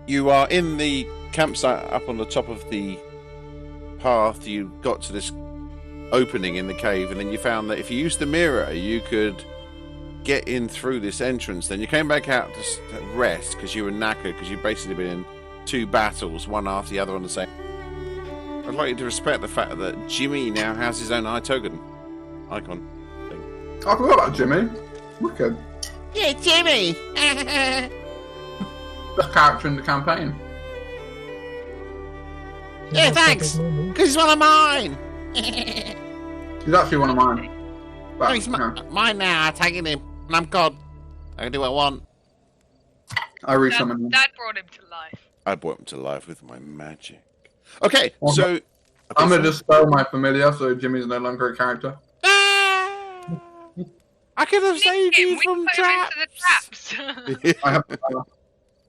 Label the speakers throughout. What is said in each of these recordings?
Speaker 1: You are in the campsite up on the top of the path. You got to this opening in the cave, and then you found that if you used the mirror, you could get in through this entrance. Then you came back out to rest because you were knackered, because you've basically been in 2 battles, one after the other on the same. I'd like you to respect the fact that Jimmy now has his own icon thing.
Speaker 2: I forgot about Jimmy. Wicked.
Speaker 1: Yeah, Jimmy!
Speaker 2: Best character in the campaign.
Speaker 1: Yeah, thanks! Because he's one of mine!
Speaker 2: He's actually one of mine. But,
Speaker 1: No, he's mine now. I'm taking him. And I'm God. I can do what I want.
Speaker 2: I resummoned him.
Speaker 3: Dad brought him to life.
Speaker 1: I brought him to life with my magic. Okay,
Speaker 2: Well,
Speaker 1: so...
Speaker 2: I'm going to dispel my familiar, so Jimmy's no longer a character.
Speaker 1: Ah! I could have saved you from
Speaker 3: put
Speaker 1: traps!
Speaker 3: him into the traps.
Speaker 2: I have the power.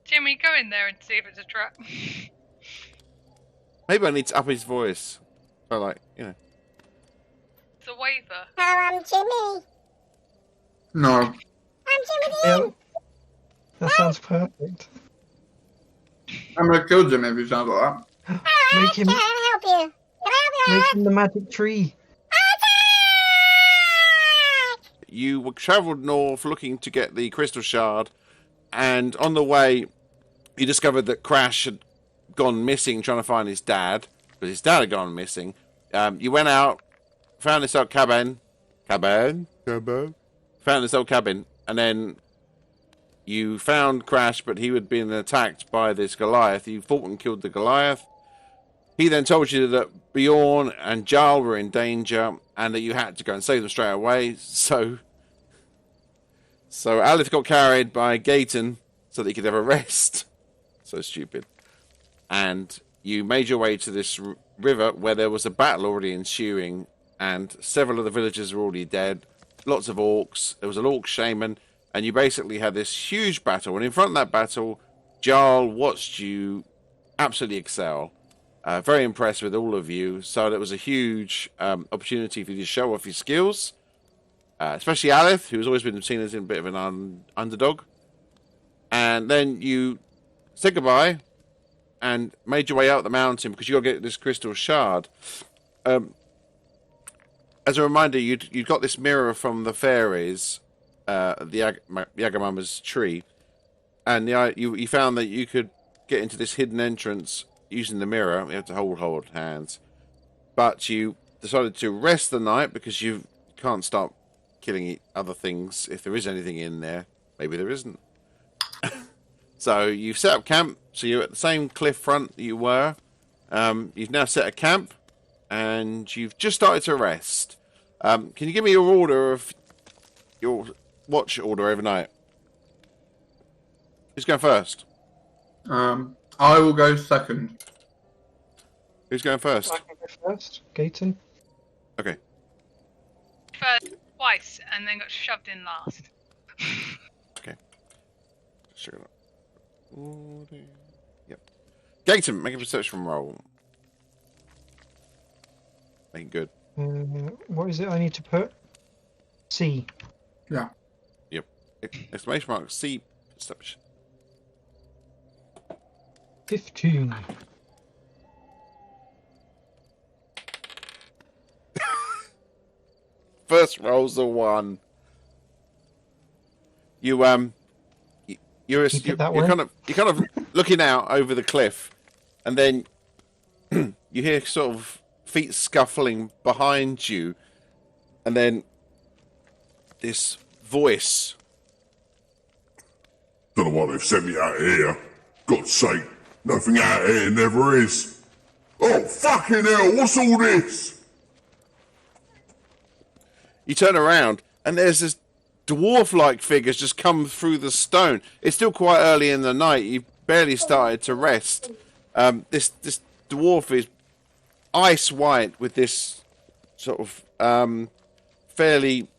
Speaker 3: Jimmy, go in there and see if it's a trap.
Speaker 1: Maybe I need to up his voice. So, like, you know.
Speaker 3: It's a waiver.
Speaker 4: Oh, I'm Jimmy.
Speaker 2: No.
Speaker 4: I'm Jimmy
Speaker 5: Yeah,
Speaker 4: Dean.
Speaker 5: that sounds perfect.
Speaker 2: I'm going to kill Jimmy if he sounds like that.
Speaker 4: Oh,
Speaker 5: Make him-
Speaker 4: can I help you? Can I help you?
Speaker 5: Make him the magic tree.
Speaker 1: You travelled north looking to get the crystal shard, and on the way, you discovered that Crash had gone missing trying to find his dad, because his dad had gone missing. You went out, found this old cabin, found this old cabin, and then you found Crash, but he had been attacked by this Goliath. You fought and killed the Goliath. He then told you that Bjorn and Jarl were in danger, and that you had to go and save them straight away. So Aleph got carried by Gaten so that he could have a rest. So stupid. And you made your way to this river where there was a battle already ensuing, and several of the villagers were already dead. Lots of orcs. There was an orc shaman, and you basically had this huge battle. And in front of that battle, Jarl watched you absolutely excel. Very impressed with all of you. So it was a huge opportunity for you to show off your skills. Especially Aleph, who's always been seen as a bit of an underdog. And then you said goodbye and made your way out the mountain because you got to get this crystal shard. As a reminder, you'd got this mirror from the fairies, the Yagamama's tree, and you found that you could get into this hidden entrance using the mirror. You have to hold hands. But you decided to rest the night because you can't start killing other things if there is anything in there. Maybe there isn't. So you've set up camp. So you're at the same cliff front that you were. You've now set a camp, and you've just started to rest. Can you give me your order of your watch order overnight? Who's going first?
Speaker 2: I will go second.
Speaker 1: Who's going first?
Speaker 5: I can go first. Gaten.
Speaker 1: Okay.
Speaker 3: First twice and then got shoved in last.
Speaker 1: Okay. Sure. Yep. Gaten, make a perception roll. Make it good.
Speaker 5: What is it I need to put? C.
Speaker 2: Yeah.
Speaker 1: Yep. Exclamation mark C. Perception.
Speaker 5: 15.
Speaker 1: First roll's a 1. You're kind of looking out over the cliff, and then you hear sort of feet scuffling behind you, and then this voice.
Speaker 6: Don't know why they've sent me out here. God's sake, nothing out here never is. Oh, fucking hell, what's all this?
Speaker 1: You turn around, and there's this dwarf-like figure just come through the stone. It's still quite early in the night. You've barely started to rest. This dwarf is ice white with this sort of fairly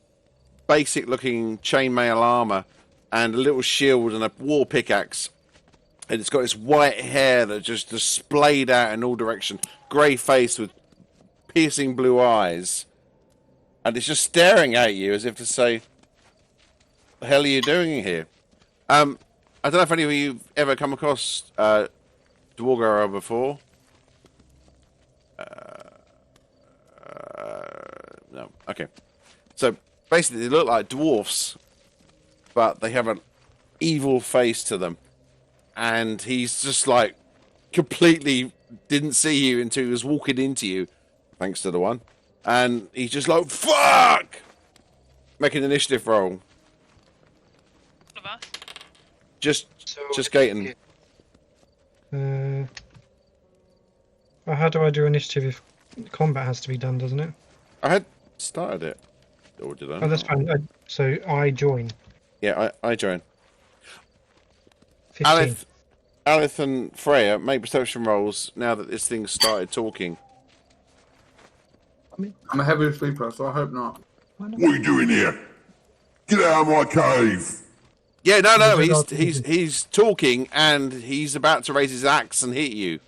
Speaker 1: basic-looking chainmail armor and a little shield and a war pickaxe. And it's got this white hair that just displayed out in all directions. Grey face with piercing blue eyes. And it's just staring at you as if to say, "The hell are you doing here?" I don't know if any of you have ever come across Dwargara before. No. Okay. So basically, they look like dwarfs, but they have an evil face to them. And he's just like completely didn't see you until he was walking into you, thanks to the one. And he's just like, fuck! Make an initiative roll.
Speaker 3: All of us.
Speaker 1: Just
Speaker 5: So,
Speaker 1: Gaten.
Speaker 5: Well, how do I do initiative if combat has to be done, doesn't it?
Speaker 1: I had started it. Or did I?
Speaker 5: Oh, that's fine. So I join.
Speaker 1: Yeah, I join.
Speaker 5: 15.
Speaker 1: Alith and Freya make perception rolls now that this thing started talking.
Speaker 2: I'm a heavy sleeper, so I hope not.
Speaker 6: What are you doing here? Get out of my cave!
Speaker 1: Yeah, no,
Speaker 5: What is it
Speaker 1: he's talking and he's about to raise his axe and hit you.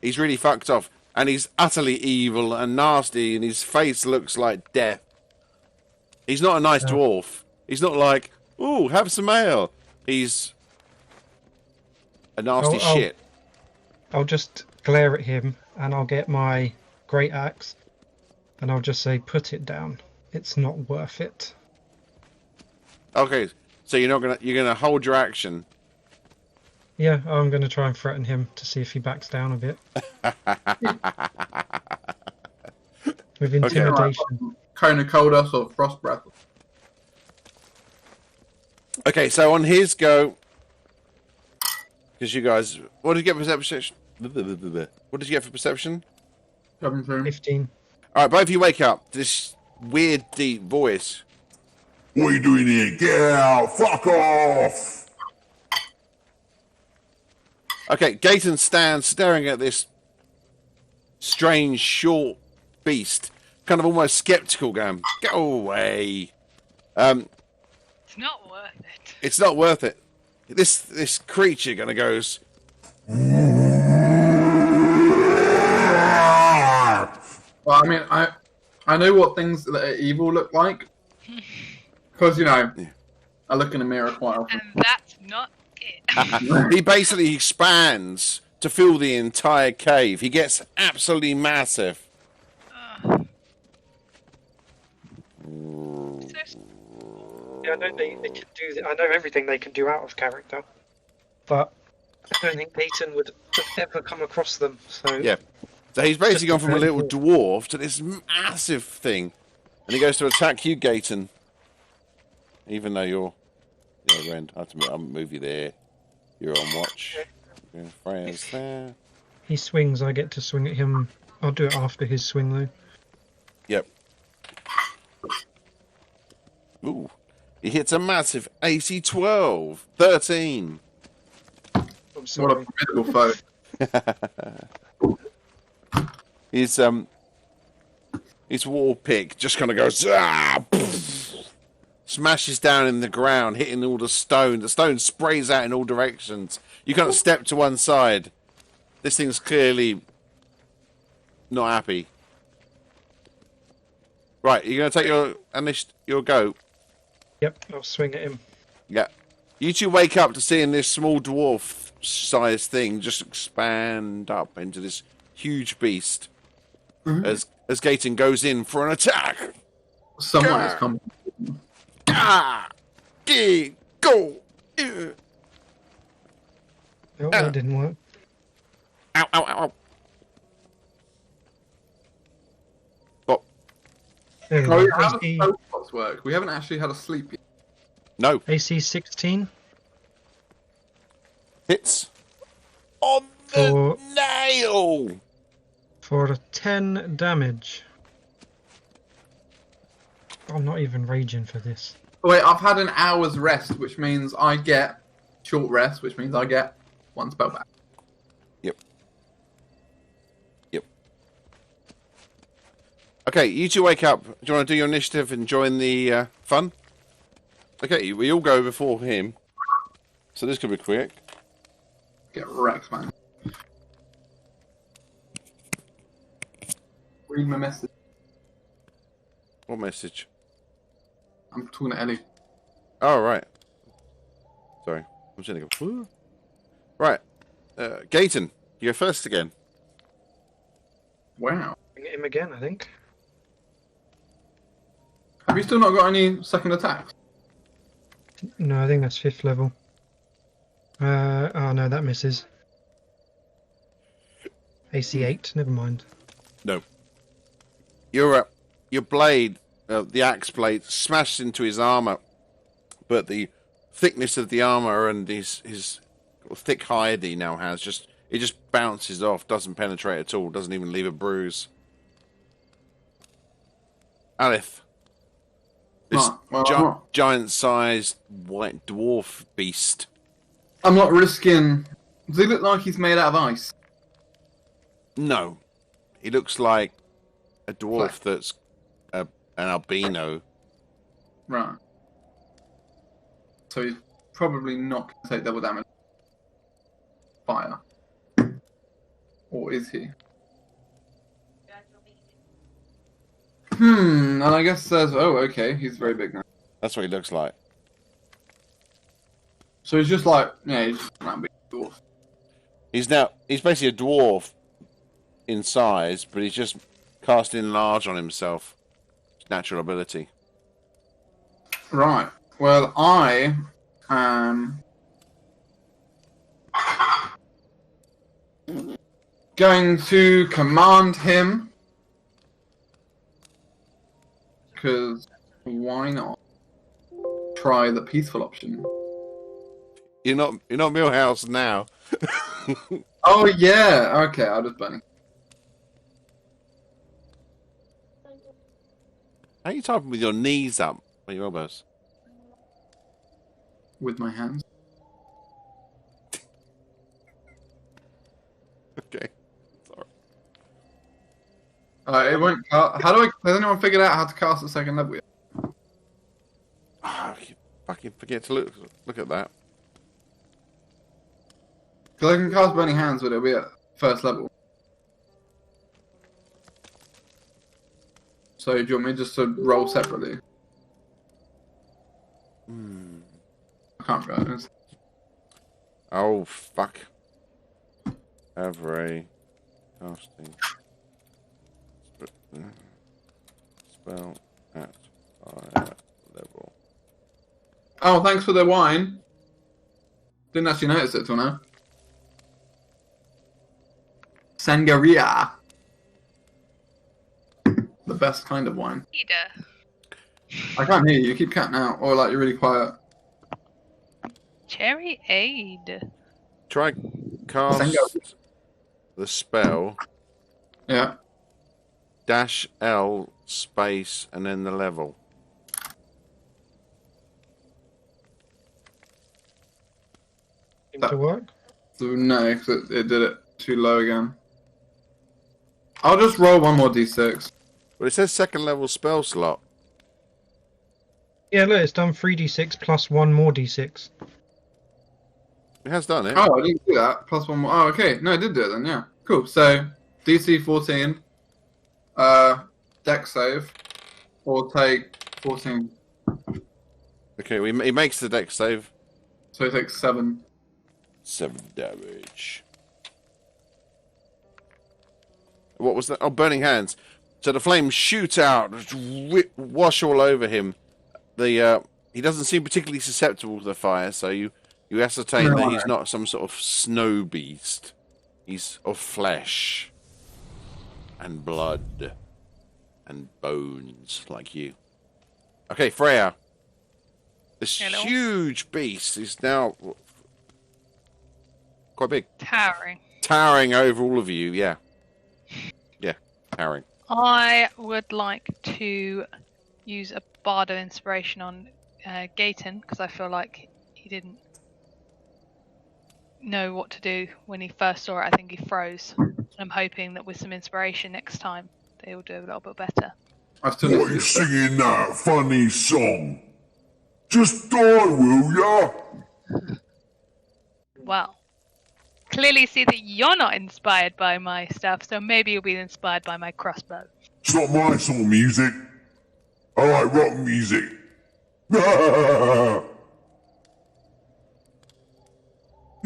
Speaker 1: He's really fucked off, and he's utterly evil and nasty, and his face looks like death. He's not a nice dwarf. He's not like, ooh, have some ale. He's a nasty shit.
Speaker 5: I'll just glare at him, and I'll get my great axe, and I'll just say, "Put it down. It's not worth it."
Speaker 1: Okay, so you're gonna hold your action.
Speaker 5: Yeah, I'm going to try and threaten him to see if he backs down a bit. With intimidation.
Speaker 2: Cone of cold us or frost breath.
Speaker 1: Okay, so on his go, because you guys, what did you get for perception? What did you get for perception?
Speaker 2: 17.
Speaker 5: 15.
Speaker 1: All right, both of you wake up to this weird deep voice.
Speaker 6: What are you doing here? Get out! Fuck off!
Speaker 1: Okay, Gaten stands staring at this strange, short beast, kind of almost skeptical, going, "Go away."
Speaker 3: It's not worth it.
Speaker 1: It's not worth it. This creature gonna goes,
Speaker 2: Well, I mean, I know what things that are evil look like. Because, you know, I look in the mirror quite often.
Speaker 3: And that's not it.
Speaker 1: he basically expands to fill the entire cave. He gets absolutely massive.
Speaker 5: Yeah, I know they can do that. I know everything they can do out of character, but I don't think Peyton would ever come across them. So
Speaker 1: Yeah. So he's basically gone
Speaker 5: Just
Speaker 1: from a little
Speaker 5: incredible.
Speaker 1: dwarf to this massive thing. And he goes to attack you, Gaten. Even though you're the other end. I have to I'll move you there. You're on watch. Yeah, Freya's there.
Speaker 5: he swings. I get to swing at him. I'll do it after his swing though.
Speaker 1: Yep. Ooh. He hits a massive AC 12. 13.
Speaker 5: I'm
Speaker 2: What
Speaker 5: sorry.
Speaker 2: a formidable foe.
Speaker 1: His war pick just kind of goes, smashes down in the ground, hitting all the stone. The stone sprays out in all directions. You can't step to one side. This thing's clearly not happy. Right, you're going to take your go.
Speaker 5: Yep, I'll swing at him.
Speaker 1: Yeah. You two wake up to seeing this small dwarf-sized thing just expand up into this huge beast. As Gaten goes in for an attack.
Speaker 2: Someone is coming.
Speaker 1: Go!
Speaker 5: Oh, that didn't work.
Speaker 1: Ow, ow, ow, ow. Oh,
Speaker 5: There we
Speaker 2: Oh,
Speaker 5: go.
Speaker 2: yeah, how does
Speaker 5: AC,
Speaker 2: spell slots work? We haven't actually had a sleep yet.
Speaker 1: no.
Speaker 5: AC 16
Speaker 1: Hits. On the
Speaker 5: For-
Speaker 1: nail!
Speaker 5: for 10 damage. I'm not even raging for this.
Speaker 2: Oh, wait, I've had an hour's rest, which means I get short rest, which means I get one spell back.
Speaker 1: Yep. Yep. Okay, you two wake up. Do you want to do your initiative and join the fun? Okay, we all go before him. So this could be quick.
Speaker 2: Get wrecked, man. Read my message.
Speaker 1: What message?
Speaker 2: I'm talking to Ellie.
Speaker 1: Oh, right. Sorry. I'm just going to go. Woo. Right. Gayton, you're first again.
Speaker 2: Wow.
Speaker 5: Bring him again, I think.
Speaker 2: Have you still not got any second attacks?
Speaker 5: No, I think that's 5th level. Oh no, that misses. AC 8, never mind.
Speaker 1: No. Your blade, the axe blade, smashed into his armor, but the thickness of the armor and his thick hide he now has just bounces off, doesn't penetrate at all, doesn't even leave a bruise. Alith, this giant-sized white dwarf beast.
Speaker 2: I'm not risking. Does he look like he's made out of ice?
Speaker 1: No, he looks like a dwarf that's an albino.
Speaker 2: Right. So he's probably not going to take double damage. Fire. Or is he? And I guess there's... Oh, okay, he's very big now.
Speaker 1: That's what he looks like.
Speaker 2: So he's just like... Yeah, he's just that big dwarf.
Speaker 1: He's basically a dwarf in size, but he's just casting large on himself. His natural ability.
Speaker 2: Right. Well, I am... going to command him, because why not try the peaceful option?
Speaker 1: You're not Millhouse now.
Speaker 2: Oh yeah, okay, I'll just burn him.
Speaker 1: How are you typing with your knees up or your elbows?
Speaker 2: With my hands.
Speaker 1: Okay. Sorry.
Speaker 2: It won't. Has anyone figured out how to cast a second level yet?
Speaker 1: You fucking forget to look at that.
Speaker 2: Because I can cast Burning Hands, but it'll be at first level. So do you want me just to roll separately? I can't be honest.
Speaker 1: Oh fuck. Every casting spell at higher level.
Speaker 2: Oh, thanks for the wine. Didn't actually notice it till now. Sangria. The best kind of wine.
Speaker 3: Ida.
Speaker 2: I can't hear you. You keep cutting out, or like you're really quiet.
Speaker 3: Cherry Aid.
Speaker 1: Try cast the spell.
Speaker 2: Yeah.
Speaker 1: -L space and then the level.
Speaker 5: Seem to work.
Speaker 2: So no, because it did it too low again. I'll just roll one more d6.
Speaker 1: But it says second level spell slot.
Speaker 5: Yeah, look, it's done 3d6 plus 1 more d6.
Speaker 1: It has done it.
Speaker 2: Oh, I didn't do that. Plus one more. Oh, okay. No, I did do it then, yeah. Cool. So, DC 14. Dex save. Or take 14.
Speaker 1: Okay, he makes the dex save.
Speaker 2: So he takes 7.
Speaker 1: 7 damage. What was that? Oh, burning hands. So the flames shoot out, wash all over him. He doesn't seem particularly susceptible to the fire, so you ascertain that he's not some sort of snow beast. He's of flesh and blood and bones like you. Okay, Freya. This huge beast is now quite big. Towering over all of you, yeah. Yeah, towering.
Speaker 3: I would like to use a Bardo inspiration on Gayton, because I feel like he didn't know what to do when he first saw it. I think he froze. I'm hoping that with some inspiration next time, they will do a little bit better.
Speaker 6: What are you singing that funny song? Just die, will ya?
Speaker 3: Well, clearly see that you're not inspired by my stuff, so maybe you'll be inspired by my crossbow.
Speaker 6: It's not my sort of music. I like rock music.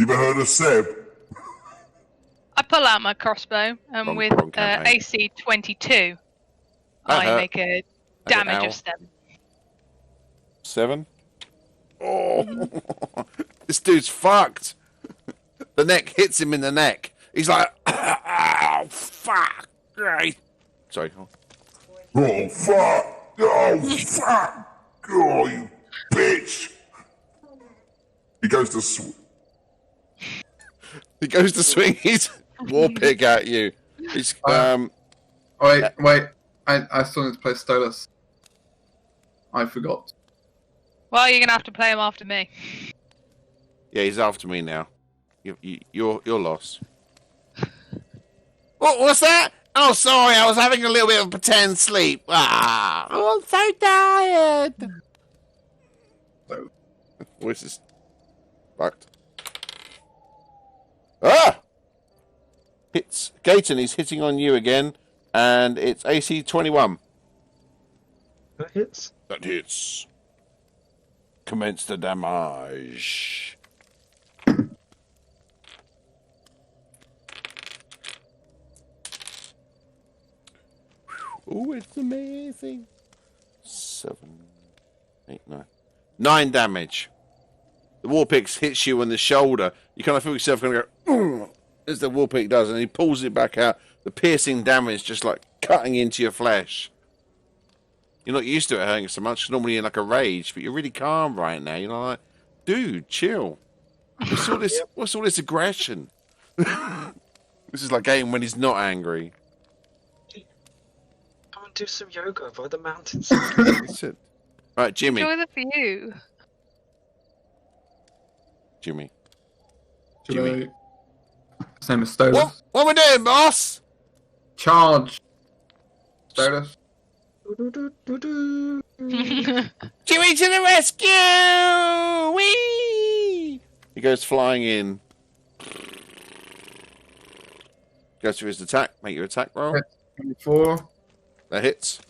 Speaker 6: ever heard of Seb?
Speaker 3: I pull out my crossbow, and
Speaker 1: Wrong-
Speaker 3: with
Speaker 1: wrong campaign.
Speaker 3: AC 22,
Speaker 1: That
Speaker 3: I
Speaker 1: hurt.
Speaker 3: make a
Speaker 1: Like an
Speaker 3: damage
Speaker 1: owl.
Speaker 3: of 7.
Speaker 1: 7. Oh, this dude's fucked. The neck hits him in the neck. He's like, oh, fuck. Right. Sorry.
Speaker 6: Oh, fuck! Oh, fuck! Oh, you bitch! He goes to
Speaker 1: He goes to swing his war pig at you. He's,
Speaker 2: Wait. I still need to play Stolas. I forgot.
Speaker 3: Well, you're gonna have to play him after me.
Speaker 1: yeah, he's after me now. You're lost. What's that? Oh, sorry, I was having a little bit of pretend sleep. Ah, oh, I'm so tired.
Speaker 2: So,
Speaker 1: Voice is fucked. Ah! Hits Gaten. He's hitting on you again, and it's AC 21.
Speaker 5: That hits.
Speaker 1: That hits. Commence the damage. Oh, it's amazing. 7, 8, 9. 9 damage. The Warpix hits you on the shoulder. You kind of feel yourself going to go, as the Warpix does, and he pulls it back out. The piercing damage just like cutting into your flesh. You're not used to it hurting so much. Normally you're in like a rage, but you're really calm right now. You're like, dude, chill. What's all this aggression? This is like game when he's not angry.
Speaker 5: Come and do some yoga by the mountains.
Speaker 1: That's it. Right, Jimmy.
Speaker 3: Enjoy the view.
Speaker 1: Jimmy.
Speaker 2: Jimmy. Same as Stolas.
Speaker 1: What we doing, boss?
Speaker 2: Charge. Stolas.
Speaker 5: Doo-doo-doo-doo-doo.
Speaker 1: Jimmy to the rescue! Whee! He goes flying in. Goes for his attack. Make your attack roll.
Speaker 2: Okay. 24.
Speaker 1: That hits.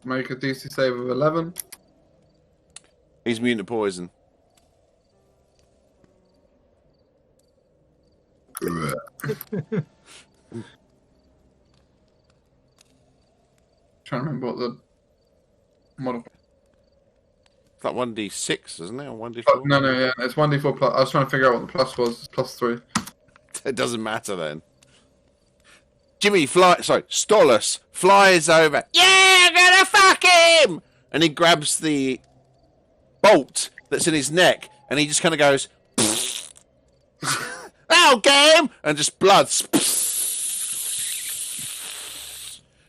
Speaker 2: Make a DC save of 11.
Speaker 1: He's immune to poison.
Speaker 2: Trying to remember what the model.
Speaker 1: It's like 1d6, isn't it? Or 1d4?
Speaker 2: Oh, no, yeah, it's 1d4 plus. I was trying to figure out what the plus was. It's +3.
Speaker 1: It doesn't matter then. Jimmy Stolas flies over. Yeah, I'm gonna fuck him! And he grabs the bolt that's in his neck, and he just kind of goes, "That'll get him!" And just blood.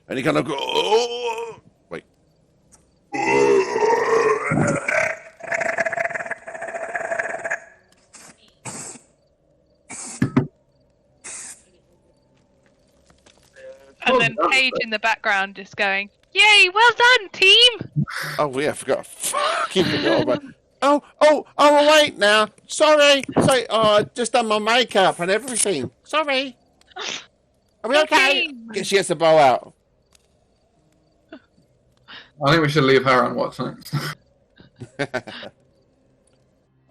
Speaker 1: And he kind of goes, "Oh!" Wait.
Speaker 3: And then Paige in the background just going, "Yay, well done, team!"
Speaker 1: Oh, yeah, I forgot. Fucking forgot about. Oh, wait now. Sorry. Oh, I just done my makeup and everything. Sorry. Are we okay? She gets the bow out.
Speaker 2: I think we should leave her and watch next.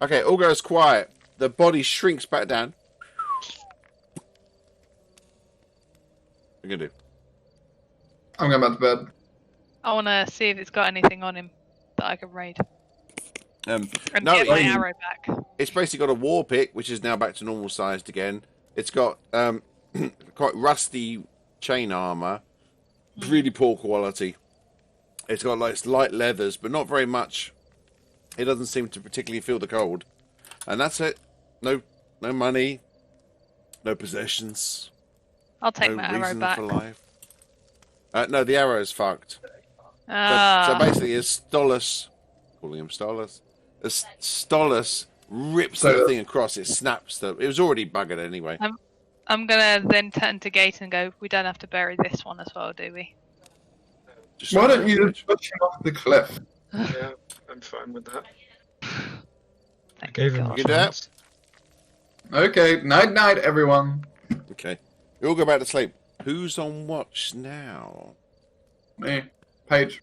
Speaker 1: Okay, all goes quiet. The body shrinks back down. What are you going to do?
Speaker 2: I'm going back to bed.
Speaker 3: I want to see if it's got anything on him that I can raid. And
Speaker 1: No,
Speaker 3: get my arrow back.
Speaker 1: it's basically got a war pick, which is now back to normal sized again. It's got quite rusty chain armor, really poor quality. It's got like light leathers, but not very much. It doesn't seem to particularly feel the cold, and that's it. No money, no possessions,
Speaker 3: I'll take
Speaker 1: no
Speaker 3: my arrow
Speaker 1: reason
Speaker 3: back.
Speaker 1: for life. No, the arrow's fucked. So
Speaker 3: Ah,
Speaker 1: basically, as Stolas, calling him Stolas, as Stolas rips the thing across, it snaps the. It was already buggered anyway.
Speaker 3: I'm gonna then turn to Gate and go, "We don't have to bury this one as well, do we?"
Speaker 1: Just
Speaker 2: Why
Speaker 1: like
Speaker 2: don't you just push him off the cliff?
Speaker 5: Yeah, I'm fine with that.
Speaker 3: Thank
Speaker 5: Gave him
Speaker 3: God.
Speaker 1: You do that?
Speaker 2: Okay, night, everyone.
Speaker 1: Okay, we all go back to sleep. Who's on watch now?
Speaker 2: Me, Paige.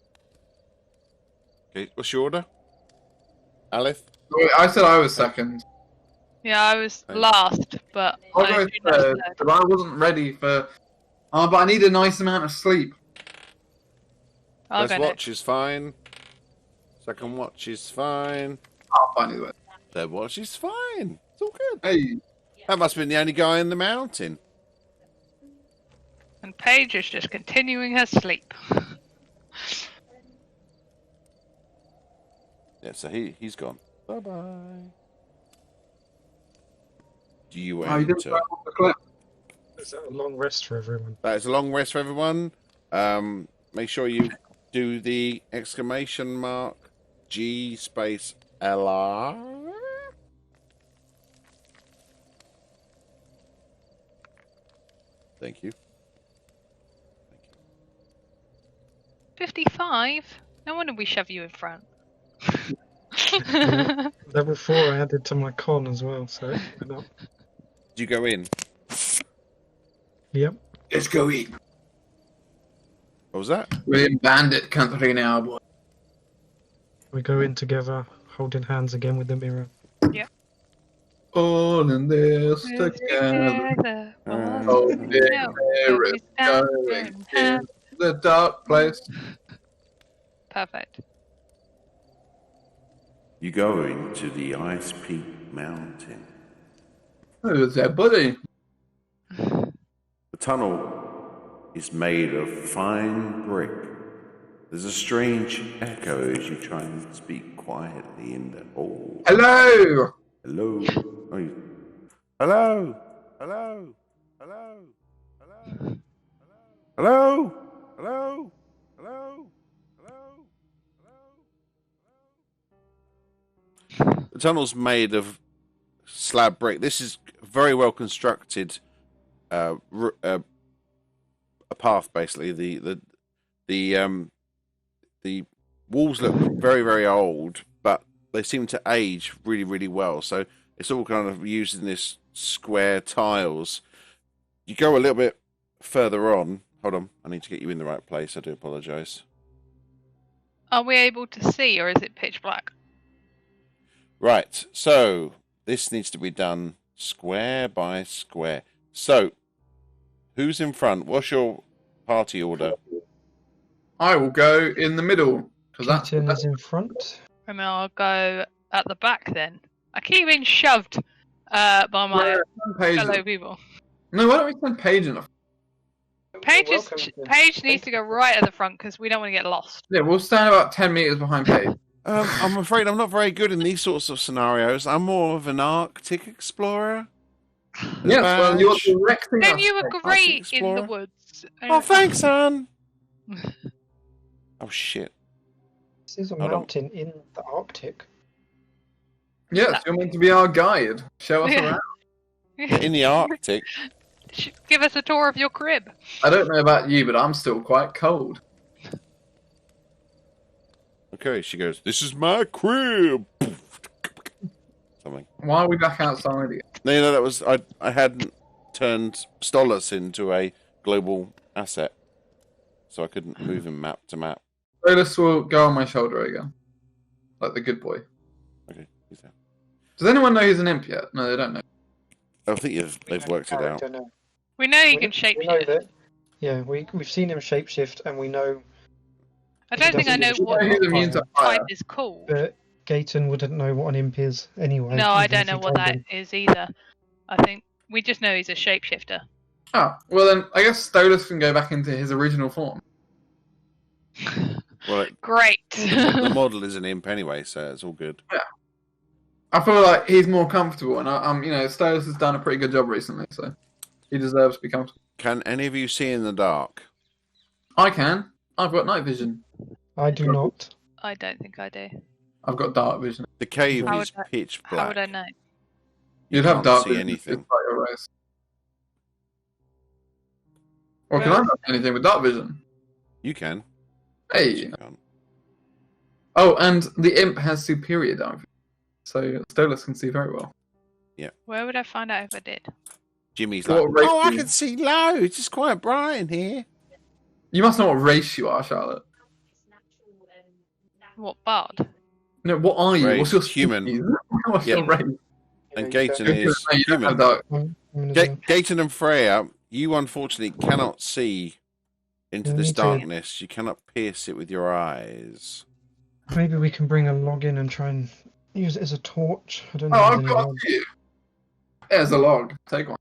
Speaker 1: Okay, what's your order? Aleph?
Speaker 2: Wait, I said I was second.
Speaker 3: Yeah, I was last, but
Speaker 2: I'll
Speaker 3: I
Speaker 2: go
Speaker 3: do know
Speaker 2: third,
Speaker 3: third.
Speaker 2: but I wasn't ready for. Oh, but I need a nice amount of sleep.
Speaker 3: I'll
Speaker 1: First
Speaker 3: go
Speaker 1: watch
Speaker 3: next.
Speaker 1: is fine. Second watch is fine.
Speaker 2: I'll find it.
Speaker 1: Third watch is fine. It's all good.
Speaker 2: Hey,
Speaker 1: That must have been the only guy in the mountain.
Speaker 3: And Paige is just continuing her sleep.
Speaker 1: Yeah, so he's gone. Bye bye. Do you
Speaker 2: oh, you didn't
Speaker 1: enter?
Speaker 2: go off the cliff.
Speaker 5: Is that a long rest for everyone?
Speaker 1: That is a long rest for everyone. Make sure you do the exclamation mark G space LR. Thank you.
Speaker 3: 55? No wonder we shove you in front.
Speaker 5: Level 4 I added to my con as well, so why not?
Speaker 1: Did you go in?
Speaker 5: Yep.
Speaker 2: Let's go eat.
Speaker 1: What was that?
Speaker 2: We're in bandit country now, boy.
Speaker 5: We go in together, holding hands again with the mirror.
Speaker 2: All in this together. Oh, big mirror going in the dark place.
Speaker 3: Perfect.
Speaker 1: You go into the IcePeak Mountain.
Speaker 2: Who's that, buddy?
Speaker 1: The tunnel is made of fine brick. There's a strange echo as you try and speak quietly in the hall.
Speaker 2: Hello!
Speaker 1: Hello? Oh, hello? Hello? Hello? Hello? Hello? Hello? Hello? Hello? The tunnel's made of slab brick. This is very well constructed. A path, basically. The walls look very, very old, but they seem to age really, really well. So it's all kind of using this square tiles. You go a little bit further on. Hold on, I need to get you in the right place. I do apologise.
Speaker 3: Are we able to see, or is it pitch black?
Speaker 1: Right, so this needs to be done square by square. So, who's in front? What's your party order?
Speaker 2: I will go in the middle. Because
Speaker 5: Keaton is in front.
Speaker 3: And I'll go at the back then. I keep being shoved by my fellow people.
Speaker 2: No, why don't we send Paige in the
Speaker 3: Paige needs to go right at the front because we don't want to get lost.
Speaker 2: Yeah, we'll stand about 10 meters behind Paige.
Speaker 1: I'm afraid I'm not very good in these sorts of scenarios. I'm more of an Arctic explorer.
Speaker 2: Yes, well, you're directing
Speaker 3: Then
Speaker 2: us.
Speaker 3: you were great in the woods.
Speaker 1: Oh, thanks, son. Oh, shit.
Speaker 5: This is a
Speaker 1: Hold on.
Speaker 5: mountain in the Arctic.
Speaker 2: Yes, you're meant to be our guide. Show us
Speaker 3: Yeah.
Speaker 2: around.
Speaker 1: In the Arctic.
Speaker 3: Give us a tour of your crib.
Speaker 2: I don't know about you, but I'm still quite cold.
Speaker 1: Okay, she goes, this is my crib. Something.
Speaker 2: Why are we back outside again?
Speaker 1: No, that was... I hadn't turned Stolas into a global asset. So I couldn't move him map to map.
Speaker 2: Solus will go on my shoulder again. Like the good boy.
Speaker 1: Okay, he's there.
Speaker 2: Does anyone know he's an imp yet? No, they don't know.
Speaker 1: I think they've worked it out.
Speaker 3: We know he
Speaker 5: We
Speaker 3: can
Speaker 5: we know
Speaker 3: shapeshift.
Speaker 5: that. Yeah, we've seen him shapeshift, and we know
Speaker 3: I don't think I know
Speaker 5: doesn't-
Speaker 3: what
Speaker 2: He's immune to fire.
Speaker 3: type is called.
Speaker 5: that Gayton wouldn't know what an imp is anyway.
Speaker 3: No, I
Speaker 5: even
Speaker 3: don't
Speaker 5: if
Speaker 3: know
Speaker 5: you
Speaker 3: what
Speaker 5: told
Speaker 3: that
Speaker 5: him.
Speaker 3: is either. I think we just know he's a shapeshifter.
Speaker 2: Oh, well then, I guess Stolas can go back into his original form.
Speaker 1: Well,
Speaker 3: Great.
Speaker 1: the model is an imp anyway, so it's all good.
Speaker 2: I feel like he's more comfortable, and Stolas has done a pretty good job recently, so he deserves to be comfortable.
Speaker 1: Can any of you see in the dark?
Speaker 2: I can. I've got night vision.
Speaker 5: I do not.
Speaker 3: I don't think I do.
Speaker 2: I've got dark vision.
Speaker 1: The cave
Speaker 3: How
Speaker 1: is
Speaker 3: would I-
Speaker 1: pitch
Speaker 3: How
Speaker 1: black.
Speaker 3: would I know?
Speaker 2: You'd
Speaker 1: can't
Speaker 2: have dark
Speaker 1: see
Speaker 2: vision.
Speaker 1: anything.
Speaker 2: It's like your race. Or can
Speaker 3: Well-
Speaker 2: I not see anything with dark vision?
Speaker 1: You can.
Speaker 2: Hey.
Speaker 1: You can't.
Speaker 2: Oh, and the imp has superior dark vision, so Stolas can see very well.
Speaker 3: Where would I find out if I did?
Speaker 1: Jimmy's
Speaker 2: What
Speaker 1: like,
Speaker 2: race
Speaker 1: oh, I
Speaker 2: do you-
Speaker 1: can see loads. It's quite bright in here.
Speaker 2: You must know what race you are, Charlotte.
Speaker 3: What bard?
Speaker 2: No, what are you?
Speaker 1: Race,
Speaker 2: What's your
Speaker 1: human.
Speaker 2: species? What's
Speaker 1: Yep.
Speaker 2: your race?
Speaker 1: And
Speaker 5: There you
Speaker 1: Gaten
Speaker 5: go.
Speaker 1: is
Speaker 2: No, you don't have
Speaker 1: human.
Speaker 2: that.
Speaker 1: Gaten and Freya, you unfortunately cannot see into
Speaker 7: You
Speaker 1: this
Speaker 7: need to-
Speaker 1: darkness. You cannot pierce it with your eyes.
Speaker 7: Maybe we can bring a log in and try and use it as a torch. I don't know.
Speaker 2: Oh,
Speaker 7: if
Speaker 2: I've
Speaker 7: there's any
Speaker 2: got
Speaker 7: logs.
Speaker 2: you. There's a log. Take one.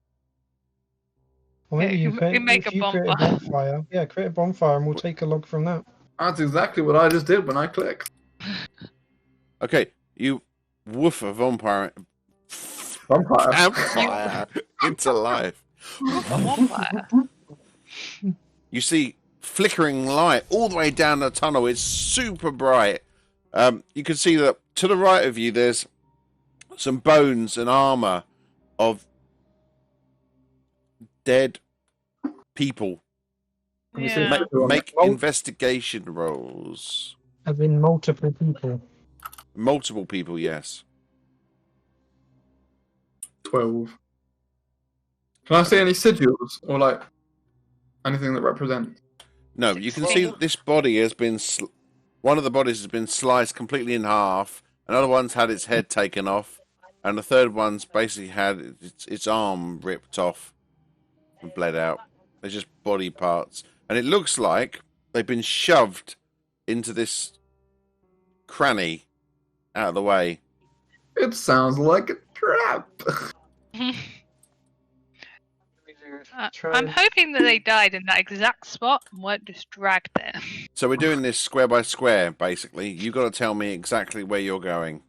Speaker 7: Or maybe
Speaker 3: Yeah,
Speaker 7: you
Speaker 3: you
Speaker 7: can
Speaker 3: can make
Speaker 7: if
Speaker 3: a
Speaker 7: you create a
Speaker 3: bonfire.
Speaker 7: bonfire. Yeah, create a bonfire and we'll take a log from that.
Speaker 2: That's exactly what I just did when I clicked.
Speaker 1: Okay, you woof a vampire
Speaker 2: Vampire.
Speaker 1: campfire into life.
Speaker 3: Bonfire.
Speaker 1: You see flickering light all the way down the tunnel. It's super bright. You can see that to the right of you, there's some bones and armor of dead people.
Speaker 3: Yeah.
Speaker 1: Make investigation rolls.
Speaker 7: Have been multiple people.
Speaker 1: Multiple people, yes.
Speaker 2: 12. Can I see any sigils or like anything that represents?
Speaker 1: No, you can see that this body has been... one of the bodies has been sliced completely in half. Another one's had its head taken off. And the third one's basically had its arm ripped off and bled out. They're just body parts. And it looks like they've been shoved into this cranny out of the way.
Speaker 2: It sounds like a trap.
Speaker 3: I'm hoping that they died in that exact spot and weren't just dragged there.
Speaker 1: So we're doing this square by square, basically. You've got to tell me exactly where you're going.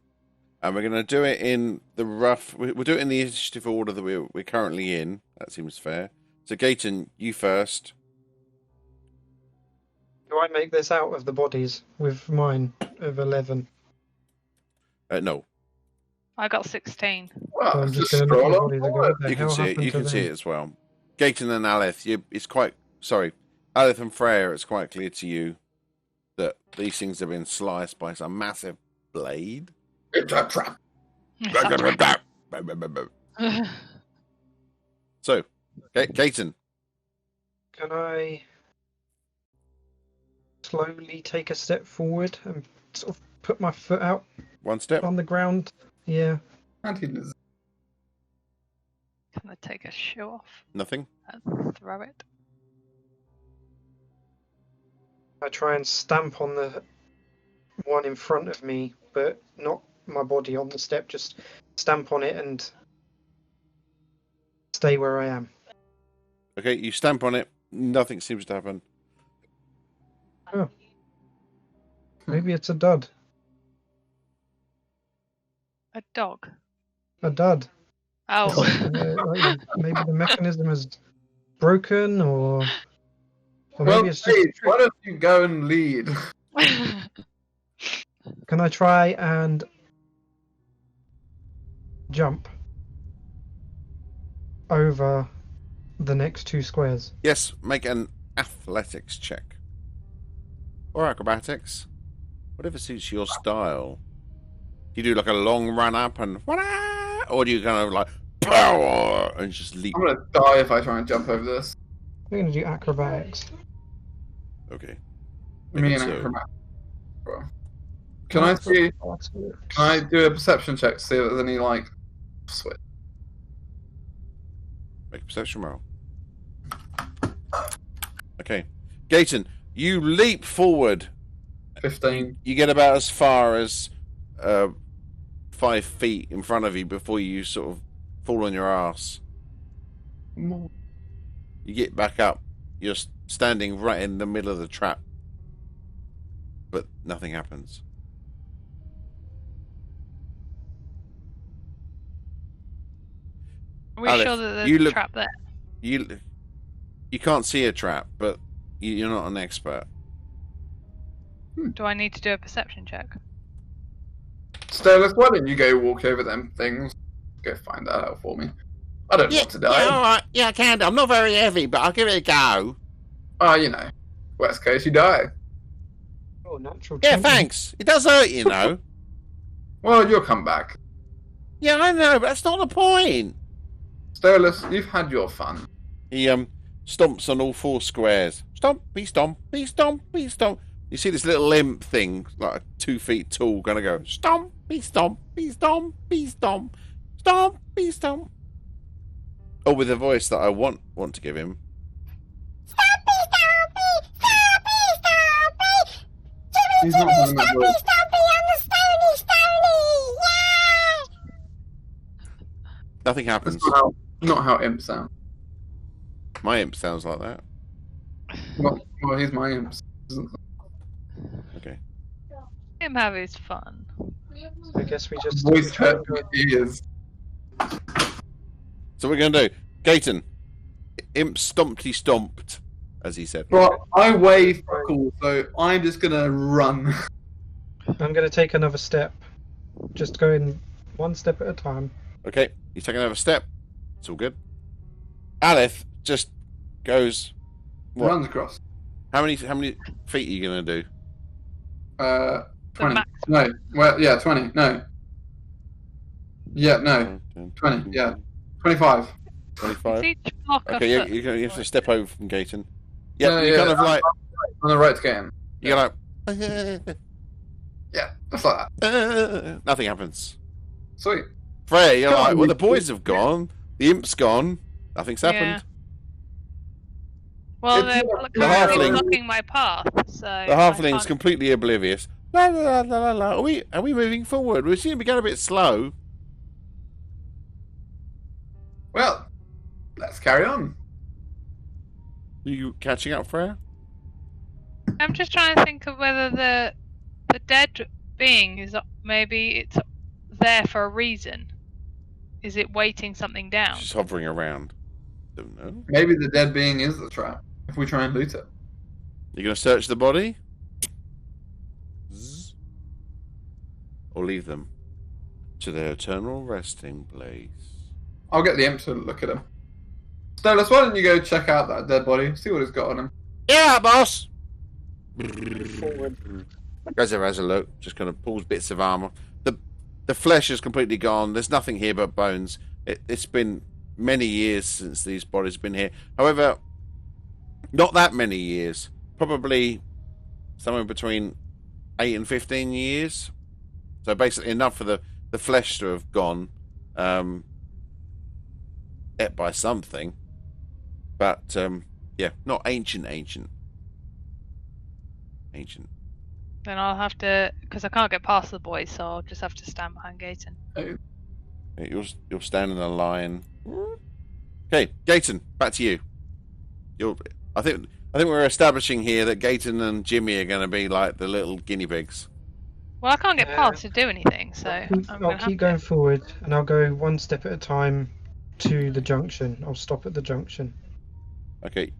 Speaker 1: And we're going to do it in the rough... We'll do it in the initiative order that we're currently in. That seems fair. So, Gaten, you first.
Speaker 5: Do I make this out of the bodies?
Speaker 7: With mine of 11.
Speaker 1: No.
Speaker 3: I got 16.
Speaker 2: Well,
Speaker 7: So I'm
Speaker 2: just
Speaker 7: just going to look
Speaker 2: stroll
Speaker 7: at
Speaker 2: on
Speaker 7: the bodies. I go,
Speaker 2: forward.
Speaker 7: what the
Speaker 1: You can
Speaker 7: hell
Speaker 1: see it.
Speaker 7: happened
Speaker 1: You
Speaker 7: to
Speaker 1: can see
Speaker 7: them?
Speaker 1: it as well. Gaten and Aleth, it's quite... Sorry. Aleth and Freya, it's quite clear to you that these things have been sliced by some massive blade.
Speaker 2: It's a trap.
Speaker 1: So, Gaten.
Speaker 5: Can I slowly take a step forward and sort of put my foot out
Speaker 1: One step.
Speaker 5: Um,
Speaker 7: On the ground. Yeah.
Speaker 2: Anti-lizard.
Speaker 3: Can I take a shoe off
Speaker 1: Nothing.
Speaker 3: and throw it?
Speaker 5: I try and stamp on the one in front of me, but not my body on the step, just stamp on it and stay where I am.
Speaker 1: Okay, you stamp on it. Nothing seems to happen.
Speaker 7: Maybe it's a dud.
Speaker 3: A dog.
Speaker 7: A dud.
Speaker 3: Oh.
Speaker 7: Maybe the mechanism is broken or maybe
Speaker 2: Well,
Speaker 7: it's just...
Speaker 2: Paige, why don't you go and lead?
Speaker 7: Can I try and jump over the next two squares?
Speaker 1: Yes, make an athletics check. Or acrobatics. Whatever suits your style. Do you do like a long run up and... Or do you kind of like... Power! And just leap?
Speaker 2: I'm gonna die if I try and jump over this.
Speaker 7: We're going to do acrobatics.
Speaker 1: Okay.
Speaker 2: Me and
Speaker 1: So-
Speaker 2: acrobat. Can I see? Can I do a perception check to see if there's any like switch?
Speaker 1: Make a perception roll. Okay. Gaten, you leap forward.
Speaker 2: 15.
Speaker 1: You get about as far as 5 feet in front of you before you sort of fall on your ass.
Speaker 2: More.
Speaker 1: You get back up. You're standing right in the middle of the trap. But nothing happens.
Speaker 3: Are we
Speaker 1: Alice,
Speaker 3: sure that there's
Speaker 1: you
Speaker 3: a
Speaker 1: look-
Speaker 3: trap there?
Speaker 1: You can't see a trap, but you're not an expert.
Speaker 3: Do I need to do a perception check?
Speaker 2: Sterlis, why don't you go walk over them things? Go find that out for me. I don't want to die.
Speaker 1: alright. Yeah, I can do. I'm not very heavy, but I'll give it a go.
Speaker 2: Oh, you know. Worst case, you die.
Speaker 5: Oh, natural.
Speaker 1: Yeah,
Speaker 5: 20.
Speaker 1: thanks. It does hurt, you know.
Speaker 2: Well, you'll come back.
Speaker 1: Yeah, I know, but that's not the point.
Speaker 2: Sterlis, you've had your fun.
Speaker 1: He stomps on all 4 squares. Stomp, be stomp, be stomp, be stomp. You see this little imp thing, like 2 feet tall, gonna go stompy stompy stompy stomp, stompy stomp. Oh, with the voice that I want to give him.
Speaker 4: Stompy, stompy, stompy, stompy.
Speaker 2: He's
Speaker 4: Jimmy,
Speaker 2: not
Speaker 4: Jimmy,
Speaker 2: doing that
Speaker 4: stompy,
Speaker 2: voice.
Speaker 4: stompy on the stony, stony. Yeah.
Speaker 1: Nothing
Speaker 2: That's
Speaker 1: happens.
Speaker 2: not how imps sound.
Speaker 1: My imp sounds like that.
Speaker 2: Well, he's my imp.
Speaker 1: Okay.
Speaker 3: Him have his fun.
Speaker 5: I guess we just
Speaker 2: Voice
Speaker 5: try and
Speaker 2: hurt
Speaker 5: go-
Speaker 2: my ears.
Speaker 1: So what we're gonna do, Gayton, imp stompty stomped, as he said.
Speaker 2: But I weigh fuck all, so I'm just gonna run.
Speaker 7: I'm going to take another step. Just going one step at a time.
Speaker 1: Okay, you take another step. It's all good. Aleth just goes. What?
Speaker 2: Runs across.
Speaker 1: How many feet are you gonna do?
Speaker 2: 20.
Speaker 3: max.
Speaker 2: No. Well, yeah, 20. No. Yeah, no. 20. Yeah. 25.
Speaker 1: 25.
Speaker 3: Is each block a
Speaker 1: Okay, you,
Speaker 3: foot?
Speaker 1: you have to step over from Gayton. Yeah,
Speaker 2: No,
Speaker 1: you
Speaker 2: yeah,
Speaker 1: kind of like
Speaker 2: On the right to get in.
Speaker 1: you go like.
Speaker 2: Yeah, that's like that.
Speaker 1: Nothing happens.
Speaker 2: Sweet.
Speaker 1: Freya, you're
Speaker 2: Come
Speaker 1: like,
Speaker 2: on,
Speaker 1: well, the
Speaker 2: we-
Speaker 1: boys have gone. The imp's gone. Nothing's happened.
Speaker 3: Well,
Speaker 2: It's
Speaker 3: they're
Speaker 2: not-
Speaker 3: currently
Speaker 1: halfling-
Speaker 3: blocking my path, so
Speaker 1: The halfling's completely oblivious. La la la la la. Are we moving forward? We seem to be going a bit slow.
Speaker 2: Well, let's carry on.
Speaker 1: Are you catching up, Freya?
Speaker 3: I'm just trying to think of whether the dead being is maybe it's there for a reason. Is it weighting something down?
Speaker 1: She's hovering around. Don't know.
Speaker 2: Maybe the dead being is the trap. If we try and loot it.
Speaker 1: You're going to search the body? Zzz. Or leave them to their eternal resting place?
Speaker 2: I'll get the imp to look at him. Stolas, why don't you go check out that dead body? See what it's got on him.
Speaker 1: Yeah, boss!
Speaker 5: forward.
Speaker 1: Goes over, has a look, just kind of pulls bits of armor. The flesh is completely gone. There's nothing here but bones. It's been many years since these bodies have been here. However, not that many years. Probably somewhere between 8 and 15 years. So basically enough for the flesh to have gone. Ate by something. But, yeah, not ancient.
Speaker 3: Then I'll have to, because I can't get past the boys, so I'll just have to stand behind Gayton.
Speaker 1: You'll stand in a line. Okay, Gayton, back to you. I think we're establishing here that Gayton and Jimmy are going to be like the little guinea pigs.
Speaker 3: Well, I can't get past to do anything, so I'm
Speaker 7: I'll
Speaker 3: gonna
Speaker 7: keep
Speaker 3: have
Speaker 7: going
Speaker 3: to.
Speaker 7: forward, and I'll go one step at a time to the junction. I'll stop at the junction.
Speaker 1: Okay,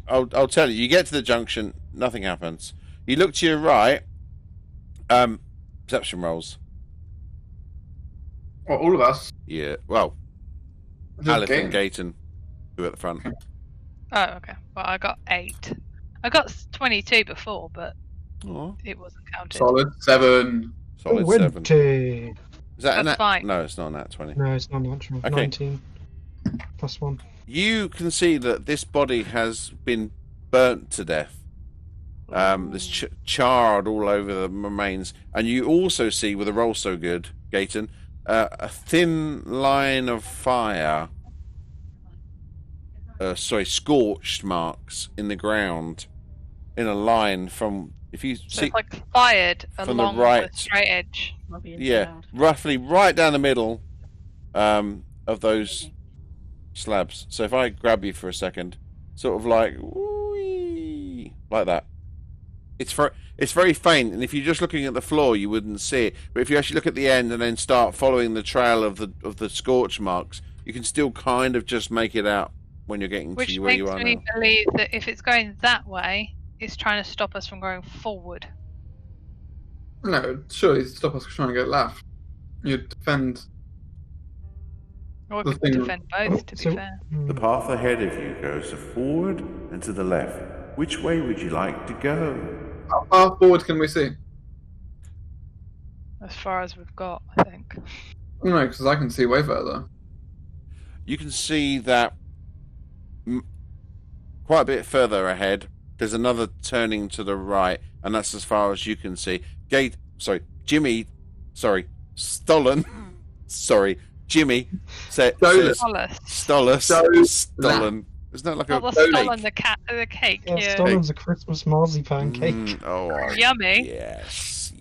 Speaker 1: I'll tell you. You get to the junction, nothing happens. You look to your right. Perception rolls.
Speaker 2: Well, all of us.
Speaker 1: Yeah. Well,
Speaker 2: Just
Speaker 1: Alec
Speaker 2: game.
Speaker 1: and Gayton, who are at the front.
Speaker 3: Oh, okay. Well, I got 8. I got 22 before, but
Speaker 1: Oh,
Speaker 3: it wasn't counted.
Speaker 2: Solid 7.
Speaker 1: solid 7.
Speaker 7: 20.
Speaker 1: Is that an
Speaker 3: That's
Speaker 1: nat?
Speaker 3: fine.
Speaker 1: No, it's not a nat 20.
Speaker 7: No, it's not natural.
Speaker 1: Okay.
Speaker 7: 19 plus 1.
Speaker 1: You can see that this body has been burnt to death. There's charred all over the remains, and you also see, with a roll so good, Gayton, a thin line of fire. Scorched marks in the ground, in a line from. If you
Speaker 3: So
Speaker 1: see,
Speaker 3: it's like fired
Speaker 1: from the
Speaker 3: along
Speaker 1: right.
Speaker 3: the straight edge.
Speaker 1: yeah, roughly right down the middle, of those slabs. So if I grab you for a second, sort of like, whee, like that. It's very faint, and if you're just looking at the floor, you wouldn't see it. But if you actually look at the end and then start following the trail of the scorch marks, you can still kind of just make it out when you're getting
Speaker 3: Which
Speaker 1: to where you
Speaker 3: makes
Speaker 1: are
Speaker 3: me
Speaker 1: now.
Speaker 3: believe that if it's going that way, it's trying to stop us from going forward.
Speaker 2: No, surely stop us trying to get left. You'd defend.
Speaker 3: Or
Speaker 2: The
Speaker 3: we could
Speaker 2: thing-
Speaker 3: defend both, to be
Speaker 7: So-
Speaker 3: fair.
Speaker 6: The path ahead of you goes forward and to the left. Which way would you like to go?
Speaker 2: How far forward can we see?
Speaker 3: As far as we've got, I think.
Speaker 2: No, because I can see way further.
Speaker 1: You can see that quite a bit further ahead, there's another turning to the right, and that's as far as you can see. Stolen. Sorry, Jimmy says stolen. Isn't that like
Speaker 3: Not the
Speaker 1: a
Speaker 3: stolen,
Speaker 1: cake?
Speaker 3: the cake.
Speaker 7: Yeah,
Speaker 3: Yeah.
Speaker 7: Stolen's a Christmas marzipan cake.
Speaker 3: Yummy.
Speaker 1: Yes,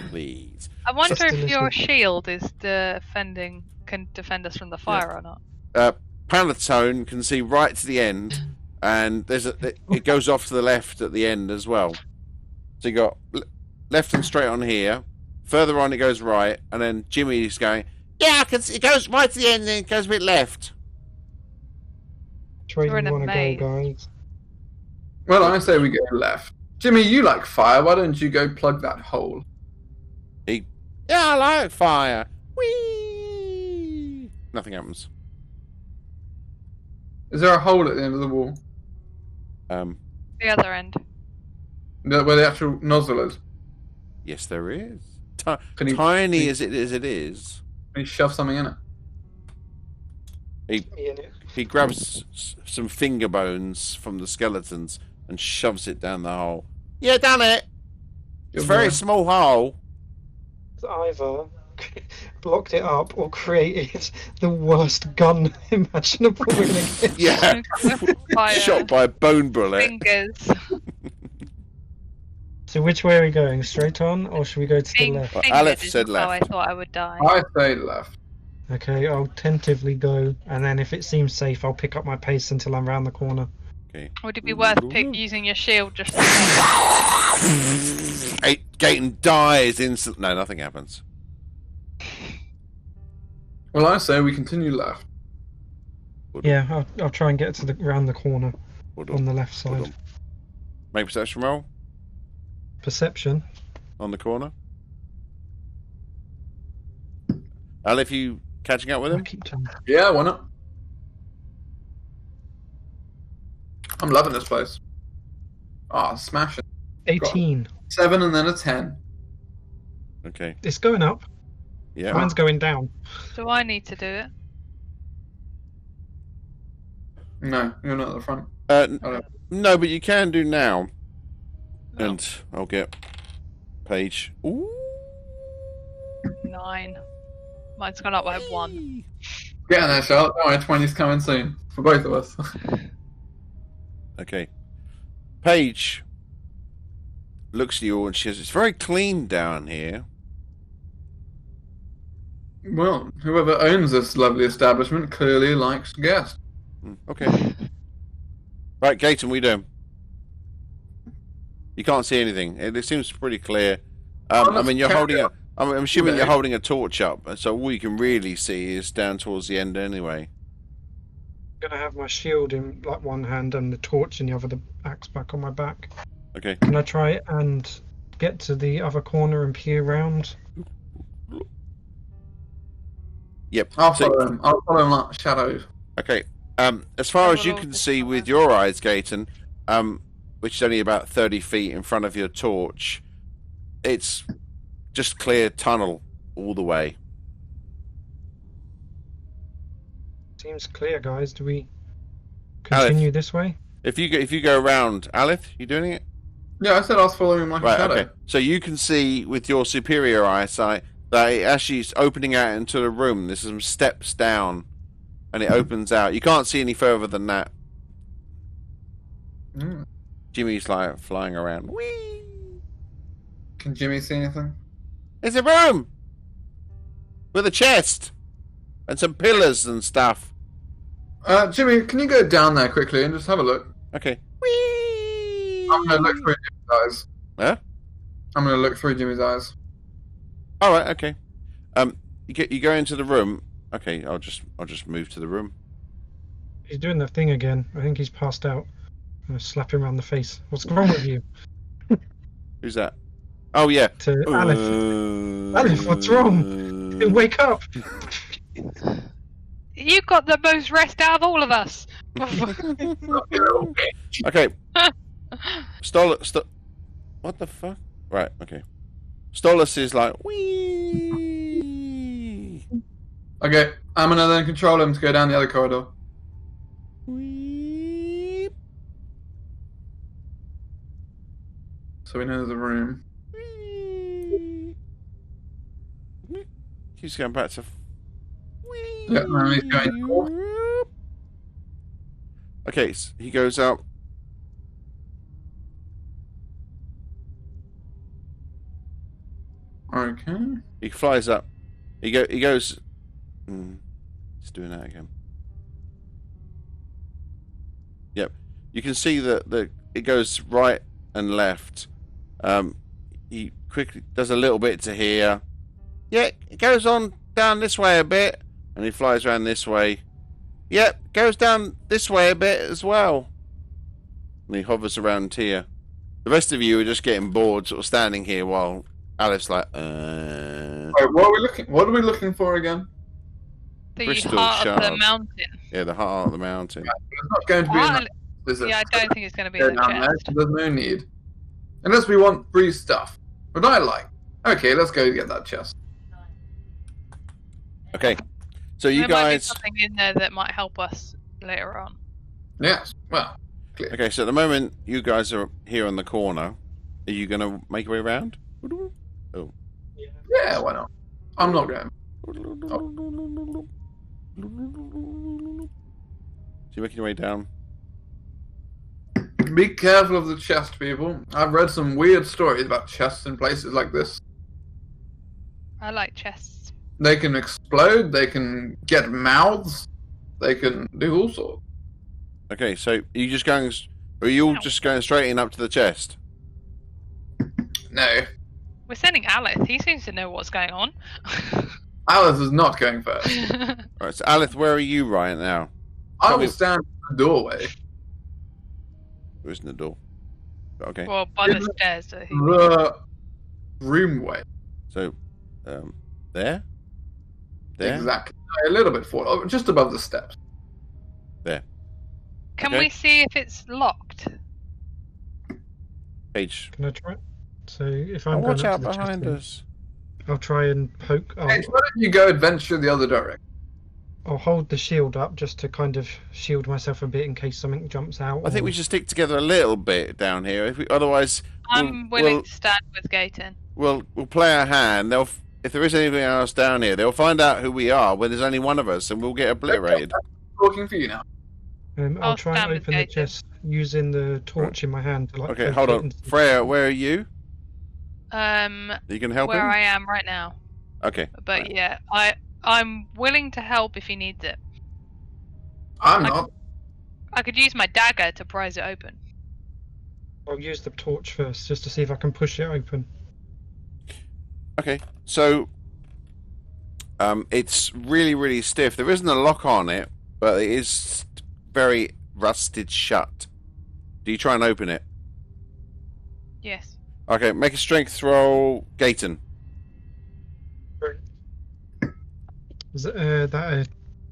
Speaker 1: please.
Speaker 3: I wonder
Speaker 7: Just
Speaker 3: if your
Speaker 7: delicious.
Speaker 3: shield is can defend us from the fire or not.
Speaker 1: Panettone can see right to the end, and it goes off to the left at the end as well. So you got left and straight on here. Further on, it goes right, and then Jimmy's going. Yeah, I can see, it goes right to the end, and then it goes a bit left.
Speaker 7: Which way do
Speaker 3: We're in
Speaker 7: you
Speaker 3: a
Speaker 7: want to
Speaker 3: maze.
Speaker 7: go, guys?
Speaker 2: Well, I say we go left. Jimmy, you like fire. Why don't you go plug that hole?
Speaker 1: Yeah, I like fire. Whee! Nothing happens.
Speaker 2: Is there a hole at the end of the wall?
Speaker 3: The other end.
Speaker 2: Where the actual nozzle is?
Speaker 1: Yes, there is.
Speaker 2: Can you-
Speaker 1: Tiny
Speaker 2: can
Speaker 1: as it is.
Speaker 2: Can you shove something in it?
Speaker 1: He grabs some finger bones from the skeletons and shoves it down the hole. Yeah, done it. It's a
Speaker 2: Good
Speaker 1: very
Speaker 2: boy.
Speaker 1: small hole.
Speaker 7: It's either blocked it up or created the worst gun imaginable we're gonna get.
Speaker 1: Yeah,
Speaker 3: Fire.
Speaker 1: shot by a bone bullet.
Speaker 3: Fingers.
Speaker 7: So which way are we going? Straight on, or should we go to the left?
Speaker 1: Well,
Speaker 3: Fingers
Speaker 1: Aleph
Speaker 3: is
Speaker 1: said
Speaker 3: how I
Speaker 1: left.
Speaker 3: thought I would die.
Speaker 2: I say left.
Speaker 7: Okay, I'll tentatively go, and then if it seems safe, I'll pick up my pace until I'm round the corner.
Speaker 3: Would it be worth using your shield just to
Speaker 1: Gaten dies instantly. No, nothing happens.
Speaker 2: Well, I say we continue left.
Speaker 7: Yeah, I'll try and get to round the corner
Speaker 1: Hold
Speaker 7: on
Speaker 1: on.
Speaker 7: the left
Speaker 1: Hold
Speaker 7: side.
Speaker 1: on. Make perception roll
Speaker 7: Perception.
Speaker 1: on the corner. Aleph, you catching up with
Speaker 7: I
Speaker 1: him?
Speaker 7: keep telling-
Speaker 2: Yeah, why not? I'm loving this place. Ah, smash it.
Speaker 7: 18.
Speaker 2: 7 and then a 10.
Speaker 1: Okay.
Speaker 7: It's going up.
Speaker 1: Yeah.
Speaker 7: Mine's going down.
Speaker 3: Do I need to do it?
Speaker 2: No, you're not at the front.
Speaker 1: No, but you can do now. And I'll get page. Ooh.
Speaker 3: 9. Mine's gone up by 1.
Speaker 2: Get in there, Charlotte. Don't worry, 20's coming soon. For both of us.
Speaker 1: Okay. Paige looks at you all and she says, "It's very clean down here."
Speaker 2: Well, whoever owns this lovely establishment clearly likes guests.
Speaker 1: Okay. Right, Gaten, we do. You can't see anything. It seems pretty clear. I mean, you're holding a. I'm assuming you're holding a torch up, so all you can really see is down towards the end anyway.
Speaker 7: I'm gonna have my shield in like one hand and the torch in the other, the axe back on my back.
Speaker 1: Okay.
Speaker 7: Can I try and get to the other corner and peer round?
Speaker 1: Yep.
Speaker 2: I'll
Speaker 1: So-
Speaker 2: follow him. I'll follow him like shadows.
Speaker 1: Okay. As far as you can see with your eyes, Gaten, which is only about 30 feet in front of your torch, it's just clear tunnel all the way.
Speaker 7: Seems clear, guys. Do we continue this way?
Speaker 1: If you go around, Aleph, you doing it?
Speaker 2: Yeah, I said I was following him like a
Speaker 1: Right.
Speaker 2: shadow.
Speaker 1: Okay. So you can see with your superior eyesight that it actually is opening out into the room. There's some steps down, and it opens out. You can't see any further than that.
Speaker 2: Mm.
Speaker 1: Jimmy's like flying around. Whee!
Speaker 2: Can Jimmy see anything?
Speaker 1: It's a room with a chest and some pillars and stuff.
Speaker 2: Jimmy, can you go down there quickly and just have a look?
Speaker 1: Okay. Whee!
Speaker 2: I'm gonna look through Jimmy's eyes.
Speaker 1: Huh?
Speaker 2: I'm gonna look through Jimmy's eyes.
Speaker 1: All right. Okay. You go into the room. Okay. I'll just move to the room.
Speaker 7: He's doing the thing again. I think he's passed out. I'm gonna slap him around the face. What's wrong with you?
Speaker 1: Who's that? Oh yeah.
Speaker 7: To Aleph. Aleph, what's wrong? Wake up!
Speaker 3: You got the most rest out of all of us.
Speaker 1: Okay. What the fuck? Right. Okay. Stolas is like wee.
Speaker 2: Okay, I'm gonna then control him to go down the other corridor. so we know there's a room.
Speaker 1: He's going back to.
Speaker 2: Yeah, now he's going north.
Speaker 1: Okay, so he goes up.
Speaker 2: Okay.
Speaker 1: He flies up. He goes. He's doing that again. Yep. You can see that it goes right and left. He quickly does a little bit to here. Yeah, it goes on down this way a bit, and he flies around this way. Yep, goes down this way a bit as well. And he hovers around here. The rest of you are just getting bored, sort of standing here while Alice's like,
Speaker 2: Wait, what are we looking for again?
Speaker 3: The
Speaker 1: Crystal
Speaker 3: heart of the
Speaker 1: shard.
Speaker 3: mountain.
Speaker 1: Yeah, the heart of the mountain.
Speaker 2: It's not going to be
Speaker 3: Heart
Speaker 2: enough. Is it?
Speaker 3: Yeah, I don't think it's going to be
Speaker 2: Go
Speaker 3: in the
Speaker 2: down there,
Speaker 3: chest.
Speaker 2: so there's no need. Unless we want free stuff. But I like. Okay, let's go get that chest.
Speaker 1: Okay, so you
Speaker 3: There might be
Speaker 1: guys.
Speaker 3: something in there that might help us later on.
Speaker 2: Yes, well, clear.
Speaker 1: Okay, so at the moment you guys are here on the corner. Are you going to make your way around? Oh.
Speaker 2: Yeah, why not? I'm not going.
Speaker 1: So you're making your way down.
Speaker 2: Be careful of the chest, people. I've read some weird stories about chests in places like this.
Speaker 3: I like chests.
Speaker 2: They can explode, they can get mouths, they can do all sorts.
Speaker 1: Okay, so are you just going? Are you all just going straight in up to the chest?
Speaker 2: No.
Speaker 3: We're sending Alice. He seems to know what's going on.
Speaker 2: Alice is not going first.
Speaker 1: Right, so Alith, where are you right now?
Speaker 2: I
Speaker 1: Probably-
Speaker 2: will stand at the doorway.
Speaker 1: There isn't a door. Okay,
Speaker 3: Well, by the stairs. So he...
Speaker 2: The roomway.
Speaker 1: so there.
Speaker 2: Exactly. A little bit forward, just above the steps.
Speaker 3: Can
Speaker 1: Okay.
Speaker 3: we see if it's locked?
Speaker 1: Page.
Speaker 7: Can I try? So if
Speaker 1: Oh,
Speaker 7: I'm going
Speaker 1: watch
Speaker 7: up
Speaker 1: out
Speaker 7: to the chest,
Speaker 1: behind
Speaker 7: then
Speaker 1: us.
Speaker 7: I'll try and poke.
Speaker 2: Hey, why don't you go adventure the other direction?
Speaker 7: I'll hold the shield up just to kind of shield myself a bit in case something jumps out.
Speaker 1: I think we should stick together a little bit down here. If we, otherwise,
Speaker 3: I'm willing to stand with Gaten.
Speaker 1: we'll play our hand. If there is anything else down here, they'll find out who we are when there's only one of us, and we'll get obliterated.
Speaker 2: Talking for you now.
Speaker 7: I'll
Speaker 3: I'll
Speaker 7: try and
Speaker 3: stand with
Speaker 7: open the
Speaker 3: Gaten.
Speaker 7: chest using the torch in my hand. To, like,
Speaker 1: Okay,
Speaker 7: poke
Speaker 1: hold
Speaker 7: it
Speaker 1: on.
Speaker 7: into the-
Speaker 1: Freya, where are you?
Speaker 3: Are
Speaker 1: You can help
Speaker 3: where
Speaker 1: him?
Speaker 3: I am right now.
Speaker 1: Okay.
Speaker 3: But yeah, I'm willing to help if he needs it.
Speaker 2: I'm not.
Speaker 3: I could use my dagger to prise it open.
Speaker 7: I'll use the torch first just to see if I can push it open.
Speaker 1: Okay, so it's really, really stiff. There isn't a lock on it, but it is very rusted shut. Do you try and open it?
Speaker 3: Yes.
Speaker 1: Okay, make a strength roll, Gaten.
Speaker 7: Is it, that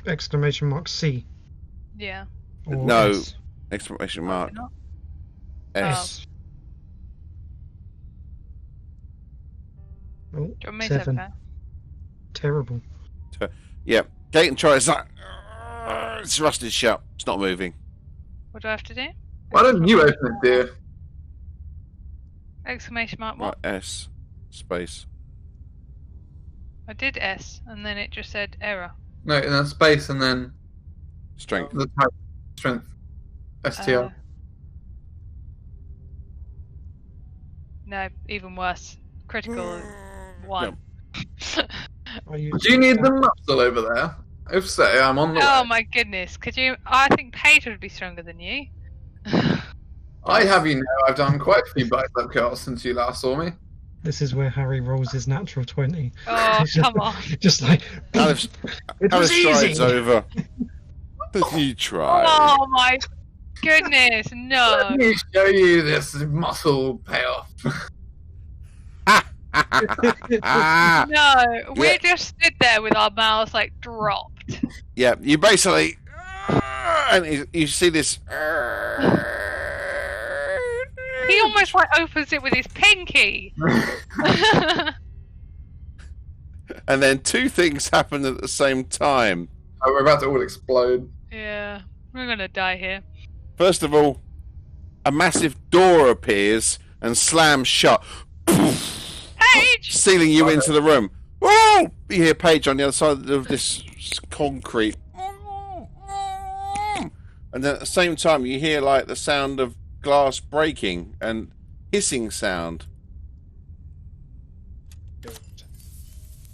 Speaker 7: exclamation mark C?
Speaker 3: Yeah.
Speaker 7: Or
Speaker 1: No.
Speaker 7: S?
Speaker 1: Exclamation mark.
Speaker 3: not?
Speaker 1: S.
Speaker 7: Oh,
Speaker 3: Do you want me
Speaker 7: 7.
Speaker 3: to?
Speaker 7: Terrible.
Speaker 1: Yeah, Gaten tries that. It's rusted shut. It's not moving.
Speaker 3: What do I have to do?
Speaker 2: Why don't you open it, dear?
Speaker 3: Exclamation mark
Speaker 1: Right,
Speaker 3: what?
Speaker 1: S. Space.
Speaker 3: I did S, and then it just said error.
Speaker 2: No, in that space and then
Speaker 1: Strength.
Speaker 2: the type strength. STR.
Speaker 3: No, even worse. Critical 1.
Speaker 7: I use
Speaker 2: Do you need the muscle over there? If so, I'm on the
Speaker 3: Oh
Speaker 2: way.
Speaker 3: my goodness! Could you? I think Paige would be stronger than you.
Speaker 2: I have you know I've done quite a few bicep curls since you last saw me.
Speaker 7: This is where Harry rolls his natural 20.
Speaker 3: Oh come on!
Speaker 7: Just like
Speaker 1: Alice,
Speaker 7: it
Speaker 1: Alice
Speaker 7: was easy.
Speaker 1: strides over. You try.
Speaker 3: Oh my goodness! No.
Speaker 2: Let me show you this muscle payoff.
Speaker 1: Ah,
Speaker 3: No, we
Speaker 1: Yeah.
Speaker 3: just stood there with our mouths like dropped.
Speaker 1: yeah, you basically, and you see this.
Speaker 3: He almost like opens it with his pinky.
Speaker 1: And then two things happen at the same time.
Speaker 2: Oh, we're about to all explode.
Speaker 3: Yeah, we're gonna die here.
Speaker 1: First of all, a massive door appears and slams shut,
Speaker 3: Paige!
Speaker 1: sealing you into the room. Whoa! You hear Paige on the other side of this concrete. And then at the same time, you hear like the sound of glass breaking and hissing sound.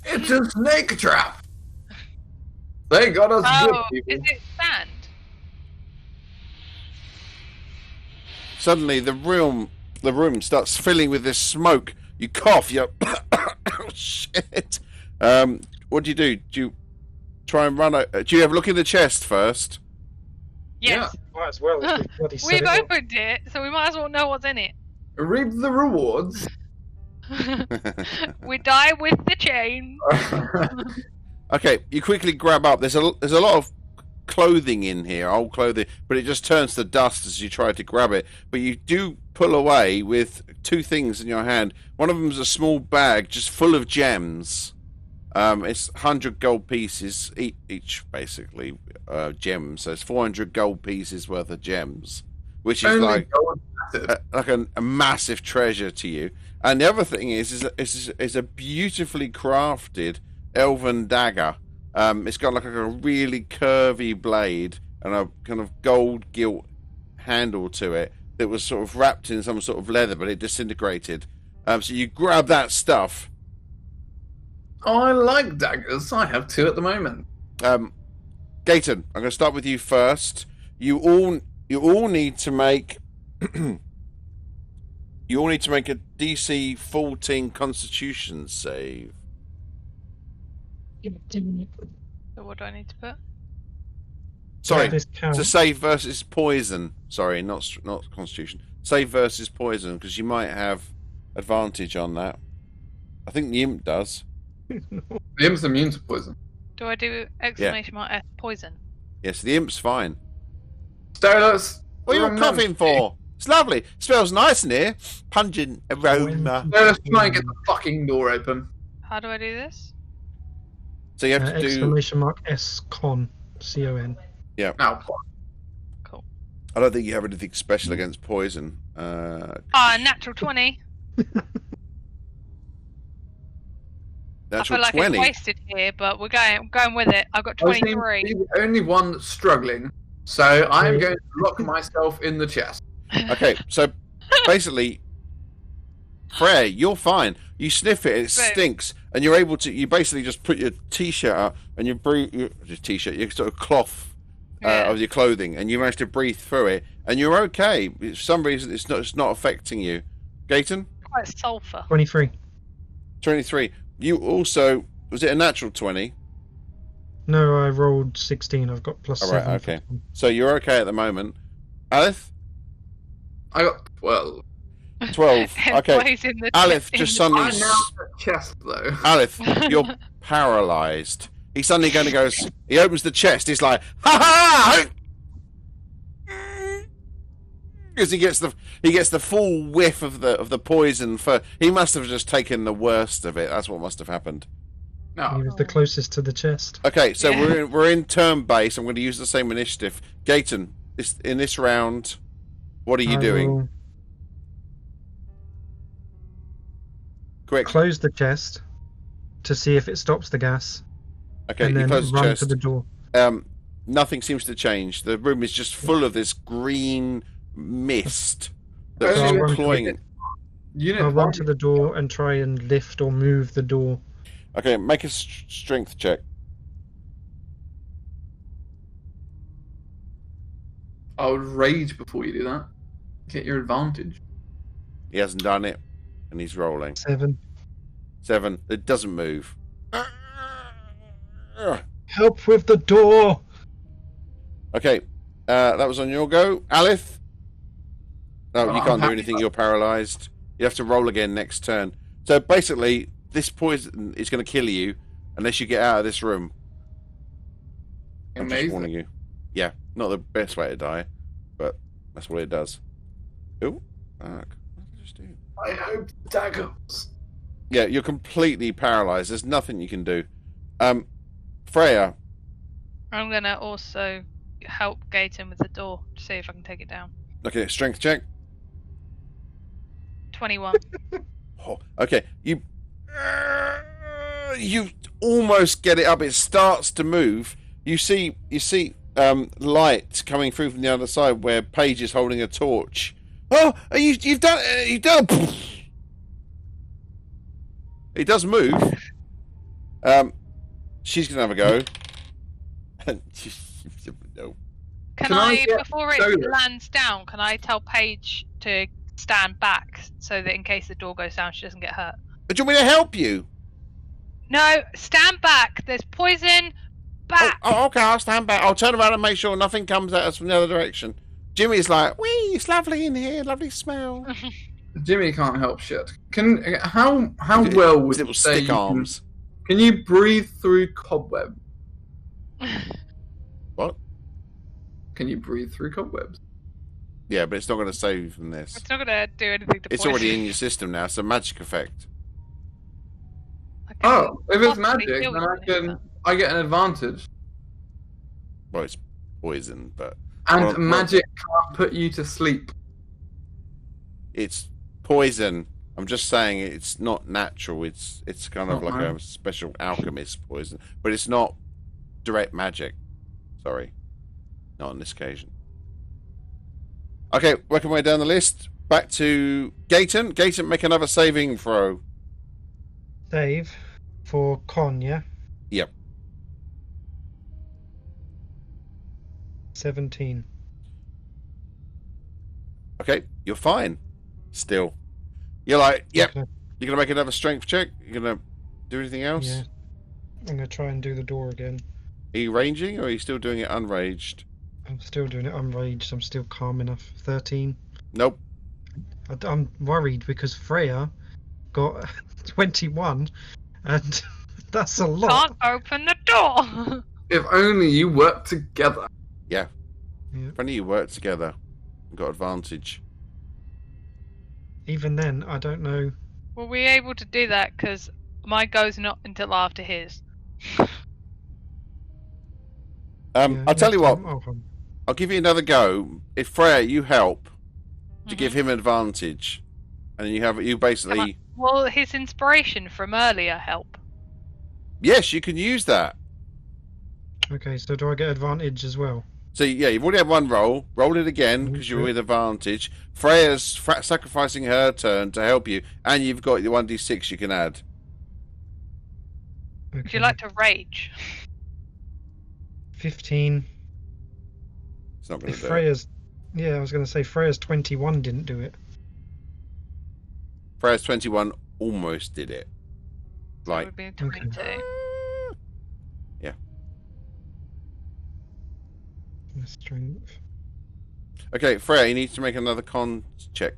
Speaker 2: It's a snake trap. They got us
Speaker 3: Oh,
Speaker 2: good
Speaker 3: is
Speaker 2: people.
Speaker 3: it sand?
Speaker 1: Suddenly, the room starts filling with this smoke. You cough. You oh, shit. What do? Do you try and run? Do you have a look in the chest first?
Speaker 3: Yes.
Speaker 5: Might as well. If we bloody set
Speaker 3: We've
Speaker 5: it up.
Speaker 3: opened it, so we might as well know what's in it.
Speaker 2: Reap the rewards.
Speaker 3: We die with the chain.
Speaker 1: Okay, you quickly grab up. There's a lot of clothing in here, old clothing, but it just turns to dust as you try to grab it. But you do pull away with two things in your hand. One of them is a small bag just full of gems. It's 100 gold pieces each, basically, gems. So it's 400 gold pieces worth of gems, which is
Speaker 2: Only
Speaker 1: like
Speaker 2: gold massive.
Speaker 1: like a massive treasure to you. And the other thing is a beautifully crafted elven dagger. It's got like a really curvy blade and a kind of gold gilt handle to it that was sort of wrapped in some sort of leather, but it disintegrated. So you grab that stuff.
Speaker 2: Oh, I like daggers. I have 2 at the moment.
Speaker 1: Gayton, I'm going to start with you first. You all need to make you all need to make a DC 14 Constitution save.
Speaker 3: So what do I need to put?
Speaker 1: Sorry,
Speaker 7: This count.
Speaker 1: it's a save versus poison. Sorry, not Constitution. Save versus poison, because you might have advantage on that. I think the imp does.
Speaker 2: The imp's immune to poison.
Speaker 3: Do I do exclamation mark S poison?
Speaker 1: Yes, the imp's fine.
Speaker 2: Stolas.
Speaker 1: What are you coughing for? It's lovely. Smells nice in here. Pungent aroma.
Speaker 2: Let's try and get the fucking door open.
Speaker 3: How do I do this?
Speaker 1: So you have to do.
Speaker 7: Exclamation mark S con C-O-N.
Speaker 2: Now,
Speaker 3: Cool.
Speaker 1: I don't think you have anything special against poison.
Speaker 3: Natural 20. I
Speaker 1: Natural
Speaker 3: feel like
Speaker 1: 20.
Speaker 3: it's wasted here, but we're going with it. I've got
Speaker 2: I seem to
Speaker 3: 23.
Speaker 2: be the only one that's struggling, so I'm going to lock myself in the chest.
Speaker 1: Okay, so basically, Freya, you're fine. You sniff it, it stinks, and you're able to. You basically just put your t-shirt up and you breathe. Your sort of cloth of your clothing, and you manage to breathe through it, and you're okay. For some reason, it's not affecting you. Gayton,
Speaker 3: Quite sulfur.
Speaker 7: 23.
Speaker 1: 23. You also was it a natural 20?
Speaker 7: No, I rolled 16. I've got plus
Speaker 1: All right,
Speaker 7: 7. for
Speaker 1: okay.
Speaker 7: con.
Speaker 1: So you're okay at the moment. Alith,
Speaker 2: I got 12.
Speaker 1: 12. Okay.
Speaker 3: Boys in the
Speaker 1: Alith just suddenly.
Speaker 2: I'm now in the chest, though.
Speaker 1: Alith, you're paralysed. He's suddenly going to go. He opens the chest. He's like, ha ha! Because he gets the full whiff of the poison. He must have just taken the worst of it. That's what must have happened.
Speaker 7: He
Speaker 2: No.
Speaker 7: was the closest to the chest.
Speaker 1: Okay, so
Speaker 3: Yeah.
Speaker 1: we're in turn base. I'm going to use the same initiative. Gayton, in this round, what are you
Speaker 7: I
Speaker 1: doing?
Speaker 7: will
Speaker 1: Quick.
Speaker 7: close the chest to see if it stops the gas,
Speaker 1: Okay,
Speaker 7: and
Speaker 1: you
Speaker 7: then
Speaker 1: close the
Speaker 7: run
Speaker 1: chest.
Speaker 7: to the door.
Speaker 1: Nothing seems to change. The room is just full of this green mist that's
Speaker 2: So I'll
Speaker 7: run to
Speaker 1: cloying.
Speaker 2: Unit
Speaker 7: I'll run
Speaker 2: 1.
Speaker 7: to the door and try and lift or move the door.
Speaker 1: Okay, make a strength check.
Speaker 2: I would rage before you do that. Get your advantage.
Speaker 1: He hasn't done it, and he's rolling.
Speaker 7: 7.
Speaker 1: 7. It doesn't move.
Speaker 7: Help with the door!
Speaker 1: Okay, that was on your go. Alith? No, you
Speaker 2: I'm
Speaker 1: can't do
Speaker 2: happy
Speaker 1: anything. You're paralysed. You have to roll again next turn. So basically, this poison is going to kill you unless you get out of this room. I'm just warning
Speaker 2: Amazing.
Speaker 1: you. Yeah, not the best way to die, but that's what it does. Oh, what did I just do?
Speaker 2: I hope daggers.
Speaker 1: Yeah, you're completely paralysed. There's nothing you can do. Freya,
Speaker 3: I'm gonna also help Gayton with the door to see if I can take it down.
Speaker 1: okay, strength check.
Speaker 3: 21.
Speaker 1: Oh, okay, you almost get it up. It starts to move. You see light coming through from the other side where Paige is holding a torch. Oh, you've done. It does move. She's gonna have a go. No.
Speaker 3: Can
Speaker 2: Can I
Speaker 3: I,
Speaker 2: get
Speaker 3: before it
Speaker 2: soda?
Speaker 3: lands down, can I tell Paige to stand back so that in case the door goes down, she doesn't get hurt?
Speaker 1: Do you want me to help you?
Speaker 3: No, stand back. There's poison. Back.
Speaker 1: Oh, okay, I'll stand back. I'll turn around and make sure nothing comes at us from the other direction. Jimmy's like, wee, it's lovely in here, lovely smell.
Speaker 2: Jimmy can't help shit. How well would
Speaker 1: Little
Speaker 2: you say
Speaker 1: stick arms.
Speaker 2: Can you breathe through cobweb?
Speaker 1: What?
Speaker 2: Can you breathe through cobwebs?
Speaker 1: Yeah, but it's not going to save you from this.
Speaker 3: It's not gonna do anything to
Speaker 1: It's
Speaker 3: poison.
Speaker 1: already in your system now. It's a magic effect.
Speaker 3: I can
Speaker 2: Oh, if it's
Speaker 3: possibly
Speaker 2: magic,
Speaker 3: kill
Speaker 2: then
Speaker 3: you.
Speaker 2: I get an advantage.
Speaker 1: Well, it's poison, but
Speaker 2: And
Speaker 1: Well,
Speaker 2: magic can't put you to sleep.
Speaker 1: it's poison. I'm just saying it's not natural. It's kind of
Speaker 2: Oh,
Speaker 1: like
Speaker 2: man.
Speaker 1: a special alchemist poison, but it's not direct magic. Sorry, not on this occasion. Okay, working my way down the list. Back to Gayton. Gayton, make another saving throw.
Speaker 7: Save for con, yeah?
Speaker 1: Yep.
Speaker 7: 17.
Speaker 1: Okay, you're fine. Still, you're like, yep.
Speaker 7: Okay.
Speaker 1: You're gonna make another strength check. You're gonna do anything else?
Speaker 7: Yeah. I'm going to try and do the door again.
Speaker 1: Are you ranging, or are you still doing it unraged?
Speaker 7: I'm still doing it unraged. I'm still calm enough. 13.
Speaker 1: Nope.
Speaker 7: I'm worried because Freya got 21, and that's a lot.
Speaker 3: Can't open the door.
Speaker 2: If only you worked together.
Speaker 1: Yeah.
Speaker 7: Yeah.
Speaker 1: If only you work together, you got advantage.
Speaker 7: Even then, I don't know.
Speaker 3: Were we able to do that? Because my go's not until after his.
Speaker 7: Yeah,
Speaker 1: I'll tell you what.
Speaker 7: oh,
Speaker 1: I'll give you another go. If Freya, you help to
Speaker 3: Mhm.
Speaker 1: give him advantage, and you basically
Speaker 3: Will his inspiration from earlier help?
Speaker 1: yes, you can use that.
Speaker 7: okay, so do I get advantage as well?
Speaker 1: So yeah, you've already had one roll. Roll it again because you're
Speaker 7: Okay.
Speaker 1: with advantage. Freya's sacrificing her turn to help you, and you've got the 1d6 you can add.
Speaker 7: Okay.
Speaker 3: Would you like to rage?
Speaker 7: 15.
Speaker 1: It's not going
Speaker 7: If
Speaker 1: to do it.
Speaker 7: Freya's... Yeah, I was going to say Freya's 21 didn't do it.
Speaker 1: Freya's 21 almost did it.
Speaker 3: So it
Speaker 1: Like
Speaker 3: would be 22.
Speaker 1: yeah.
Speaker 7: My strength.
Speaker 1: Okay, Freya, you need to make another con check.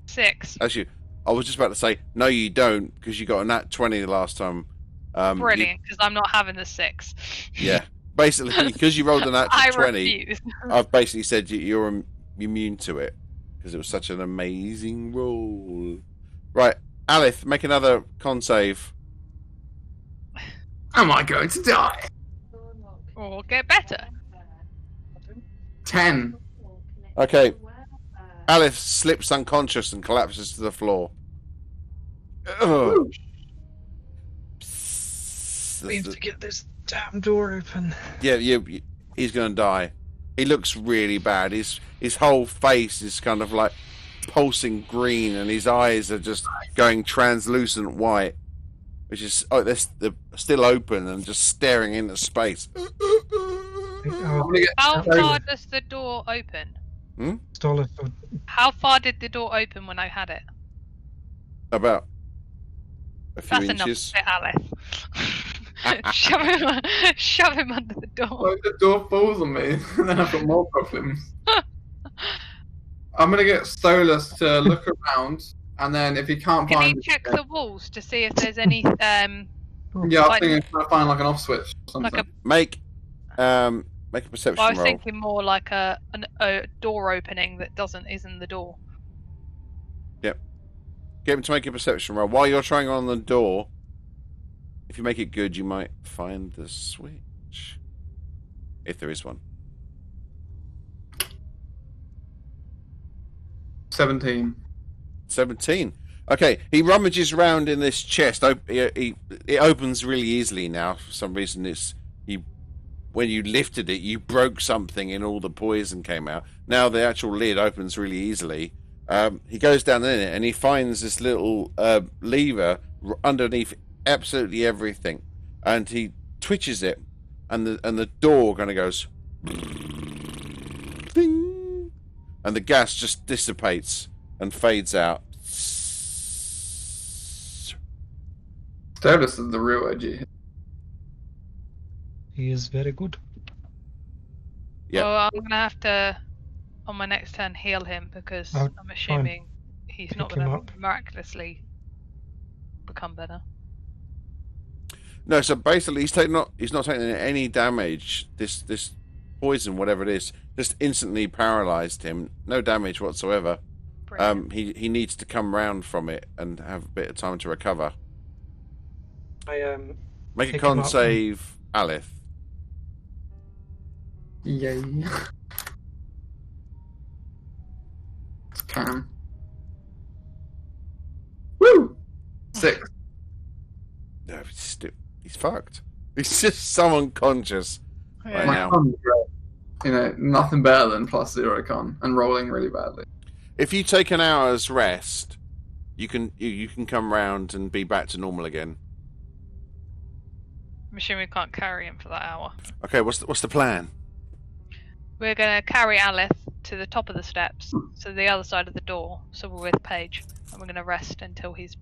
Speaker 3: 6.
Speaker 1: Actually, I was just about to say no, you don't, because you got a nat 20 the last time.
Speaker 3: Brilliant, because I'm not having the 6.
Speaker 1: Yeah, basically, because you rolled a nat
Speaker 3: I
Speaker 1: 20,
Speaker 3: refuse.
Speaker 1: I've basically said you're immune to it because it was such an amazing roll. Right, Alith, make another con save.
Speaker 2: Am I going to die?
Speaker 3: Or get better.
Speaker 2: 10.
Speaker 1: Okay, Alith slips unconscious and collapses to the floor. Ugh.
Speaker 7: We have to get this damn door open.
Speaker 1: Yeah, he's going to die. He looks really bad. His whole face is kind of like pulsing green, and his eyes are just going translucent white, which is they're still open and just staring into space.
Speaker 2: I'm
Speaker 7: Oh,
Speaker 2: gonna get
Speaker 3: How
Speaker 2: Sorry.
Speaker 3: far does the door open?
Speaker 7: Stolas,
Speaker 3: How far did the door open when I had it?
Speaker 1: About a few
Speaker 3: That's
Speaker 1: inches.
Speaker 3: enough for Alice. shove him under the door.
Speaker 2: Well, if the door falls on me, then I've got more problems. I'm gonna get Stolas to look around, and then if he can't
Speaker 3: Can
Speaker 2: find
Speaker 3: you check the walls to see if there's any
Speaker 2: yeah, I'm
Speaker 3: like-
Speaker 2: thinking trying to find like an off switch or something.
Speaker 3: like a?
Speaker 1: Make a perception
Speaker 3: Well, I was
Speaker 1: roll.
Speaker 3: thinking more like a door opening that isn't the door.
Speaker 1: Get him to make a perception roll. While you're trying on the door, if you make it good, you might find the switch. If there is one.
Speaker 2: 17.
Speaker 1: 17. Okay, he rummages around in this chest. It opens really easily now. For some reason, when you lifted it, you broke something and all the poison came out. Now the actual lid opens really easily. He goes down in it and he finds this little lever underneath absolutely everything, and he twitches it, and the door kind of goes, ding, and the gas just dissipates and fades out.
Speaker 2: Status is the real OG.
Speaker 7: He is very good.
Speaker 1: Yeah.
Speaker 3: Well, I'm gonna have to, on my next turn, heal him because
Speaker 7: Oh,
Speaker 3: I'm assuming he's not
Speaker 7: Pick him
Speaker 3: gonna
Speaker 7: up.
Speaker 3: miraculously become better.
Speaker 1: No, so basically he's not taking any damage. This poison, whatever it is, just instantly paralyzed him. No damage whatsoever.
Speaker 3: Brilliant.
Speaker 1: He needs to come round from it and have a bit of time to recover. Make a
Speaker 7: Pick him
Speaker 1: con
Speaker 7: up.
Speaker 1: save, Alith.
Speaker 2: Yay. Can. Woo! 6.
Speaker 1: No, he's fucked. He's just so unconscious
Speaker 3: Yeah.
Speaker 1: right
Speaker 2: My
Speaker 1: now.
Speaker 2: con's great. Nothing better than +0 con and rolling really badly.
Speaker 1: If you take an hour's rest, you can come round and be back to normal again.
Speaker 3: I'm assuming we can't carry him for that hour.
Speaker 1: Okay, what's the plan?
Speaker 3: We're gonna carry Alith to the top of the steps, to the other side of the door, so we're with Paige, and we're gonna rest until he's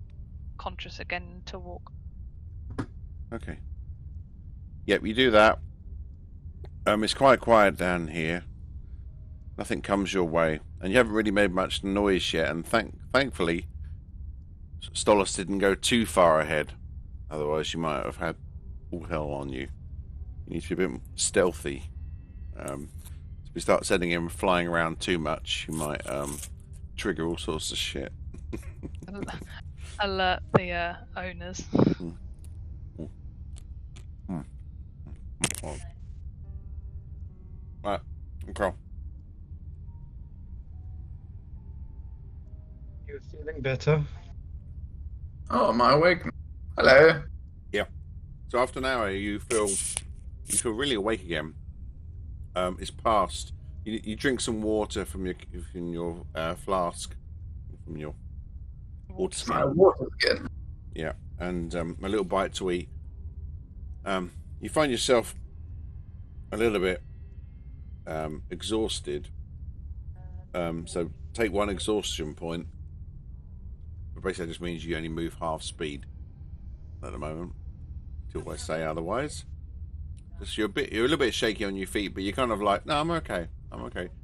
Speaker 3: conscious again to walk.
Speaker 1: Okay. Yep, you do that. It's quite quiet down here. Nothing comes your way, and you haven't really made much noise yet. And thankfully, Stolas didn't go too far ahead. Otherwise, you might have had all hell on you. You need to be a bit stealthy. If we start sending him flying around too much, you might trigger all sorts of shit.
Speaker 3: Alert the owners.
Speaker 1: Right, okay.
Speaker 7: You're feeling better.
Speaker 2: Oh, am I awake? Hello.
Speaker 1: So after an hour, you feel really awake again. It's past. You drink some water from your flask, from your water
Speaker 2: My
Speaker 1: skin.
Speaker 2: water's good.
Speaker 1: Yeah, and a little bite to eat. You find yourself a little bit exhausted. So take 1 exhaustion point. But basically, that just means you only move half speed at the moment. Till I say otherwise. Just you're a little bit shaky on your feet, but you're kind of like, no, I'm okay.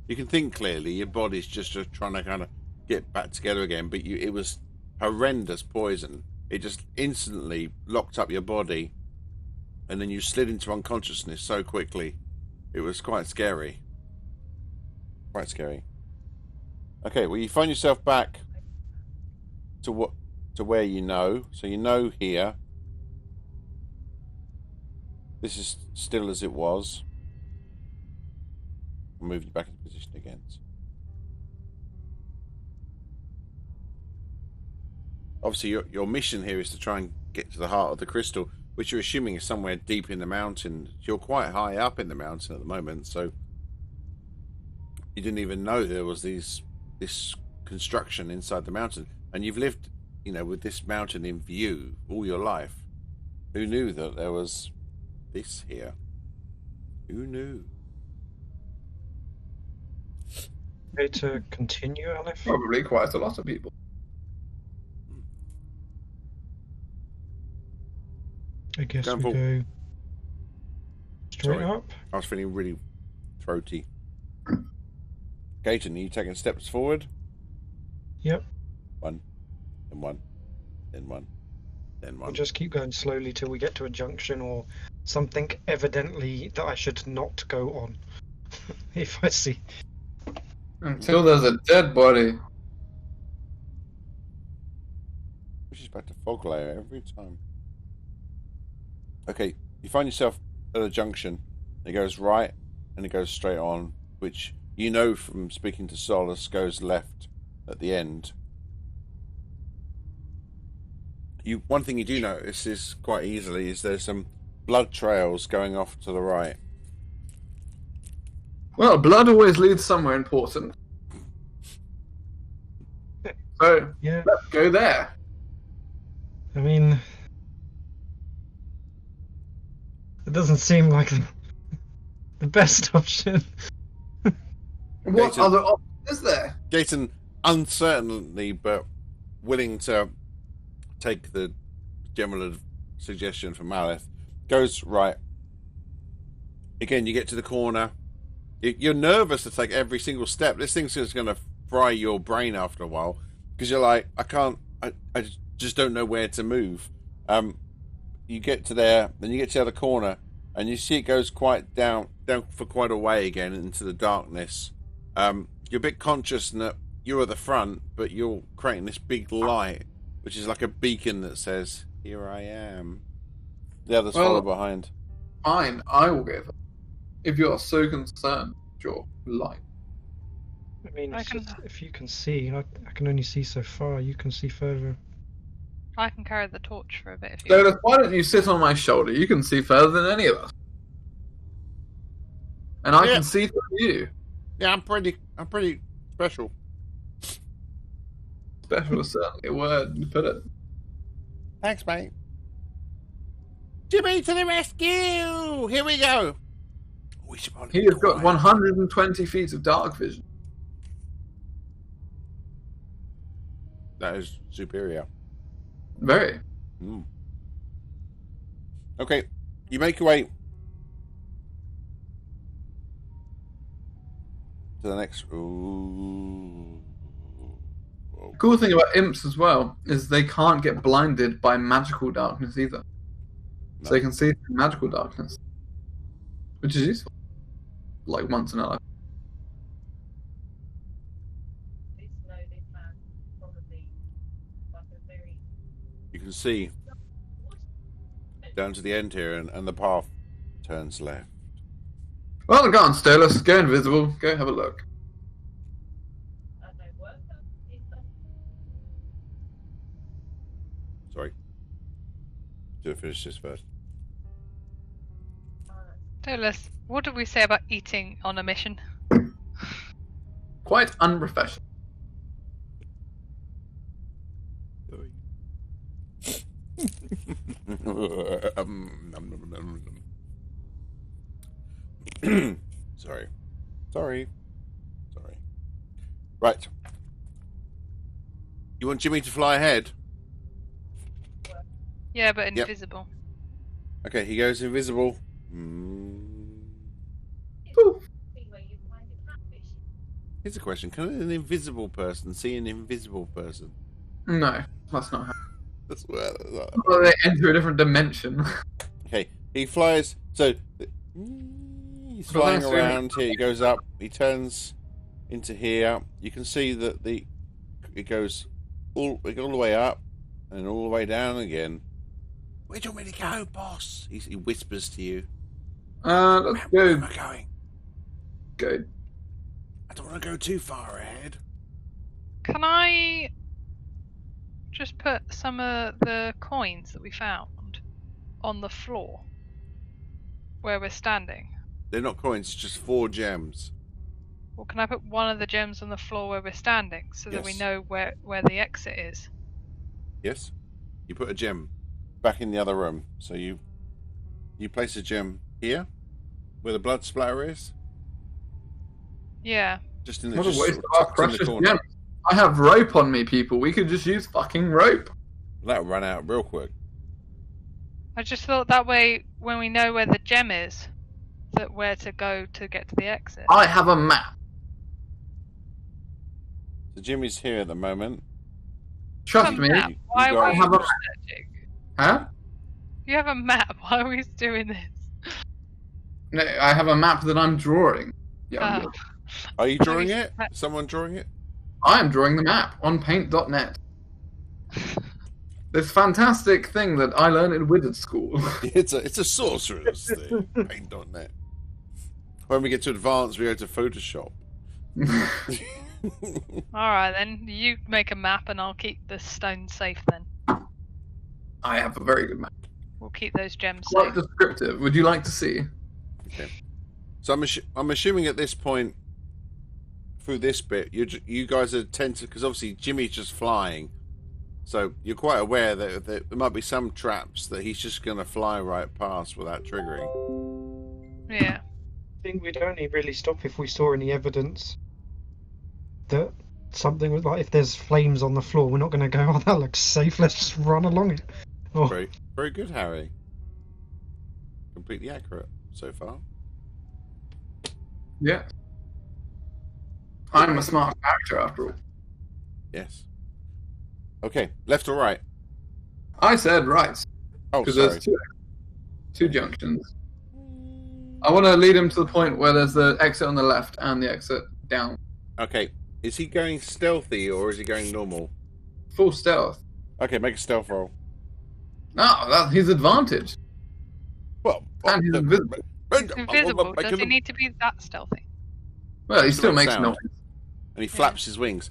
Speaker 1: You can think clearly. Your body's just trying to kind of get back together again. But it was horrendous poison. It just instantly locked up your body, and then you slid into unconsciousness so quickly. It was quite scary. Quite scary. Okay, well, you find yourself back to where you know. So you know here. This is still as it was. I'll move you back into position again. Obviously, your mission here is to try and get to the heart of the crystal, which you're assuming is somewhere deep in the mountain. You're quite high up in the mountain at the moment, so you didn't even know there was this construction inside the mountain, and you've lived, with this mountain in view all your life. Who knew that there was this here? Who knew?
Speaker 5: Okay, to continue, Aleph?
Speaker 2: Probably quite a lot of people.
Speaker 7: I guess
Speaker 1: Going
Speaker 7: we
Speaker 1: for-
Speaker 7: go straight
Speaker 1: Sorry.
Speaker 7: up.
Speaker 1: I was feeling really throaty. Gaten, are you taking steps forward?
Speaker 7: Yep.
Speaker 1: 1, then 1, then 1, then 1.
Speaker 5: We'll just keep going slowly till we get to a junction or something evidently that I should not go on. If I see.
Speaker 2: Until there's a dead body.
Speaker 1: Which is back to fog layer every time. Okay, you find yourself at a junction. It goes right and it goes straight on, which you know from speaking to Solus goes left at the end. One thing you do notice is quite easily is there's some blood trails going off to the right.
Speaker 2: Well, blood always leads somewhere important. So,
Speaker 7: Yeah.
Speaker 2: let's go there.
Speaker 7: I mean, it doesn't seem like the best option.
Speaker 2: What
Speaker 1: Gaten.
Speaker 2: other option is there?
Speaker 1: Gaten, uncertainly but willing to take the general suggestion from Malith, goes right. Again, you get to the corner. You're nervous to take every single step. This thing's just going to fry your brain after a while because you're like, I just don't know where to move. You get to there, then you get to the other corner, and you see it goes quite down for quite a way again into the darkness. You're a bit conscious that you're at the front, but you're creating this big light, which is like a beacon that says, "Here I am." The others follow behind.
Speaker 2: Fine, I will go first. If you're so concerned, your life.
Speaker 7: I mean,
Speaker 3: I
Speaker 7: it's
Speaker 3: can-
Speaker 7: just, if you can see, I can only see so far. You can see further.
Speaker 3: I can carry the torch for a bit if you
Speaker 2: Lotus, why don't you sit on my shoulder? You can see further than any of us. And I
Speaker 1: Yeah.
Speaker 2: can see through you.
Speaker 1: Yeah, I'm pretty special.
Speaker 2: Special is certainly a word you put it.
Speaker 1: Thanks, mate. Jimmy to the rescue! Here we go. We should probably
Speaker 2: He has
Speaker 1: be
Speaker 2: got
Speaker 1: quiet.
Speaker 2: 120 feet of dark vision.
Speaker 1: That is superior.
Speaker 2: Very.
Speaker 1: Mm. Okay, you make your way to the next. Ooh.
Speaker 2: The cool thing about imps as well is they can't get blinded by magical darkness either.
Speaker 1: No.
Speaker 2: So they can see through magical darkness. Which is useful. Like once in a life.
Speaker 1: You can see down to the end here, and the path turns left.
Speaker 2: Well, go on, Stolas. Go invisible. Go have a look.
Speaker 1: Sorry. Should have finished this first.
Speaker 3: Tell us, what did we say about eating on a mission?
Speaker 2: Quite unprofessional.
Speaker 1: Sorry. Right. You want Jimmy to fly ahead?
Speaker 3: Yeah, but
Speaker 1: Yep.
Speaker 3: invisible.
Speaker 1: Okay, he goes invisible.
Speaker 2: Poof.
Speaker 1: Here's a question: can an invisible person see an invisible person?
Speaker 2: No, that's not how.
Speaker 1: That's where.
Speaker 2: Well, they enter a different dimension.
Speaker 1: Okay, he flies. So he's flying
Speaker 2: that's
Speaker 1: around here. He goes up. He turns into here. You can see that it goes all the way up and all the way down again. Where do you want me to go, boss? He whispers to you.
Speaker 2: Let's
Speaker 1: Where am
Speaker 2: go.
Speaker 1: I going?
Speaker 2: Go.
Speaker 1: I don't want to go too far ahead.
Speaker 3: Can I just put some of the coins that we found on the floor where we're standing?
Speaker 1: They're not coins, it's just 4 gems.
Speaker 3: Or can I put one of the gems on the floor where we're standing so that we
Speaker 1: Yes.
Speaker 3: know where the exit is?
Speaker 1: Yes? You put a gem back in the other room. So you place a gem here, where the blood splatter is.
Speaker 3: Yeah.
Speaker 1: Just in the,
Speaker 2: What a
Speaker 1: just
Speaker 2: waste
Speaker 1: sort
Speaker 2: of
Speaker 1: of
Speaker 2: our
Speaker 1: tucked in the
Speaker 2: precious
Speaker 1: corner.
Speaker 2: gems. I have rope on me, people. We could just use fucking rope.
Speaker 1: That'll run out real quick.
Speaker 3: I just thought that way when we know where the gem is, that where to go to get to the exit.
Speaker 2: I have a map.
Speaker 1: So Jimmy's here at the moment.
Speaker 2: Trust
Speaker 3: Have a
Speaker 2: me.
Speaker 3: map.
Speaker 1: You
Speaker 3: Why
Speaker 1: got-
Speaker 3: are
Speaker 2: I
Speaker 3: we
Speaker 2: have a-
Speaker 3: researching?
Speaker 2: Huh?
Speaker 3: You have a map. Why are we doing this?
Speaker 2: No, I have a map that I'm drawing. Yeah,
Speaker 3: Oh.
Speaker 1: Are you drawing it?
Speaker 3: Right.
Speaker 1: Someone drawing it?
Speaker 2: I am drawing the map on paint.net. This fantastic thing that I learned in wizard school.
Speaker 1: It's a sorcerer's thing. Paint.net. When we get to advanced, we go to Photoshop.
Speaker 3: Alright then, you make a map and I'll keep the stones safe then.
Speaker 2: I have a very good map.
Speaker 3: We'll keep those gems
Speaker 2: Quite
Speaker 3: safe.
Speaker 2: descriptive. Would you like to see?
Speaker 1: Okay. So I'm assuming at this point, through this bit, you guys are tense because obviously Jimmy's just flying, so you're quite aware that there might be some traps that he's just going to fly right past without triggering.
Speaker 3: Yeah.
Speaker 7: I think we'd only really stop if we saw any evidence that something was like, if there's flames on the floor, we're not going to go, oh, that looks safe, let's just run along it. Oh.
Speaker 1: Very, very good, Harry. Completely accurate so far.
Speaker 2: Yeah. I'm a smart character after all.
Speaker 1: Yes. Okay, left or right?
Speaker 2: I said right.
Speaker 1: Oh,
Speaker 2: Because
Speaker 1: sorry.
Speaker 2: there's two junctions. I want to lead him to the point where there's the exit on the left and the exit down.
Speaker 1: Okay, is he going stealthy or is he going normal?
Speaker 2: Full stealth.
Speaker 1: Okay, make a stealth roll.
Speaker 2: No, that's his advantage.
Speaker 1: Well,
Speaker 2: And he's invisible.
Speaker 3: Invisible. Does he need to be that stealthy?
Speaker 2: Well, he
Speaker 1: To
Speaker 2: still
Speaker 1: make
Speaker 2: makes
Speaker 1: sound.
Speaker 2: noise.
Speaker 1: And he flaps his wings.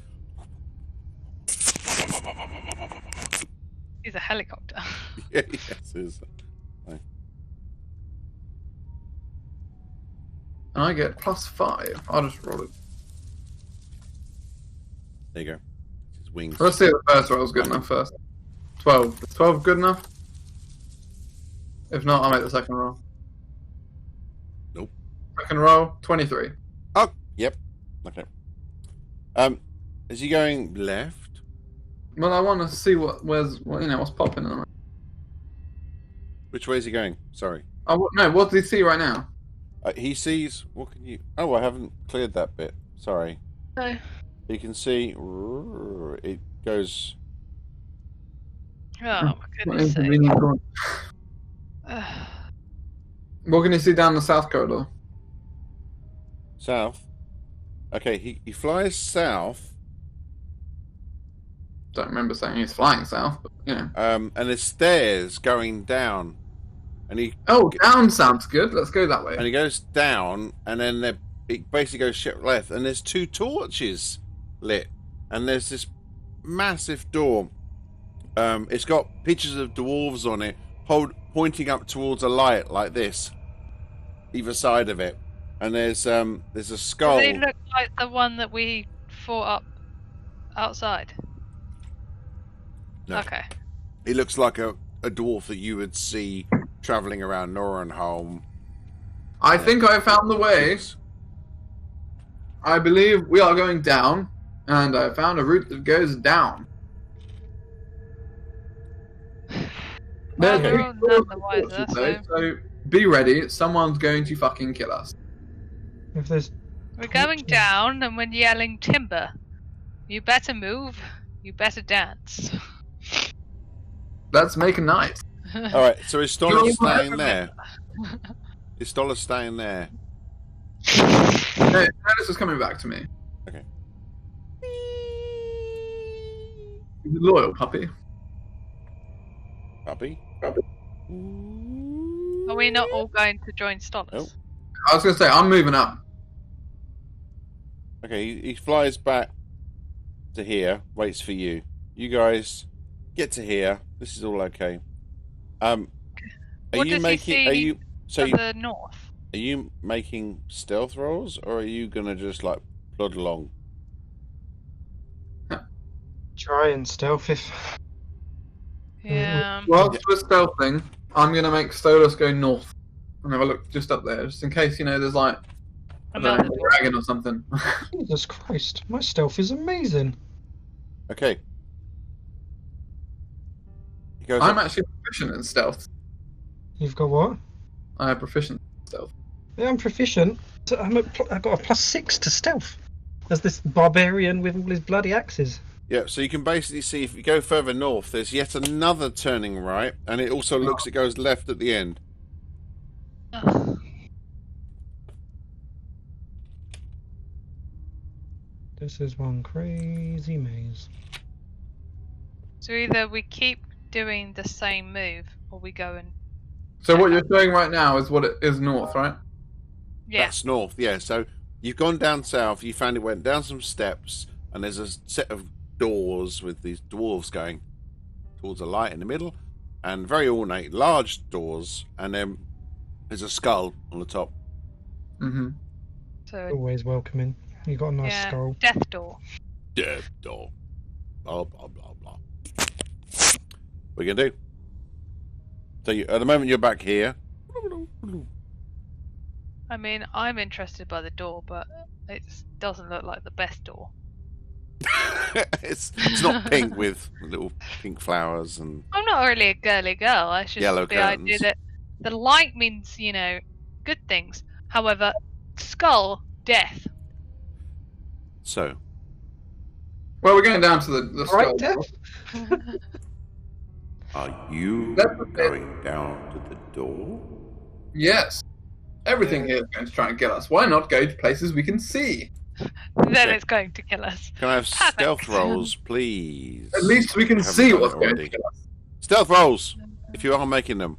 Speaker 3: He's a helicopter.
Speaker 1: Yeah, yes, it is.
Speaker 2: And I get +5. I'll just roll it.
Speaker 1: There you go. His wings.
Speaker 2: Let's see if the first roll is good enough first. 12. Is 12 good enough? If not, I'll make the second roll.
Speaker 1: Nope.
Speaker 2: Second roll, 23.
Speaker 1: Oh, yep. Okay. Is he going left?
Speaker 2: Well, I want to see what's popping in it.
Speaker 1: Which way is he going? Sorry.
Speaker 2: No, what does he see right now?
Speaker 1: He sees. What can you? Oh, I haven't cleared that bit. Sorry.
Speaker 3: No.
Speaker 1: You can see. It goes.
Speaker 3: Oh my
Speaker 2: What
Speaker 3: goodness sake.
Speaker 2: inconvenient point. What can you see down the south corridor?
Speaker 1: South. Okay, he flies south.
Speaker 2: Don't remember saying he's flying south, but you know.
Speaker 1: And there's stairs going down, and he
Speaker 2: Down sounds good. Let's go that way.
Speaker 1: and he goes down, and then it basically goes shit left, and there's 2 torches lit, and there's this massive door. It's got pictures of dwarves on it, pointing up towards a light like this, either side of it, and there's a skull.
Speaker 3: Do they look like the one that we fought up outside?
Speaker 1: No.
Speaker 3: Okay.
Speaker 1: He looks like a dwarf that you would see travelling around Norenholm.
Speaker 2: I think I found the way. I believe we are going down, and I found a route that goes down.
Speaker 3: Well,
Speaker 2: There's
Speaker 3: they're
Speaker 2: big
Speaker 3: all
Speaker 2: doors
Speaker 3: none the
Speaker 2: and
Speaker 3: wiser,
Speaker 2: torches, though, so be ready. Someone's going to fucking kill us.
Speaker 7: If there's
Speaker 3: We're going down, and when yelling timber, you better move. You better dance.
Speaker 2: Let's make a night.
Speaker 1: All right, so is Stoller
Speaker 2: Go
Speaker 1: staying there? Is Stoller staying there?
Speaker 2: No, this is coming back to me.
Speaker 1: Okay.
Speaker 2: He's a loyal puppy.
Speaker 1: Puppy?
Speaker 3: Are we not all going to join Stollers?
Speaker 1: Oh.
Speaker 2: I was going to say, I'm moving up.
Speaker 1: Okay, he flies back to here, waits for you. You guys get to here. This is all okay. Are
Speaker 3: What
Speaker 1: you
Speaker 3: does he
Speaker 1: making?
Speaker 3: see
Speaker 1: Are you? So
Speaker 3: to the north.
Speaker 1: are you making stealth rolls, or are you gonna just like plod along?
Speaker 7: try and stealth if
Speaker 3: Yeah.
Speaker 2: Whilst we're stealthing, I'm going to make Stolas go north. And have a look just up there, just in case, there's like, I don't
Speaker 3: Another
Speaker 2: know, a
Speaker 3: door.
Speaker 2: dragon or something.
Speaker 7: Jesus Christ, my stealth is amazing.
Speaker 1: Okay. He goes.
Speaker 2: I'm
Speaker 1: up-
Speaker 2: actually proficient in stealth.
Speaker 7: You've got what?
Speaker 2: I have proficient in stealth.
Speaker 7: Yeah, I'm proficient. So I've got a +6 to stealth. As this barbarian with all his bloody axes.
Speaker 1: Yeah, so you can basically see if you go further north, there's yet another turning right, and it also looks it goes left at the end.
Speaker 3: Ugh.
Speaker 7: This is one crazy maze.
Speaker 3: So either we keep doing the same move, or we go and
Speaker 2: So what you're showing right now is what it is north, right?
Speaker 3: yeah.
Speaker 1: That's north, yeah. So You've gone down south. You found it went down some steps, and there's a set of doors with these dwarves going towards a light in the middle, and very ornate, large doors, and then there's a skull on the top.
Speaker 2: Mm-hmm.
Speaker 3: So
Speaker 7: Always welcoming. You got a nice
Speaker 3: yeah,
Speaker 7: skull.
Speaker 3: death door.
Speaker 1: Death door. Blah blah blah blah. What are you gonna do? So at the moment you're back here.
Speaker 3: I mean, I'm interested by the door, but it doesn't look like the best door.
Speaker 1: it's not pink with little pink flowers and
Speaker 3: I'm not really a girly girl. I should
Speaker 1: Yellow
Speaker 3: the idea
Speaker 1: curtains.
Speaker 3: that the light means, good things. However, skull, death.
Speaker 1: so.
Speaker 2: Well, we're going down to the
Speaker 7: Right,
Speaker 2: skull.
Speaker 7: Death?
Speaker 1: Are you
Speaker 2: That's a bit-
Speaker 1: going down to the door?
Speaker 2: Yes. Everything here is going to try and kill us. Why not go to places we can see?
Speaker 3: Then
Speaker 1: Okay.
Speaker 3: it's going to kill us.
Speaker 1: Can I have
Speaker 3: Perfect.
Speaker 1: stealth rolls, please?
Speaker 2: At least we can
Speaker 1: Haven't
Speaker 2: see
Speaker 1: done
Speaker 2: what's
Speaker 1: it
Speaker 2: going
Speaker 1: already.
Speaker 2: to kill us.
Speaker 1: Stealth rolls, if you are making them.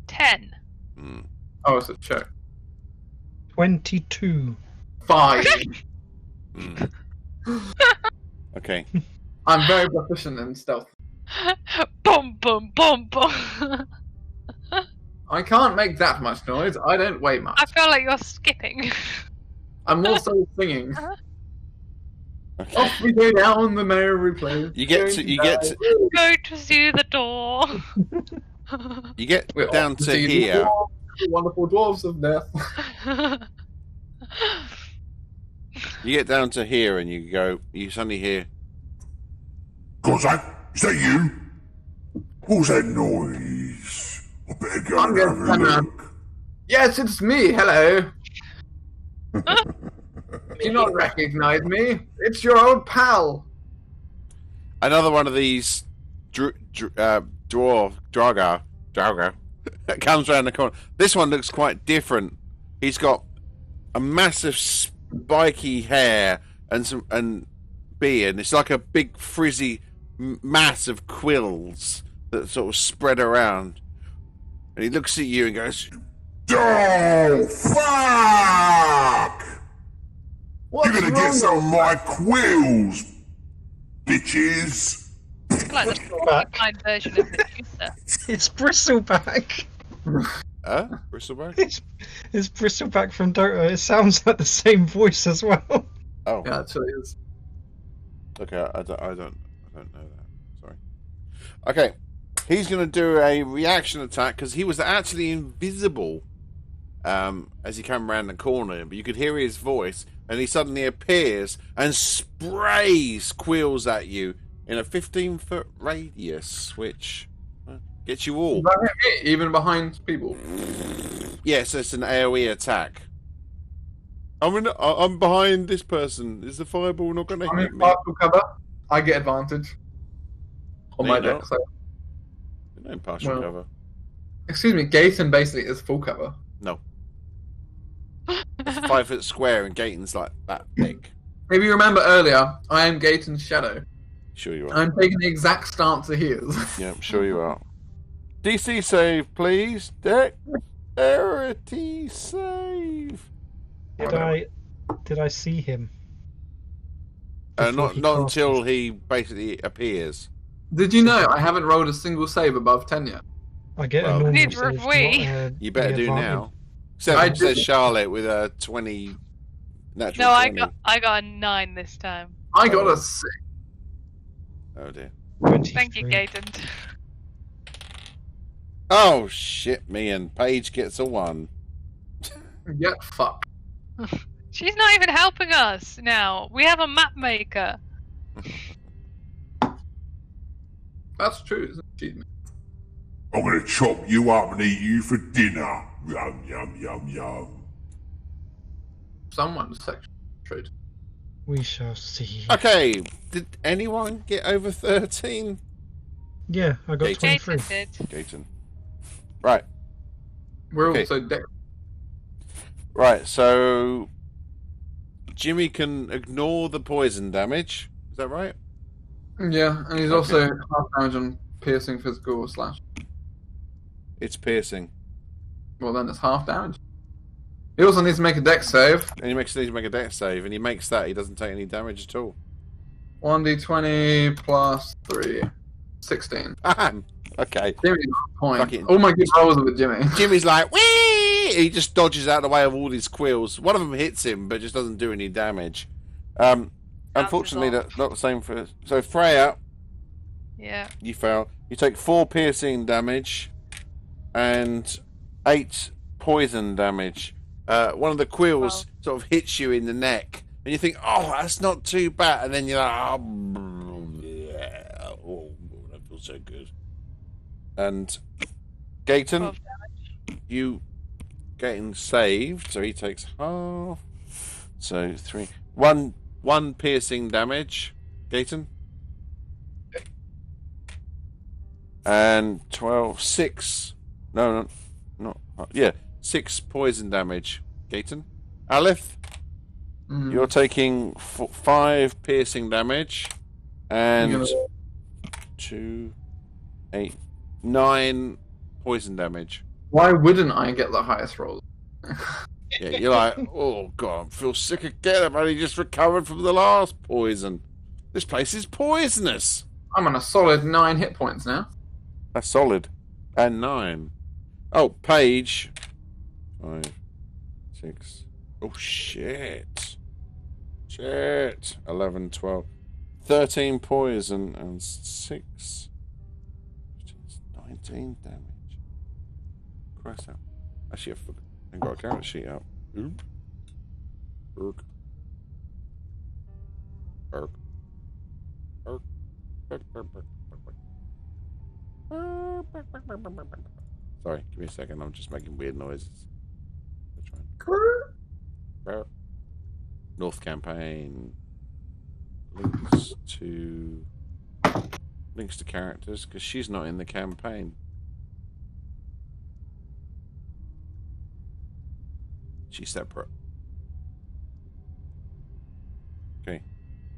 Speaker 3: 10.
Speaker 1: Hmm.
Speaker 2: Oh, it's a check.
Speaker 7: 22.
Speaker 2: 5.
Speaker 1: Hmm. Okay.
Speaker 2: I'm very proficient in stealth.
Speaker 3: Boom, boom, boom, boom.
Speaker 2: I can't make that much noise. I don't weigh much.
Speaker 3: I feel like you're skipping.
Speaker 2: I'm also singing.
Speaker 1: Okay.
Speaker 2: Off we go down the merry place.
Speaker 1: You get to
Speaker 3: Go to see the door.
Speaker 2: We're
Speaker 1: down
Speaker 2: off
Speaker 1: to
Speaker 2: see the
Speaker 1: here.
Speaker 2: dwarves, the wonderful dwarves of death.
Speaker 1: You get down to here, and you suddenly hear.
Speaker 6: Cossack, is that you? What was that noise? I better go
Speaker 2: I'm
Speaker 6: and
Speaker 2: going
Speaker 6: have a
Speaker 2: to
Speaker 6: look.
Speaker 2: Yes, it's me. Hello. Do you not recognize me? It's your old pal.
Speaker 1: Another one of these Draugr that comes around the corner. This one looks quite different. He's got a massive spiky hair and beard. It's like a big frizzy mass of quills that sort of spread around. And he looks at you and goes,
Speaker 6: Oh, fuck!
Speaker 2: What's
Speaker 6: You're gonna
Speaker 2: wrong
Speaker 6: get some of
Speaker 2: with-
Speaker 6: my quills, bitches.
Speaker 3: like the simplified version of Medusa.
Speaker 7: It's Bristleback.
Speaker 1: Bristleback?
Speaker 7: It's Bristleback from Dota. It sounds like the same voice as well.
Speaker 1: Oh,
Speaker 2: Yeah, it actually is.
Speaker 1: okay. I don't know that. Sorry. Okay, he's going to do a reaction attack because he was actually invisible as he came around the corner, but you could hear his voice, and he suddenly appears and sprays quills at you in a 15-foot radius, which gets you all.
Speaker 2: That hit me, even behind people.
Speaker 1: Yes, it's an AoE attack. I'm behind this person. Is the fireball not going to
Speaker 2: I'm
Speaker 1: hit
Speaker 2: in
Speaker 1: me?
Speaker 2: partial cover. I get advantage. On
Speaker 1: No,
Speaker 2: my
Speaker 1: you
Speaker 2: deck.
Speaker 1: don't.
Speaker 2: So.
Speaker 1: No partial
Speaker 2: Well-
Speaker 1: cover.
Speaker 2: Excuse me, Gaten basically is full cover.
Speaker 1: No. It's a 5-foot square, and Gaten's like that big.
Speaker 2: If you remember earlier, I am Gaten's shadow.
Speaker 1: Sure you are.
Speaker 2: I'm taking the exact stance that he is.
Speaker 1: Yeah, I'm sure you are. DC save, please. Dexterity save.
Speaker 7: Did I see him? Before
Speaker 1: Not
Speaker 7: he
Speaker 1: not
Speaker 7: cast
Speaker 1: until
Speaker 7: it?
Speaker 1: he basically appears.
Speaker 2: Did you know I haven't rolled a single save above 10 yet?
Speaker 7: I get
Speaker 1: Well,
Speaker 7: a normal
Speaker 3: neither have
Speaker 7: save,
Speaker 3: we.
Speaker 7: not,
Speaker 1: You better
Speaker 7: the
Speaker 1: do
Speaker 7: advantage.
Speaker 1: now. Except
Speaker 2: I
Speaker 1: it says
Speaker 2: did.
Speaker 1: Charlotte with a 20 natural
Speaker 3: No,
Speaker 1: 20.
Speaker 3: I got a 9 this time.
Speaker 2: I got
Speaker 1: Oh.
Speaker 2: a 6.
Speaker 1: Oh dear.
Speaker 7: 23.
Speaker 3: Thank you, Gaten.
Speaker 1: Oh shit me, and Paige gets a 1.
Speaker 2: Get fucked.
Speaker 3: She's not even helping us now. We have a map maker.
Speaker 2: That's true, isn't it? Cheating.
Speaker 6: I'm gonna chop you up and eat you for dinner. Yum, yum, yum, yum.
Speaker 2: Someone's sexual trait.
Speaker 7: We shall see.
Speaker 1: Okay, did anyone get over 13?
Speaker 7: Yeah, I got
Speaker 1: Gaten.
Speaker 7: 23.
Speaker 3: Gaten did.
Speaker 1: Gaten. Right,
Speaker 2: We're
Speaker 1: Okay.
Speaker 2: also dead.
Speaker 1: right, so Jimmy can ignore the poison damage. Is that right?
Speaker 2: Yeah, and he's
Speaker 1: Okay.
Speaker 2: also half damage on piercing, physical, or /.
Speaker 1: It's piercing.
Speaker 2: Well, then it's half damage. He also needs to make a dex save.
Speaker 1: And he needs to make a dex save, and he makes that. He doesn't take any damage at all.
Speaker 2: 1d20 plus 3. 16.
Speaker 1: Okay.
Speaker 2: Jimmy, point.
Speaker 1: Fucking-
Speaker 2: All my good rolls are with Jimmy.
Speaker 1: Jimmy's like, whee! He just dodges out of the way of all his quills. One of them hits him, but just doesn't do any damage. Unfortunately, that's not the same for... So, Freya,
Speaker 3: Yeah.
Speaker 1: you fail. You take 4 piercing damage and 8 poison damage. One of the quills sort of hits you in the neck, and you think, oh, that's not too bad. And then you're like, oh, yeah, oh that feels so good. And Gaten,
Speaker 3: 12 damage.
Speaker 1: you getting saved, so he takes half. So 3, 1 piercing damage, Gaten. And 12, 6. No, yeah, 6 poison damage, Gaten. Aleph, you're taking 5 piercing damage and 2, 8, 9 poison damage.
Speaker 2: Why wouldn't I get the highest roll?
Speaker 1: Yeah, you're like, oh god, I feel sick again. I've only just recovered from the last poison. This place is poisonous.
Speaker 2: I'm on a solid 9 hit points now.
Speaker 1: That's solid. And 9. Oh, Paige. 5, 6. Oh, shit. Shit. 11, 12. 13 poison and 6. 19 damage. Christ out. Actually, I've got a character sheet up. Oop. Erk. Erk. Erk. Erk. Erk. Erk. Sorry, give me a second. I'm just making weird noises. North campaign. Links to characters because she's not in the campaign. She's separate. Okay.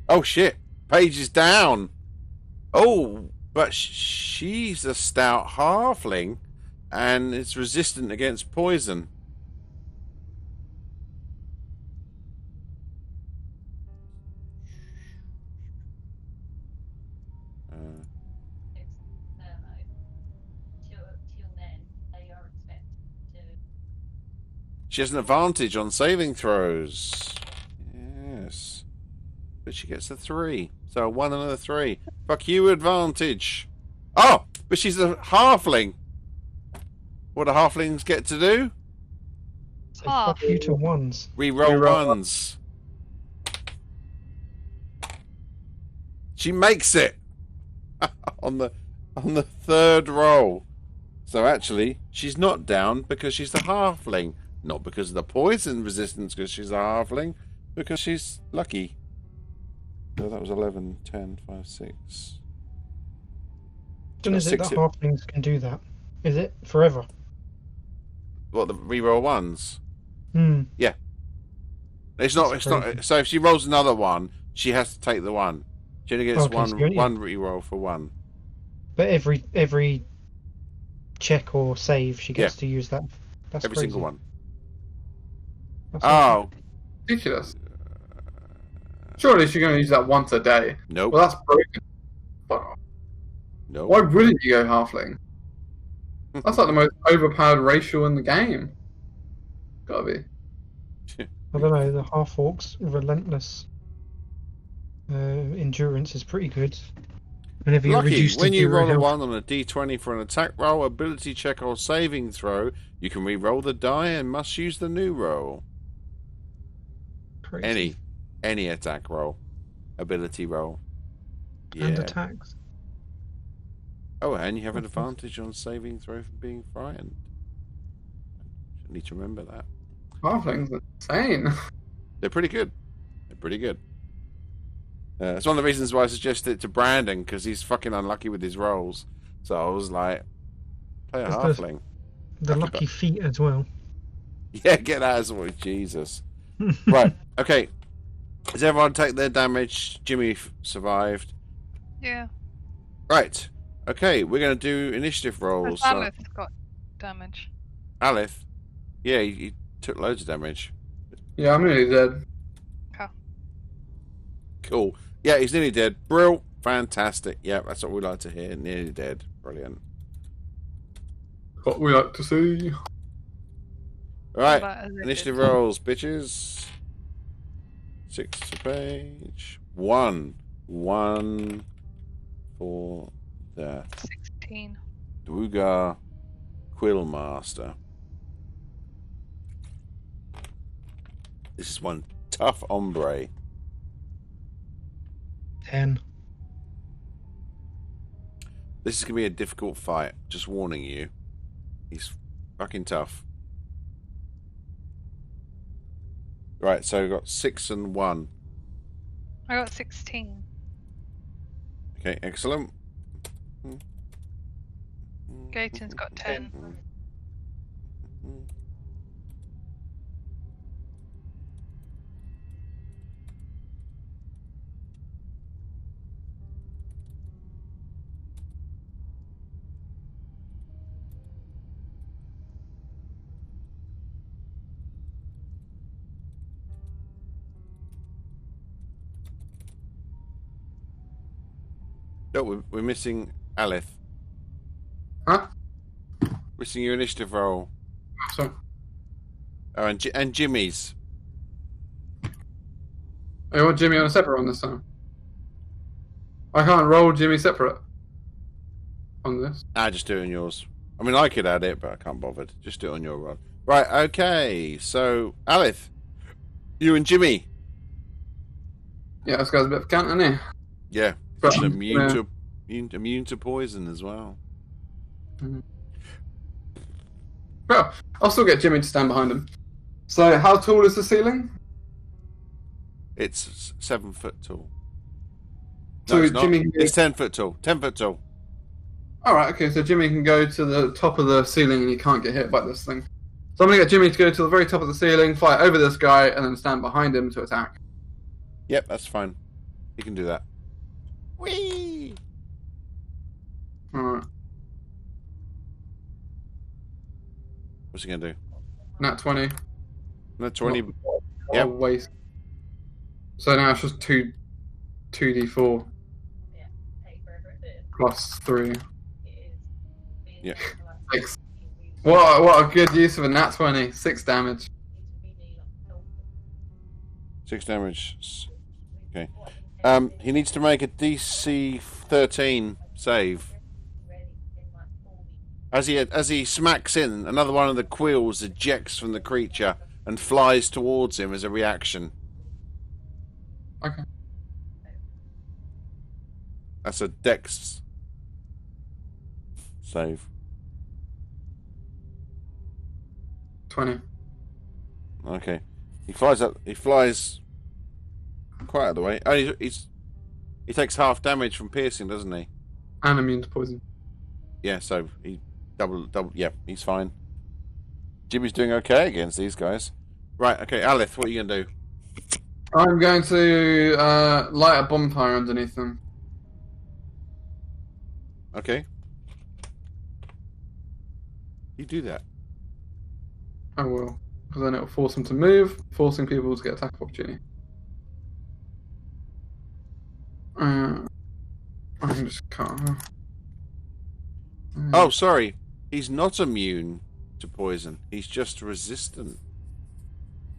Speaker 1: Oh shit! Paige is down. Oh, but she's a stout halfling, and it's resistant against poison. She has an advantage on saving throws. Yes. But she gets a 3. So a 1 and a 3. Fuck you, advantage. Oh! But she's a halfling. What do halflings get to do?
Speaker 7: So fuck you to ones.
Speaker 1: Reroll ones. She makes it on the 3rd roll. So actually, she's not down because she's a halfling. Not because of the poison resistance, because she's a halfling, because she's lucky. So that was 11, 10, 5, 6.
Speaker 7: When is it that halflings can do that? Is it forever?
Speaker 1: What, the reroll ones?
Speaker 7: Hmm.
Speaker 1: Yeah. It's not. So if she rolls another one, she has to take the one. She only gets one reroll for 1.
Speaker 7: But every check or save, she gets to use that. That's
Speaker 1: every
Speaker 7: crazy.
Speaker 1: single one.
Speaker 7: That's
Speaker 1: Oh.
Speaker 2: Ridiculous. Surely she's going to use that once a day.
Speaker 1: Nope.
Speaker 2: Well, that's broken. Fuck off.
Speaker 1: No.
Speaker 2: Why wouldn't you go halfling? That's like the most overpowered racial in the game. Gotta be.
Speaker 7: I don't know, the half-orcs, relentless endurance is pretty good. Whenever you
Speaker 1: Lucky,
Speaker 7: reduce
Speaker 1: when you roll a
Speaker 7: health.
Speaker 1: 1 on a d20 for an attack roll, ability check or saving throw, you can re-roll the die and must use the new roll.
Speaker 7: Crazy.
Speaker 1: Any attack roll. Ability roll. Yeah.
Speaker 7: And attacks.
Speaker 1: Oh, and you have an advantage on saving throw for being frightened. You need to remember that.
Speaker 2: Halflings are insane.
Speaker 1: They're pretty good. They're pretty good. It's one of the reasons why I suggested it to Brandon, because he's fucking unlucky with his rolls. So I was like, play a halfling.
Speaker 7: The lucky feet as well.
Speaker 1: Yeah, get that as well. Jesus. Right, okay. Does everyone take their damage? Jimmy survived.
Speaker 3: Yeah.
Speaker 1: Right. Okay, we're going to do initiative rolls.
Speaker 3: Aleph got damage.
Speaker 1: Aleph. Yeah, Took loads of damage.
Speaker 2: Yeah, I'm nearly dead.
Speaker 1: Cool. Yeah, he's nearly dead. Brill. Fantastic. Yeah, that's what we like to hear. Nearly dead. Brilliant.
Speaker 2: What we like to see.
Speaker 1: Right.
Speaker 3: But as it
Speaker 1: Initiative
Speaker 3: did.
Speaker 1: rolls, bitches. 6 to page. 1. 1 for the
Speaker 3: 16.
Speaker 1: Dwugar Quillmaster. This is one tough hombre.
Speaker 7: 10.
Speaker 1: This is going to be a difficult fight. Just warning you. He's fucking tough. Right, so we've got 6 and 1.
Speaker 3: I got 16.
Speaker 1: Okay, excellent.
Speaker 3: Gaten's got 10.
Speaker 1: No, we're missing Aleth.
Speaker 2: Huh?
Speaker 1: Missing your initiative roll.
Speaker 2: So,
Speaker 1: Oh, and Jimmy's.
Speaker 2: I want Jimmy on a separate one this time. I can't roll Jimmy separate on this.
Speaker 1: Just do it on yours. I mean, I could add it, but I can't bother. Just do it on your roll. Right, okay. So, Aleth, you and Jimmy.
Speaker 2: Yeah, this guy's a bit of a cunt, isn't he?
Speaker 1: Yeah.
Speaker 2: But,
Speaker 1: He's immune
Speaker 2: yeah.
Speaker 1: immune to poison as well.
Speaker 2: Well, I'll still get Jimmy to stand behind him. So, how tall is the ceiling?
Speaker 1: It's 7 foot tall.
Speaker 2: So
Speaker 1: No, it's not.
Speaker 2: Jimmy can
Speaker 1: It's 10 foot tall. 10 foot tall.
Speaker 2: Alright, okay, so Jimmy can go to the top of the ceiling and he can't get hit by this thing. So I'm going to get Jimmy to go to the very top of the ceiling, fly over this guy, and then stand behind him to attack.
Speaker 1: Yep, that's fine. You can do that. Whee!
Speaker 2: Alright,
Speaker 1: What's he going to do?
Speaker 2: nat 20.
Speaker 1: No, 20.
Speaker 2: Oh,
Speaker 1: Yep.
Speaker 2: waste. So now it's just 2d4 plus 3.
Speaker 1: Yeah.
Speaker 2: 6. What a good use of a nat 20. 6 damage.
Speaker 1: 6 damage. Okay. He needs to make a DC 13 save. As he smacks in, another one of the quills ejects from the creature and flies towards him as a reaction.
Speaker 2: Okay.
Speaker 1: That's a dex save.
Speaker 2: 20.
Speaker 1: Okay. He flies up. He flies quite out of the way. Oh, he takes half damage from piercing, doesn't he?
Speaker 2: And immune to poison.
Speaker 1: Yeah. So he double. Yeah, he's fine. Jimmy's doing okay against these guys. Right. Okay, Aleth, what are you gonna do?
Speaker 2: I'm going to light a bonfire underneath them.
Speaker 1: Okay. You do that.
Speaker 2: I will. Because then it will force them to move, forcing people to get attack opportunity. I can just cut her.
Speaker 1: Oh, sorry. He's not immune to poison. He's just resistant.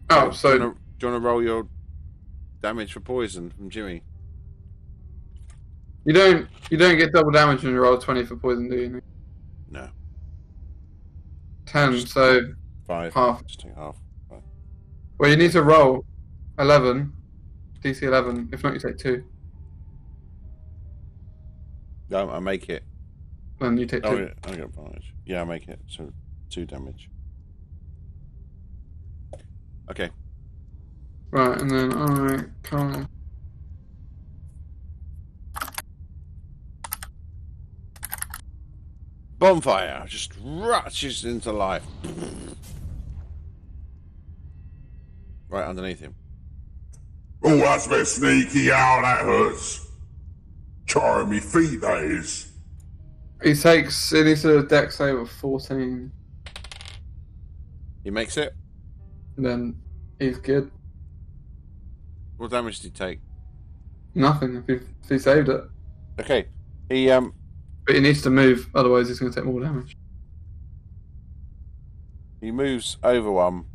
Speaker 2: Oh,
Speaker 1: Do
Speaker 2: so
Speaker 1: you want to roll your damage for poison from Jimmy?
Speaker 2: you don't get double damage when you roll 20 for poison, do you?
Speaker 1: No.
Speaker 2: 10, so
Speaker 1: 5.
Speaker 2: half.
Speaker 1: Just take half. 5.
Speaker 2: Well, you need to roll 11, DC 11. If not, you take 2.
Speaker 1: No, I make it.
Speaker 2: Then you take 2.
Speaker 1: Oh, yeah, I get advantage. Yeah, I make it. So 2 damage. Okay.
Speaker 2: Right, and then I can't.
Speaker 1: Bonfire just rushes into life. Right underneath him.
Speaker 6: Oh, that's a bit sneaky. Ow, that hurts. Charring me feet, that is.
Speaker 2: He needs a dex save of 14.
Speaker 1: He makes it.
Speaker 2: then he's good.
Speaker 1: What damage did he take?
Speaker 2: Nothing if he saved it.
Speaker 1: Okay. He
Speaker 2: But he needs to move, otherwise he's going to take more damage.
Speaker 1: he moves over one.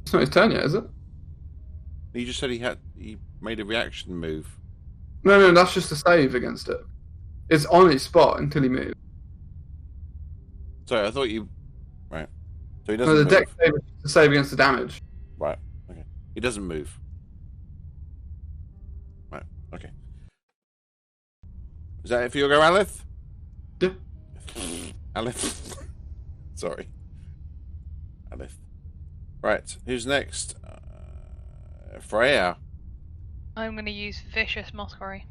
Speaker 2: It's not his turn yet, is it?
Speaker 1: He just said he made a reaction move.
Speaker 2: No, that's just a save against it. It's on its spot until he moves.
Speaker 1: Sorry, I thought you. Right. So he
Speaker 2: No,
Speaker 1: doesn't
Speaker 2: the
Speaker 1: move.
Speaker 2: deck save is to save against the damage.
Speaker 1: Right. Okay. He doesn't move. Right. Okay. Is that it for your go, Alith?
Speaker 2: Yeah.
Speaker 1: Alith. Sorry. Alith. Right. Who's next? Freya.
Speaker 3: I'm going to use Vicious Mockery.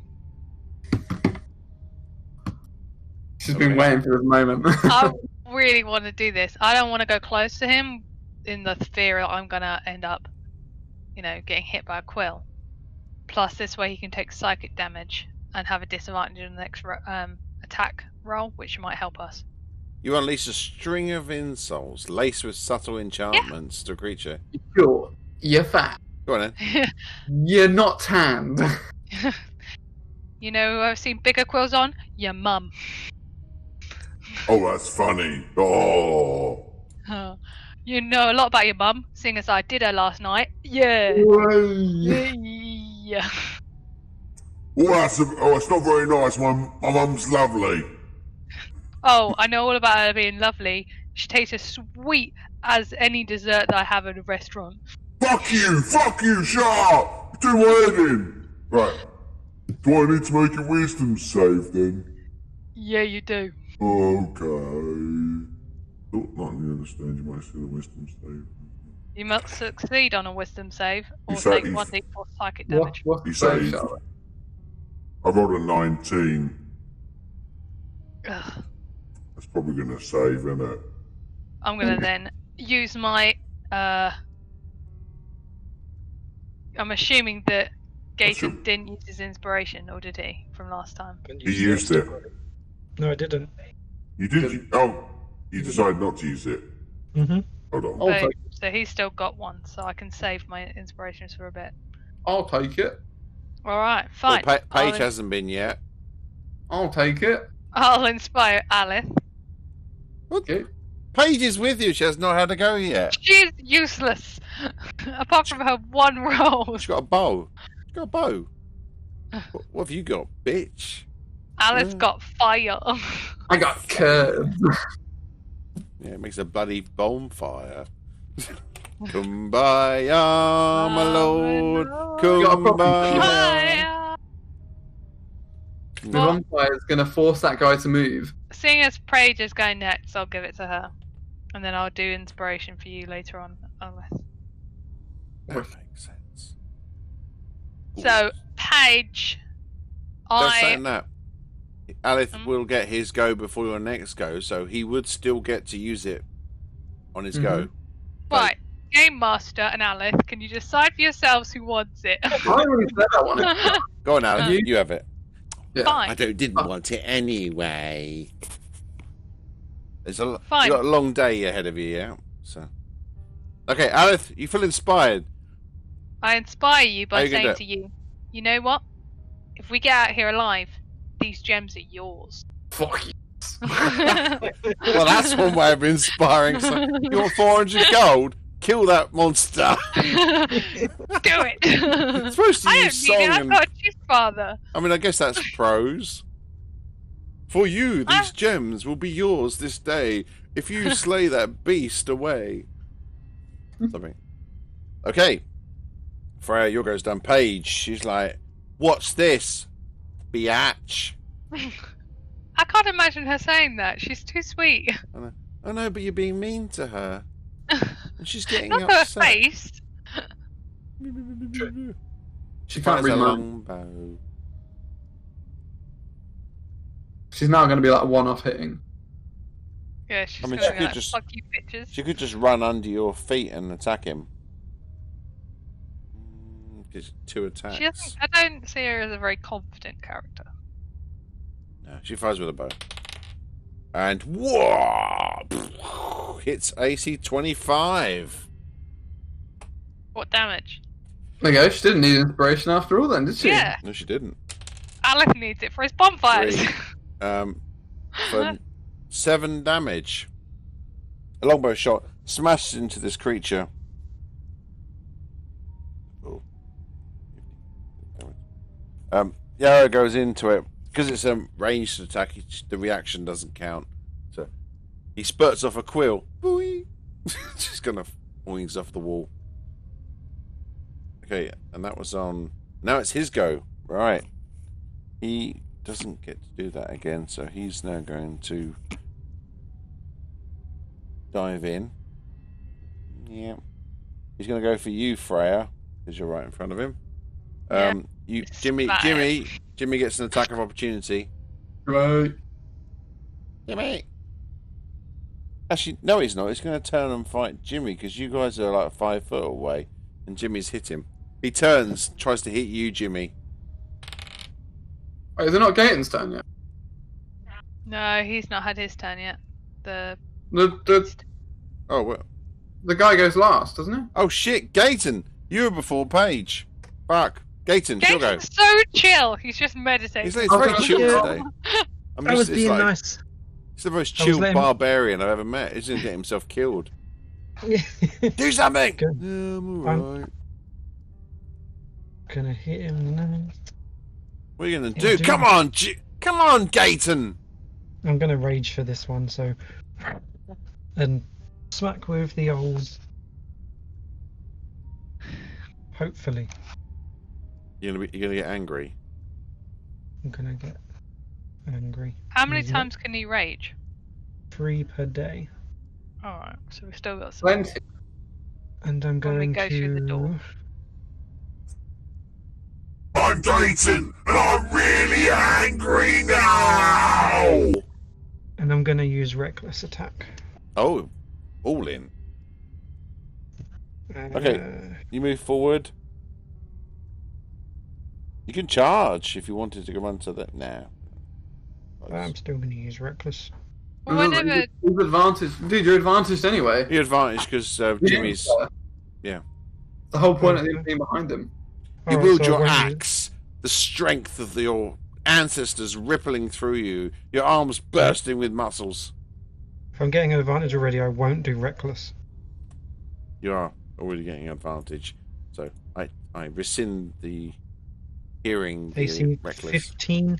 Speaker 2: She's been waiting for this moment.
Speaker 3: I really want to do this. I don't want to go close to him in the fear that I'm going to end up, getting hit by a quill. Plus, this way he can take psychic damage and have a disadvantage in the next attack roll, which might help us.
Speaker 1: You unleash a string of insults laced with subtle enchantments to a creature.
Speaker 2: Sure, you're fat.
Speaker 1: Go on then.
Speaker 2: You're not tanned.
Speaker 3: You know who I've seen bigger quills on? Your mum.
Speaker 6: Oh, that's funny. Oh.
Speaker 3: You know a lot about your mum, seeing as I did her last night. Yeah. Yeah.
Speaker 6: Oh, it's not very nice. My mum's lovely.
Speaker 3: Oh, I know all about her being lovely. She tastes as sweet as any dessert that I have at a restaurant.
Speaker 6: Fuck you, shut up! Do my head in. Right. Do I need to make a wisdom save then?
Speaker 3: Yeah, you do.
Speaker 6: Okay. Oh, not really understand. You might still a wisdom save.
Speaker 3: You must succeed on a wisdom save, or
Speaker 6: You say
Speaker 3: take
Speaker 6: he's-
Speaker 3: 1d4 psychic damage.
Speaker 2: What's the
Speaker 6: You
Speaker 2: save,
Speaker 6: say
Speaker 2: Charlotte?
Speaker 6: I rolled a 19.
Speaker 3: Ugh.
Speaker 6: That's probably going to save, isn't it?
Speaker 3: I'm gonna then use my. I'm assuming that Gaten didn't use his inspiration, or did he, from last time?
Speaker 6: He used it.
Speaker 5: No, I didn't.
Speaker 6: You did? You decided not to use it.
Speaker 5: Mm-hmm.
Speaker 6: Hold on.
Speaker 2: I'll
Speaker 3: So,
Speaker 2: take,
Speaker 3: so he's still got one, so I can save my inspirations for a bit.
Speaker 2: I'll take it.
Speaker 3: Alright, fine.
Speaker 1: Well, Paige
Speaker 3: I'll,
Speaker 1: hasn't been yet.
Speaker 2: I'll take it.
Speaker 3: I'll inspire Alice.
Speaker 2: Okay.
Speaker 1: Paige is with you. She has not had a go yet.
Speaker 3: She's useless! Apart from her one roll.
Speaker 1: She's got a bow. She's got a bow. What have you got, bitch?
Speaker 3: Alice got fire.
Speaker 2: I got curved.
Speaker 1: Yeah, it makes a bloody bonfire. Kumbaya, my lord. Kumbaya.
Speaker 3: Fire!
Speaker 2: The
Speaker 3: Well-
Speaker 2: vampire is going to force that guy to move.
Speaker 3: Seeing as Paige is going next, I'll give it to her. And then I'll do inspiration for you later on, Alice.
Speaker 1: That makes sense.
Speaker 3: So, Paige,
Speaker 1: Just saying
Speaker 3: I...
Speaker 1: that. Alith
Speaker 3: Hmm?
Speaker 1: will get his go before your next go, so he would still get to use it on his go.
Speaker 3: Right, Game Master and Alice, can you decide for yourselves who wants it?
Speaker 2: I already said I wanted it.
Speaker 1: Go on, Alith.
Speaker 2: You-
Speaker 1: You have it.
Speaker 2: Yeah.
Speaker 3: Fine.
Speaker 1: Didn't want it anyway. There's a
Speaker 3: Fine.
Speaker 1: you got a long day ahead of you, yeah. So, okay, Alith, you feel inspired.
Speaker 3: I inspire you
Speaker 1: How
Speaker 3: by
Speaker 1: you gonna
Speaker 3: saying
Speaker 1: do
Speaker 3: to you, you know what? If we get out here alive, these gems are yours.
Speaker 2: Fuck you.
Speaker 1: Well, that's one way of inspiring. So, you want 400 gold? Kill that monster.
Speaker 3: Do it!
Speaker 1: It's supposed to
Speaker 3: I
Speaker 1: use
Speaker 3: don't need
Speaker 1: song
Speaker 3: it, I've
Speaker 1: and
Speaker 3: got a chief father.
Speaker 1: I mean, I guess that's prose. For you, these gems will be yours this day if you slay that beast away. Something. Okay. Freya, your go's done. Paige, she's like, what's this? Biatch.
Speaker 3: I can't imagine her saying that. She's too sweet.
Speaker 1: Oh no, but you're being mean to her. And she's getting
Speaker 3: Not her
Speaker 1: upset.
Speaker 3: face.
Speaker 2: She
Speaker 1: Fires
Speaker 2: can't
Speaker 1: a
Speaker 2: read mine.
Speaker 1: long bow.
Speaker 2: She's now going to be like one-off hitting.
Speaker 3: Yeah, she's
Speaker 1: I mean,
Speaker 3: gonna
Speaker 1: she
Speaker 3: be
Speaker 1: could
Speaker 3: like,
Speaker 1: just-
Speaker 3: fuck you bitches.
Speaker 1: She could just run under your feet and attack him. Just 2 attacks.
Speaker 3: She doesn't, I don't see her as a very confident character.
Speaker 1: No, she fires with a bow. And whoa! Hits AC 25.
Speaker 3: What damage?
Speaker 2: There you go. She didn't need inspiration after all, then, did she?
Speaker 3: Yeah,
Speaker 1: No, she didn't.
Speaker 3: Aleph needs it for his bonfires.
Speaker 1: 3. For 7 damage. A longbow shot smashes into this creature. Oh. The arrow goes into it. Because it's a ranged attack, the reaction doesn't count. So he spurts off a quill. Booey! Just gonna wings off the wall. Okay, and that was on. Now it's his go. Right. He doesn't get to do that again, so he's now going to dive in. Yeah. He's going to go for you, Freya, because you're right in front of him. Jimmy gets an attack of opportunity.
Speaker 2: Right.
Speaker 1: Jimmy! Actually, no, he's not. He's going to turn and fight Jimmy, because you guys are like 5 foot away, and Jimmy's hit him. He turns, tries to hit you, Jimmy.
Speaker 2: Wait, is it not Gaten's turn yet?
Speaker 3: No, he's not had his turn yet.
Speaker 2: The
Speaker 1: Oh, well.
Speaker 2: the guy goes last, doesn't he?
Speaker 1: Oh, shit, Gaten! You were before Paige. Fuck. Gaten, she'll go.
Speaker 3: Gaten's so chill. He's just meditating.
Speaker 1: He's very chill
Speaker 7: Yeah.
Speaker 1: today.
Speaker 7: I was being nice.
Speaker 1: He's the most
Speaker 7: I was
Speaker 1: chill
Speaker 7: letting-
Speaker 1: barbarian I've ever met. He's going to get himself killed. Do something!
Speaker 7: Good.
Speaker 1: Yeah, I'm alright.
Speaker 7: Gonna hit him now.
Speaker 1: What are you going to
Speaker 7: Yeah,
Speaker 1: do?
Speaker 7: dude.
Speaker 1: Come on, come on, Gaten!
Speaker 7: I'm gonna rage for this one, so and smack with the old. Hopefully,
Speaker 1: You're gonna get angry.
Speaker 7: I'm gonna get angry.
Speaker 3: How many
Speaker 7: He's
Speaker 3: times can he rage?
Speaker 7: 3 per day,
Speaker 3: Alright, so we've still got some.
Speaker 2: Plenty.
Speaker 7: and I'm
Speaker 3: When we
Speaker 7: going
Speaker 3: go
Speaker 7: to.
Speaker 3: through the door.
Speaker 6: I'm Dayton, and I'm really angry now!
Speaker 7: And I'm gonna use reckless attack.
Speaker 1: Oh, all in. Okay. You move forward. You can charge if you wanted to go onto that now.
Speaker 7: I'm still gonna use reckless.
Speaker 3: Well, whenever.
Speaker 2: He's advantaged. Dude, you're advantaged anyway.
Speaker 1: You're advantaged because Jimmy's. Yeah.
Speaker 2: The whole point of him being behind him.
Speaker 1: You
Speaker 7: Alright,
Speaker 1: wield
Speaker 7: so I
Speaker 1: your
Speaker 7: won't use-
Speaker 1: axe, the strength of your ancestors rippling through you, your arms bursting with muscles.
Speaker 7: If I'm getting an advantage already, I won't do reckless.
Speaker 1: You are already getting advantage. So I rescind the hearing the
Speaker 7: AC
Speaker 1: reckless.
Speaker 7: 15.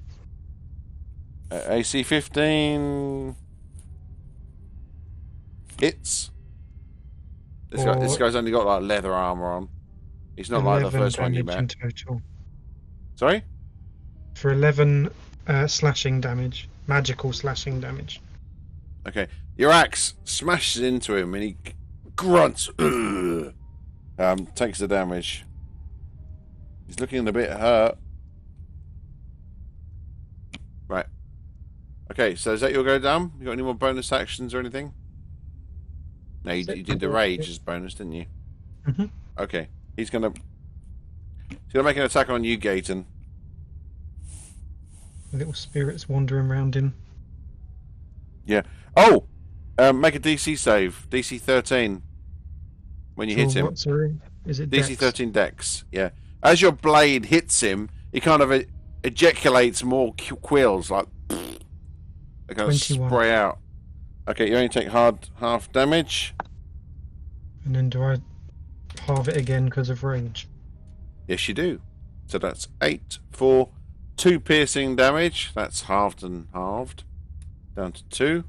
Speaker 1: AC 15 hits. This guy's only got like leather armor on. He's not like the
Speaker 7: 11
Speaker 1: first one you
Speaker 7: damage
Speaker 1: met.
Speaker 7: in total.
Speaker 1: Sorry?
Speaker 7: For 11 slashing damage, magical slashing damage.
Speaker 1: Okay. Your axe smashes into him and he grunts. Takes the damage. He's looking a bit hurt. Right. Okay, so is that your go down? You got any more bonus actions or anything? No, you did the rage as bonus, didn't you?
Speaker 7: Mhm.
Speaker 1: Okay. He's gonna make an attack on you, Gaten.
Speaker 7: Little spirits wandering around him.
Speaker 1: Yeah. Oh! Make a DC save. DC 13. When you hit him.
Speaker 7: What, sorry? Is it
Speaker 1: DC
Speaker 7: Dex?
Speaker 1: 13 Dex, yeah. As your blade hits him, he kind of ejaculates more quills, like they kind of
Speaker 7: 21.
Speaker 1: spray out. Okay, you only take half damage.
Speaker 7: And then do I halve it again because of rage?
Speaker 1: Yes, you do. So that's 8 for 2 piercing damage. That's halved and halved. Down to 2.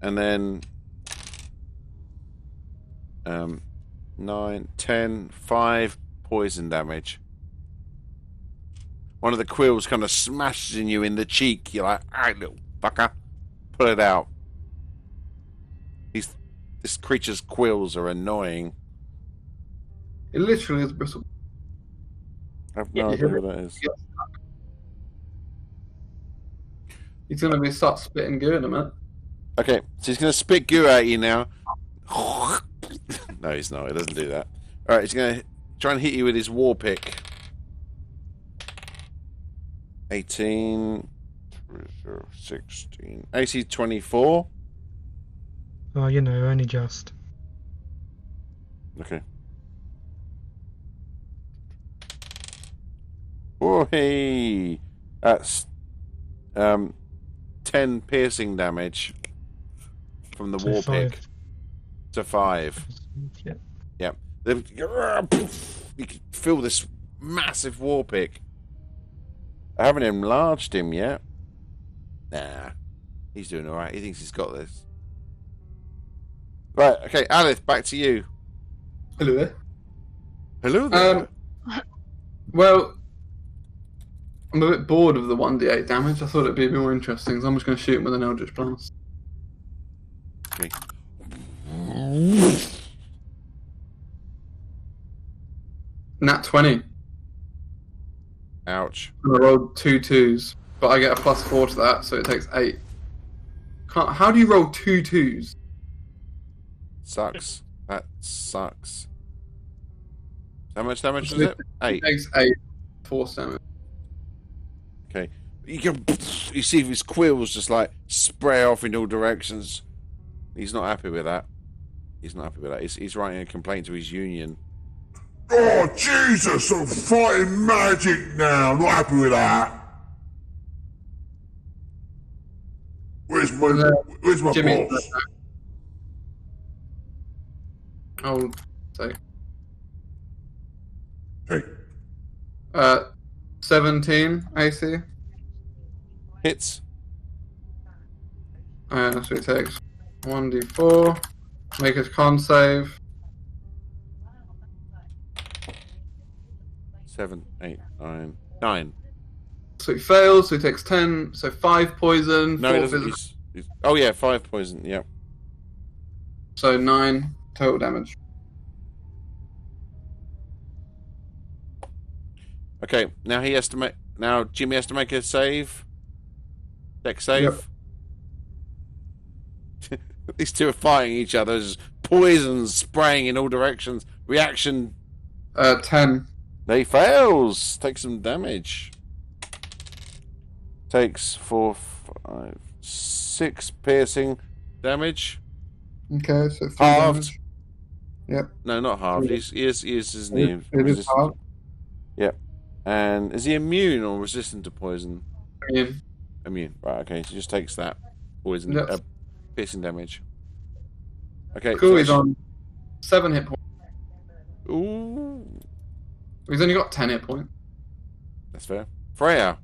Speaker 1: And then 9, 10, 5 poison damage. One of the quills kind of smashes in you in the cheek. You're like, "Ah, little fucker, pull it out." This creature's quills are annoying.
Speaker 2: It literally is bristle.
Speaker 1: I have no
Speaker 2: Yeah.
Speaker 1: idea what that is.
Speaker 2: He's going to start spitting goo in a minute.
Speaker 1: Okay, so he's going to spit goo at you now. No, he's not. He doesn't do that. All right, he's going to try and hit you with his war pick. 18, 16, AC 24.
Speaker 7: Oh, you know, only just.
Speaker 1: Okay. Oh, hey. That's 10 piercing damage from the
Speaker 7: So
Speaker 1: war pick
Speaker 7: 5.
Speaker 1: to 5.
Speaker 7: Yeah.
Speaker 1: Yep. You can feel this massive war pick. I haven't enlarged him yet. Nah. He's doing alright. He thinks he's got this. Right, okay, Alith, back to you.
Speaker 2: Hello there.
Speaker 1: Hello there.
Speaker 2: Well, I'm a bit bored of the 1d8 damage. I thought it'd be a bit more interesting, so I'm just going to shoot him with an Eldritch Blast.
Speaker 1: Okay.
Speaker 2: Nat 20.
Speaker 1: Ouch.
Speaker 2: And I rolled 2 2s, but I get a +4 to that, so it takes 8. How do you roll 2 2s?
Speaker 1: Sucks. That sucks. How much damage was it? 8.
Speaker 2: It takes 8 force damage.
Speaker 1: Okay. You see his quills just like spray off in all directions. He's not happy with that. He's not happy with that. He's writing a complaint to his union.
Speaker 6: Oh, Jesus, I'm fighting magic now. Not happy with that. Where's my
Speaker 2: Jimmy.
Speaker 6: boss?
Speaker 2: Oh, so.
Speaker 6: Hey,
Speaker 2: 17 AC.
Speaker 1: Hits.
Speaker 2: So it takes 1d4. Make his con save.
Speaker 1: 7, 8, 9, 9.
Speaker 2: So he fails, so he takes 10. So 5 poison.
Speaker 1: No, he
Speaker 2: 4
Speaker 1: doesn't.
Speaker 2: physical.
Speaker 1: Oh yeah, 5 poison. Yep.
Speaker 2: So 9 total damage.
Speaker 1: Okay. Now he has to make. Now Jimmy has to make a save. Deck save.
Speaker 2: Yep.
Speaker 1: These two are fighting each other. There's poison spraying in all directions. Reaction.
Speaker 2: 10.
Speaker 1: He fails. Takes some damage. Takes 4, 5, 6 piercing damage.
Speaker 2: Okay, so 3
Speaker 1: Halved.
Speaker 2: damage. Yep.
Speaker 1: No, not halved. He is his new.
Speaker 2: It is halved.
Speaker 1: Yep. And is he immune or resistant to poison?
Speaker 2: Immune.
Speaker 1: Immune. Right. Okay. So he just takes that poison,
Speaker 2: Yep.
Speaker 1: piercing damage. Okay.
Speaker 2: Cool,
Speaker 1: so
Speaker 2: he's on 7 hit points.
Speaker 1: Ooh,
Speaker 2: He's only got 10 hit points.
Speaker 1: that's fair. Freya.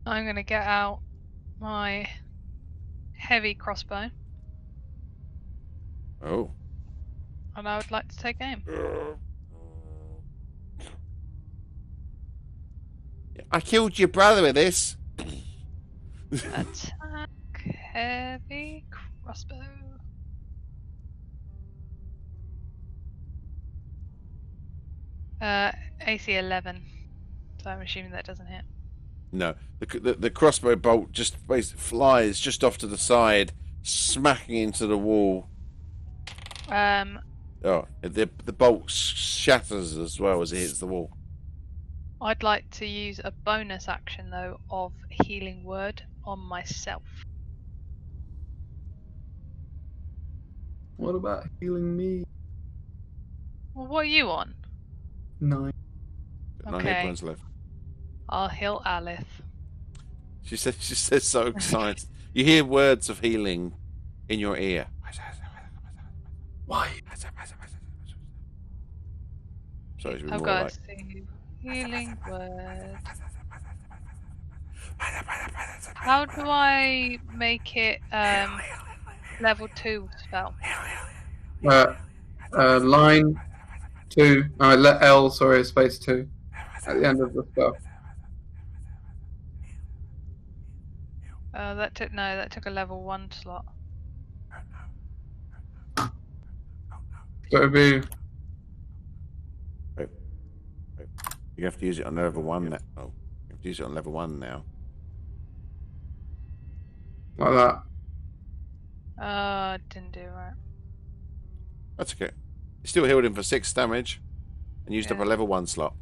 Speaker 3: I'm gonna get out my heavy crossbow,
Speaker 1: Oh.
Speaker 3: and I would like to take aim.
Speaker 1: I killed your brother with this.
Speaker 3: Attack heavy crossbow. AC 11. So I'm assuming that doesn't hit.
Speaker 1: No, the crossbow bolt just basically flies just off to the side, smacking into the wall. Oh, the bolt shatters as well as it hits the wall.
Speaker 3: I'd like to use a bonus action though of healing word on myself.
Speaker 2: What about healing me?
Speaker 3: Well, what are you on?
Speaker 2: 9.
Speaker 1: Got 9 hit
Speaker 3: Okay.
Speaker 1: points left.
Speaker 3: I'll heal Alith.
Speaker 1: She says so excited. You hear words of healing in your ear.
Speaker 2: Why?
Speaker 1: Sorry, it's
Speaker 3: I've
Speaker 1: more
Speaker 3: got
Speaker 1: like.
Speaker 3: to see healing word. How do I make it level 2 spell?
Speaker 2: Line 2. No, let L, sorry, space 2. At the end of the spell.
Speaker 3: That took a level 1 slot.
Speaker 2: So it'd be.
Speaker 1: You have to use it on level 1 now. Oh, you have to use it on level 1 now.
Speaker 2: Like that.
Speaker 3: Didn't do it right.
Speaker 1: That's okay. You still healed him for 6 damage and used up a level 1 slot.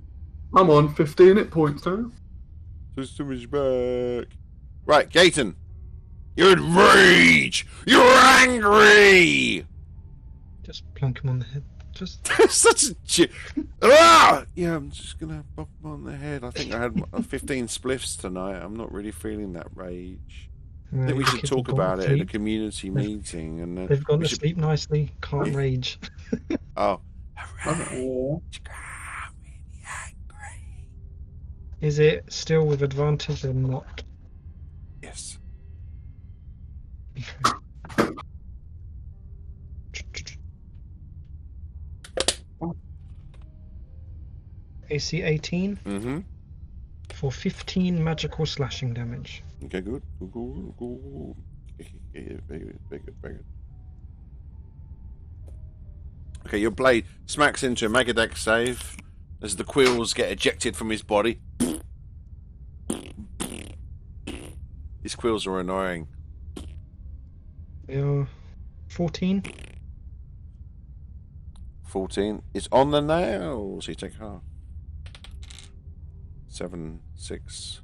Speaker 2: I'm on 15 hit points now.
Speaker 1: Just too much back. Right, Gaten. You're in rage! You're angry!
Speaker 7: Just plunk him on the head. Just
Speaker 1: Such a ah! Yeah, I'm just gonna bop him on the head. I think I had 15 spliffs tonight. I'm not really feeling that rage. I think we should talk about it in a community meeting, and
Speaker 7: They've gone
Speaker 1: we
Speaker 7: to
Speaker 1: should...
Speaker 7: sleep nicely. Can't rage.
Speaker 1: Oh,
Speaker 2: Oh.
Speaker 7: Is it still with advantage or not?
Speaker 1: yes.
Speaker 7: AC 18
Speaker 1: Mm-hmm.
Speaker 7: for 15 magical slashing damage.
Speaker 1: Okay, good. Good. Very good. Very good. Okay, your blade smacks into a Megadex save as the quills get ejected from his body. His quills are annoying.
Speaker 7: They are 14.
Speaker 1: 14 is on the nail, so you take half. 7, 6,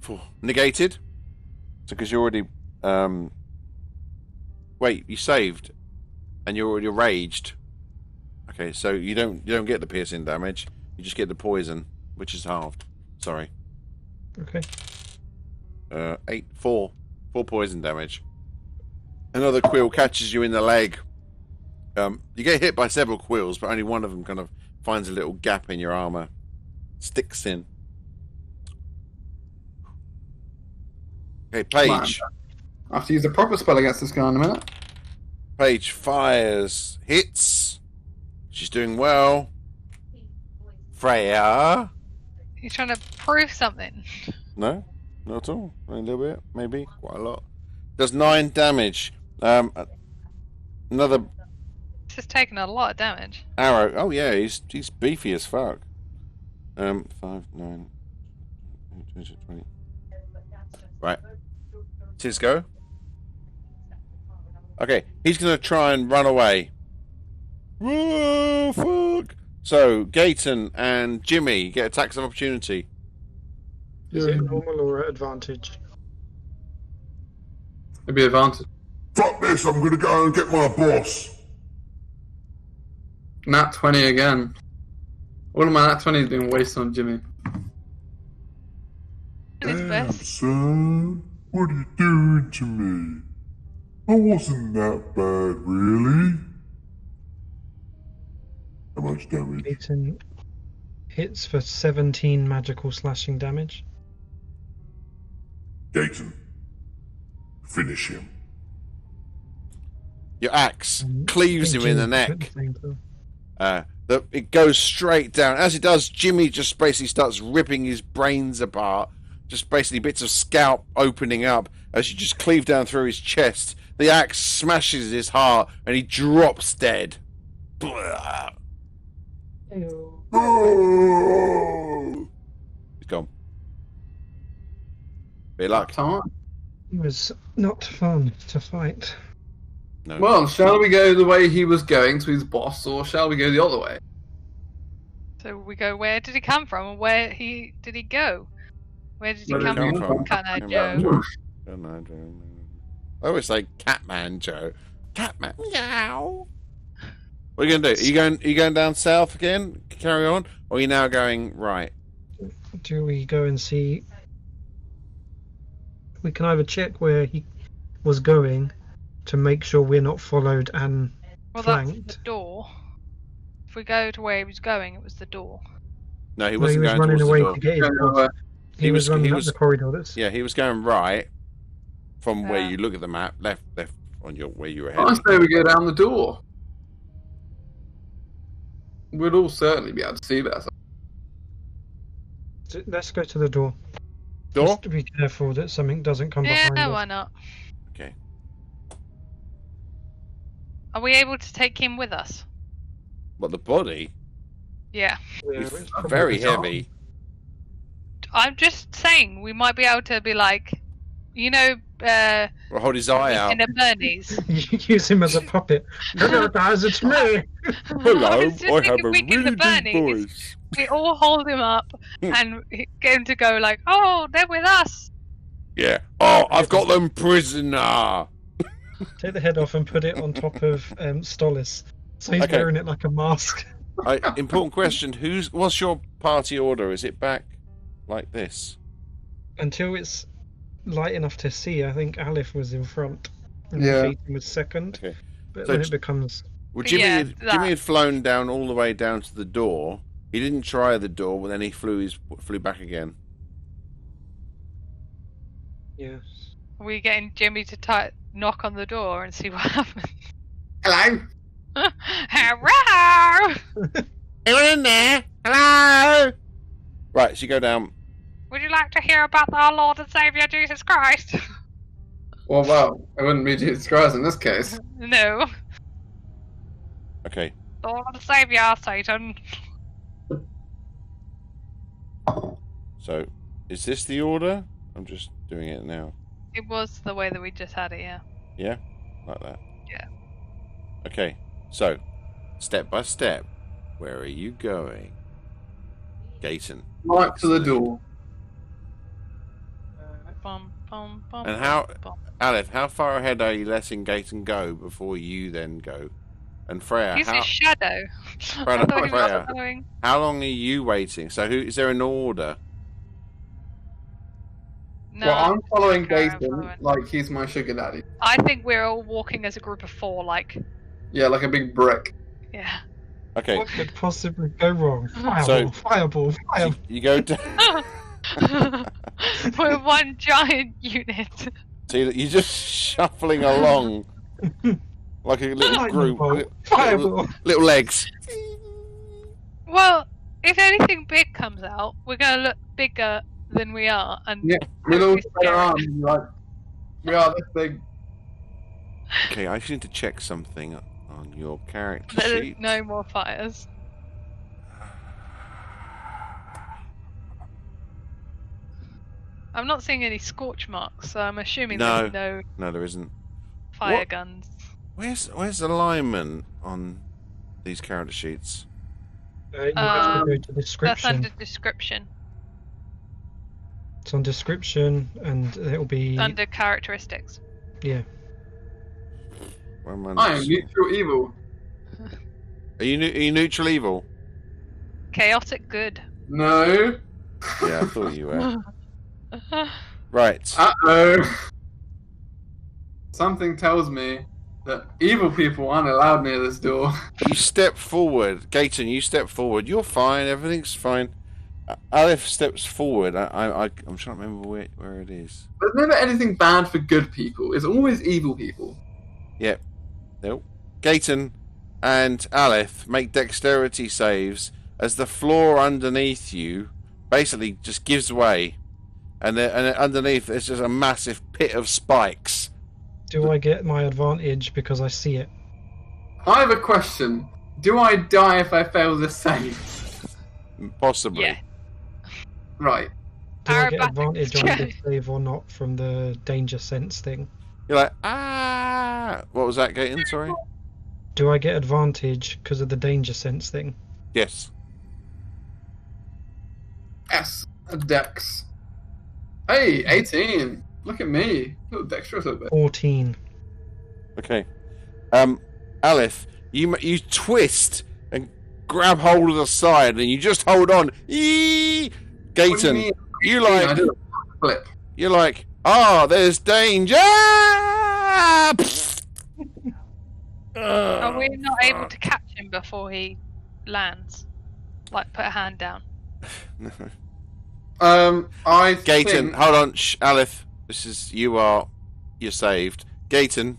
Speaker 1: 4. Negated. So because you're already wait, you saved and you're already raged. Okay, so you don't get the piercing damage, you just get the poison, which is halved. Sorry.
Speaker 7: Okay.
Speaker 1: 4 poison damage. Another quill catches you in the leg. You get hit by several quills, but only one of them kind of finds a little gap in your armor. Sticks in. Okay, Paige.
Speaker 2: I have to use a proper spell against this guy in a minute.
Speaker 1: Paige fires, hits. She's doing well. Freya.
Speaker 3: He's trying to prove something.
Speaker 1: No, not at all. A little bit, maybe quite a lot. Does 9 damage. Another
Speaker 3: This has taken a lot of damage.
Speaker 1: arrow. Oh yeah, he's beefy as fuck. 5, 9, 20. Right. It's his go. Okay, he's gonna try and run away. Whoa, fuck! So Gayton and Jimmy get attacks of opportunity.
Speaker 7: Is it normal or at advantage?
Speaker 2: It'd be advantage.
Speaker 6: Fuck this, I'm gonna go and get my boss.
Speaker 2: Nat 20 again. All of my Nat 20 has been wasted on Jimmy.
Speaker 3: His
Speaker 6: Damn,
Speaker 3: best.
Speaker 6: son. What are you doing to me? I wasn't that bad, really. How much damage?
Speaker 7: Beaten hits for 17 magical slashing damage.
Speaker 6: Gayton. Finish him.
Speaker 1: Your axe cleaves him in the neck.
Speaker 7: At the same time.
Speaker 1: It goes straight down. As it does, Jimmy just basically starts ripping his brains apart. Just basically bits of scalp opening up as you just cleave down through his chest. The axe smashes his heart and he drops dead. Blah.
Speaker 6: Oh!
Speaker 1: He's gone. Be luck.
Speaker 2: Time.
Speaker 7: It was not fun to fight.
Speaker 1: No.
Speaker 2: Well, shall we go the way he was going to his boss, or shall we go the other way?
Speaker 3: So we go, where did he come from and where did he go? Where did he
Speaker 2: Where did
Speaker 3: come
Speaker 2: he
Speaker 3: from?
Speaker 2: come
Speaker 3: Can't I,
Speaker 1: from?
Speaker 3: Joe?
Speaker 1: I always say Catman Joe. Catman. Meow. What are you gonna do? Are you going down south again? Carry on, or are you now going right?
Speaker 7: Do we go and see? We can either check where he was going to make sure we're not followed and
Speaker 3: Well, that's
Speaker 7: flanked.
Speaker 3: the door. If we go to where he was going, it was the door.
Speaker 1: No, he
Speaker 7: No,
Speaker 1: wasn't
Speaker 7: he was
Speaker 1: going
Speaker 7: running
Speaker 1: towards
Speaker 7: away
Speaker 1: the door.
Speaker 7: to get his
Speaker 2: Go
Speaker 7: boss.
Speaker 2: nowhere.
Speaker 7: He was running
Speaker 1: he
Speaker 7: up
Speaker 1: was-
Speaker 7: the corridor. That's
Speaker 1: Yeah, he was going right from where
Speaker 3: Yeah.
Speaker 1: you look at the map, left on your where you were
Speaker 2: I
Speaker 1: heading.
Speaker 2: say we go down the door. We'd all certainly be able to see better.
Speaker 7: Let's go to the door.
Speaker 1: Door?
Speaker 7: Just to be careful that something doesn't come
Speaker 3: Yeah,
Speaker 7: behind
Speaker 3: why
Speaker 7: us.
Speaker 3: not?
Speaker 1: Okay.
Speaker 3: Are we able to take him with us?
Speaker 1: But the body
Speaker 3: Yeah.
Speaker 7: Yeah,
Speaker 1: is
Speaker 7: it's probably
Speaker 1: very
Speaker 7: bizarre.
Speaker 1: heavy.
Speaker 3: I'm just saying, we might be able to be like, you know,
Speaker 1: Well, hold his eye out.
Speaker 3: in a Bernie's.
Speaker 7: You use him as a puppet. Hello guys, it's me.
Speaker 1: Hello,
Speaker 3: I was just
Speaker 1: I have
Speaker 3: thinking
Speaker 1: a
Speaker 3: we get
Speaker 1: really
Speaker 3: the
Speaker 1: deep
Speaker 3: Bernie's.
Speaker 1: voice.
Speaker 3: We all hold him up and get him to go like, oh, they're with us.
Speaker 1: Yeah. Oh, I've got them prisoner.
Speaker 7: Take the head off and put it on top of Stolas. So he's
Speaker 1: Okay.
Speaker 7: wearing it like a mask.
Speaker 1: Important question. What's your party order? Is it back like this?
Speaker 7: Until it's light enough to see, I think Aleph was in front. And
Speaker 2: Yeah.
Speaker 7: Gaten was second.
Speaker 1: Okay.
Speaker 7: But
Speaker 1: So
Speaker 7: when it becomes...
Speaker 1: Well,
Speaker 3: Yeah,
Speaker 1: Jimmy had flown down all the way down to the door. He didn't try the door, but then he flew back again.
Speaker 7: Yes.
Speaker 3: Are we getting Jimmy to knock on the door and see what happens?
Speaker 2: Hello.
Speaker 3: Hello!
Speaker 1: Anyone in there? Hello. Right, so you go down.
Speaker 3: Would you like to hear about our Lord and Saviour Jesus Christ?
Speaker 2: Well, it wouldn't be Jesus Christ in this case.
Speaker 3: No.
Speaker 1: Okay.
Speaker 3: Lord and Saviour, Satan.
Speaker 1: So, is this the order? I'm just doing it now.
Speaker 3: It was the way that we just had it, yeah.
Speaker 1: Yeah, like that.
Speaker 3: Yeah.
Speaker 1: Okay. So, step by step, where are you going, Gaten?
Speaker 2: Right to the door.
Speaker 3: Bum, bum, bum,
Speaker 1: And how,
Speaker 3: bum.
Speaker 1: Aleph? How far ahead are you letting Gaten go before you then go? And Freya,
Speaker 3: He's
Speaker 1: how,
Speaker 3: his shadow.
Speaker 1: Freya,
Speaker 3: I thought he was
Speaker 1: Freya,
Speaker 3: following.
Speaker 1: how long are you waiting? So, is there an order?
Speaker 3: No,
Speaker 2: Well, I'm following
Speaker 3: okay, I'm
Speaker 2: Gaten
Speaker 3: following.
Speaker 2: like he's my sugar daddy.
Speaker 3: I think we're all walking as a group of 4, like,
Speaker 2: Yeah, like a big brick.
Speaker 3: yeah.
Speaker 1: Okay.
Speaker 7: What could possibly go wrong? Fireball,
Speaker 1: So-
Speaker 7: fireball, fireball.
Speaker 1: You go down.
Speaker 3: We're one giant unit.
Speaker 1: So you're just shuffling along like a little group,
Speaker 7: Fireball.
Speaker 1: little legs.
Speaker 3: Well, if anything big comes out, we're gonna look bigger than we are, and
Speaker 2: Yeah, with all
Speaker 3: Hopefully
Speaker 2: spread
Speaker 3: scary.
Speaker 2: arms, like we are this big.
Speaker 1: Okay, I just need to check something on your character
Speaker 3: there's
Speaker 1: sheet.
Speaker 3: no more fires. I'm not seeing any scorch marks, so I'm assuming
Speaker 1: No.
Speaker 3: there's no
Speaker 1: No, there isn't.
Speaker 3: fire
Speaker 1: What?
Speaker 3: guns.
Speaker 1: Where's alignment on these character sheets?
Speaker 7: You have to go to
Speaker 3: That's
Speaker 7: description.
Speaker 3: under description.
Speaker 7: It's on description, and it'll be
Speaker 3: Under characteristics.
Speaker 7: yeah.
Speaker 1: Where am
Speaker 2: I am
Speaker 1: not-
Speaker 2: neutral evil.
Speaker 1: Are you neutral evil?
Speaker 3: Chaotic good.
Speaker 2: No.
Speaker 1: Yeah, I thought you were. Right.
Speaker 2: Uh-oh. Something tells me that evil people aren't allowed near this door.
Speaker 1: You step forward, Gaten. You step forward. You're fine. Everything's fine. Aleph steps forward. I'm trying to remember where it is.
Speaker 2: There's never anything bad for good people. It's always evil people.
Speaker 1: Yep. Nope. Gaten and Aleph make dexterity saves as the floor underneath you basically just gives way, and underneath there's just a massive pit of spikes.
Speaker 7: Do I get my advantage because I see it?
Speaker 2: I have a question. Do I die if I fail this save?
Speaker 1: Possibly.
Speaker 3: Yeah.
Speaker 2: Right.
Speaker 7: Do I get
Speaker 3: Aerobatics
Speaker 7: advantage on
Speaker 3: check.
Speaker 7: this save or not from the danger sense thing?
Speaker 1: You're like, ah. What was that, Gaten? Sorry.
Speaker 7: Do I get advantage because of the danger sense thing?
Speaker 1: Yes.
Speaker 2: S. A dex. Hey, 18. Look at me. Little dexterous a bit.
Speaker 7: 14.
Speaker 1: Okay. Aleph, you twist and grab hold of the side, and you just hold on. Eee!
Speaker 2: What do you
Speaker 1: Gaten,
Speaker 2: mean?
Speaker 1: you
Speaker 2: I
Speaker 1: like,
Speaker 2: do a flip.
Speaker 1: you're like, there's danger.
Speaker 3: Are we not able to catch him before he lands? Like, put a hand down.
Speaker 2: I
Speaker 1: Gaten,
Speaker 2: think...
Speaker 1: hold on, Aleph. You're saved. Gaten,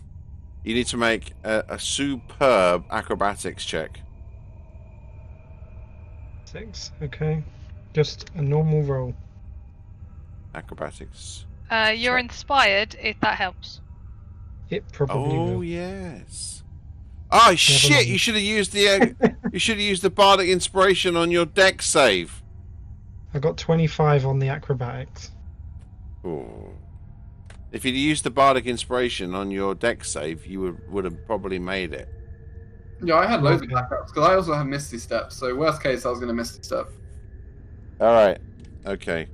Speaker 1: you need to make a superb acrobatics check.
Speaker 7: 6. Okay. Just a normal roll.
Speaker 1: Acrobatics.
Speaker 3: You're inspired, if that helps.
Speaker 7: It probably
Speaker 1: Oh
Speaker 7: will.
Speaker 1: yes. Oh shit!
Speaker 7: mind.
Speaker 1: You should have used the bardic inspiration on your deck save.
Speaker 7: I got 25 on the acrobatics.
Speaker 1: Ooh. If you'd used the bardic inspiration on your deck save, you would have probably made it.
Speaker 2: Yeah, I had loads
Speaker 7: Okay.
Speaker 2: of backups, because I also have Misty Step, so worst case I was going to Misty Step.
Speaker 1: All right. Okay.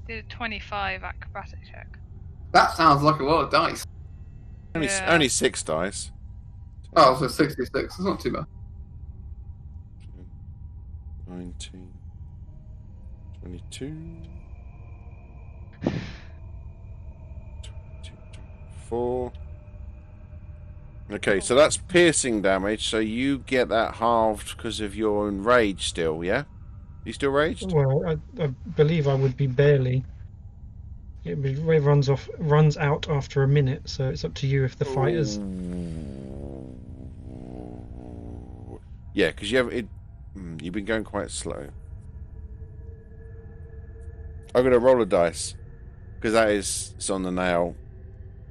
Speaker 3: did a 25 acrobatic check.
Speaker 2: That sounds like a lot of dice.
Speaker 3: Yeah.
Speaker 1: Only 6 dice.
Speaker 2: Oh, so 66. That's not too bad.
Speaker 1: 19, 22, 24. Okay, so that's piercing damage, so you get that halved because of your enraged still, yeah? You still raged?
Speaker 7: Well, I believe I would be barely. It runs out after a minute, so it's up to you if the fighters.
Speaker 1: Yeah, because you've been going quite slow. I'm going to roll a dice, because it's on the nail.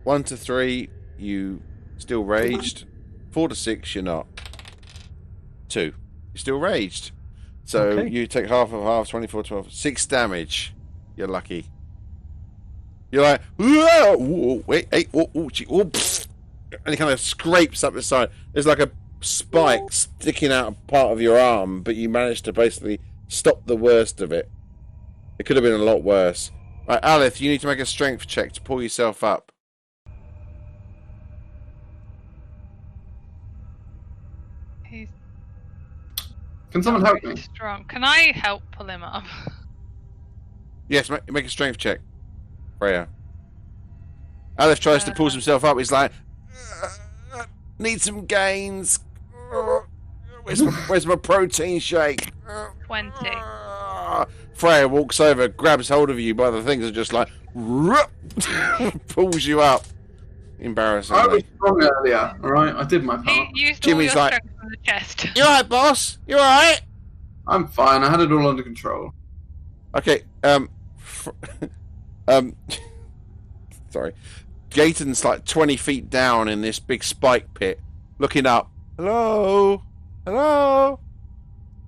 Speaker 1: 1 to 3, you still raged. 4 to 6, you're not. 2, you're still raged. So
Speaker 7: Okay.
Speaker 1: you take half of half, 24, 12, 6 damage. You're lucky. You're like, whoa, wait, hey, pfft, and it kind of scrapes up the side. There's like a spike sticking out a part of your arm, but you managed to basically stop the worst of it. It could have been a lot worse. Right, Alith, you need to make a strength check to pull yourself up.
Speaker 3: He's
Speaker 2: Can someone help me?
Speaker 3: strong. Can I help pull him up?
Speaker 1: Yes, make a strength check. Freya. Alith tries to pull himself up. He's like, need some gains. Where's my protein shake?
Speaker 3: 20.
Speaker 1: Freya walks over, grabs hold of you by the things, and just like pulls you up.
Speaker 2: I was
Speaker 1: Embarrassingly.
Speaker 2: strong earlier, alright? I did my
Speaker 3: He
Speaker 2: part.
Speaker 3: used
Speaker 1: Jimmy's
Speaker 3: all your
Speaker 1: like-
Speaker 3: strength from the chest.
Speaker 1: You alright, boss? You alright?
Speaker 2: I'm fine, I had it all under control.
Speaker 1: Okay. Sorry. Gaten's like 20 feet down in this big spike pit, looking up. Hello? Hello?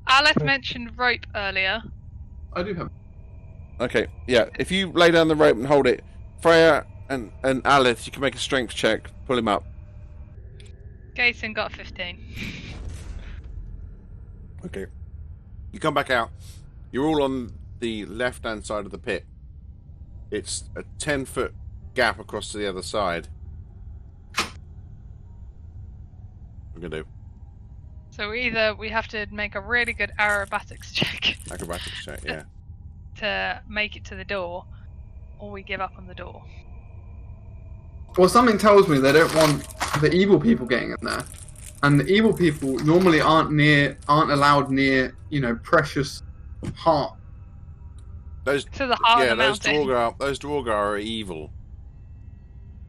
Speaker 3: Aleph mentioned rope earlier.
Speaker 2: I do have.
Speaker 1: Okay, yeah. If you lay down the rope and hold it, Freya and Alith, you can make a strength check. Pull him up.
Speaker 3: Gaten got 15.
Speaker 1: Okay. You come back out. You're all on the left-hand side of the pit. It's a 10-foot gap across to the other side. What are we going to do?
Speaker 3: So either we have to make a really good aerobatics check
Speaker 1: Acrobatics check, yeah.
Speaker 3: to make it to the door, or we give up on the door.
Speaker 2: Well, something tells me they don't want the evil people getting in there. And the evil people normally aren't allowed near, precious heart.
Speaker 1: Those,
Speaker 3: To the heart of the
Speaker 1: those
Speaker 3: mountain.
Speaker 1: those Dwargar are evil.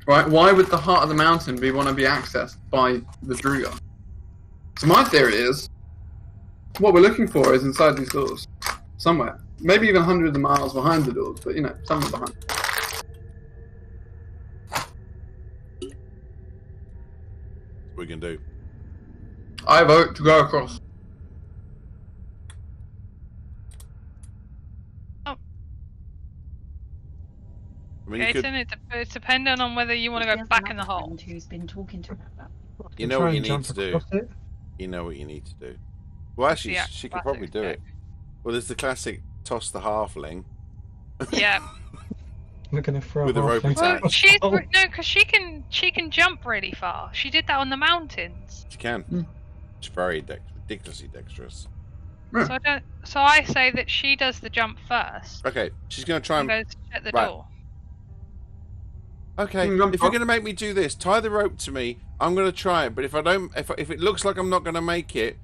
Speaker 2: Right? Why would the heart of the mountain want to be accessed by the Druga? So my theory is, what we're looking for is inside these doors. Somewhere. Maybe even hundreds of miles behind the doors, but somewhere behind.
Speaker 1: What we can do.
Speaker 2: I vote to go across.
Speaker 1: I mean, you could,
Speaker 3: Gaten, it's dependent on whether you want to go back in the hole.
Speaker 4: Who's been talking to her about that?
Speaker 1: you know
Speaker 7: Try
Speaker 1: what you
Speaker 7: and
Speaker 1: need
Speaker 7: jump
Speaker 1: to do.
Speaker 7: across it.
Speaker 1: You know what you need to do. Well, actually,
Speaker 3: Yeah,
Speaker 1: she could probably do it. Well, there's the classic toss the halfling.
Speaker 3: Yeah.
Speaker 7: We're gonna throw
Speaker 1: With
Speaker 7: a
Speaker 1: a rope
Speaker 7: halfling
Speaker 1: attached.
Speaker 3: Well, she's
Speaker 7: Oh,
Speaker 3: no, because she can jump really far. She did that on the mountains.
Speaker 1: She can. She's very ridiculously dexterous.
Speaker 3: So I say that she does the jump first
Speaker 1: Okay, she's going to try
Speaker 3: and
Speaker 1: and...
Speaker 3: goes to shut the
Speaker 1: Right.
Speaker 3: door.
Speaker 1: Okay,
Speaker 2: Mm, jump
Speaker 1: if you're
Speaker 2: up.
Speaker 1: going to make me do this, tie the rope to me. I'm going to try it, but if I don't, if it looks like I'm not going to make it,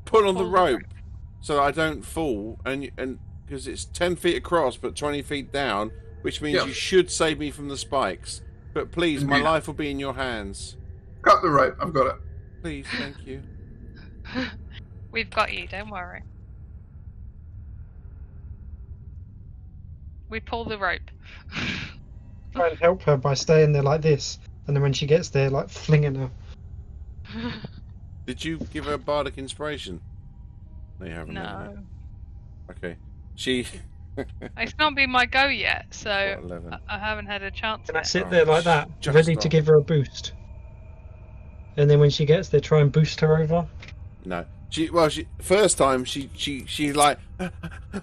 Speaker 1: pull on the
Speaker 3: Pull the
Speaker 1: rope so that I don't fall, and because it's 10 feet across but 20 feet down, which means
Speaker 2: Yeah.
Speaker 1: you should save me from the spikes. But please, my
Speaker 2: Indeed.
Speaker 1: life will be in your hands.
Speaker 2: Cut the rope. I've got it.
Speaker 1: Please, thank you.
Speaker 3: We've got you, don't worry. We pull the rope.
Speaker 7: try and help her by staying there like this, and then when she gets there, like flinging her.
Speaker 1: Did you give her bardic inspiration? No, you haven't. have you?
Speaker 3: No.
Speaker 1: Okay. She.
Speaker 3: It's not been my go yet, so
Speaker 1: What, 11?
Speaker 3: I haven't had a chance.
Speaker 5: Can I
Speaker 3: yet.
Speaker 7: Sit there like that,
Speaker 1: Just
Speaker 7: ready to
Speaker 1: stop.
Speaker 7: give her a boost. And then when she gets there, try and boost her over.
Speaker 1: No. First time she's like,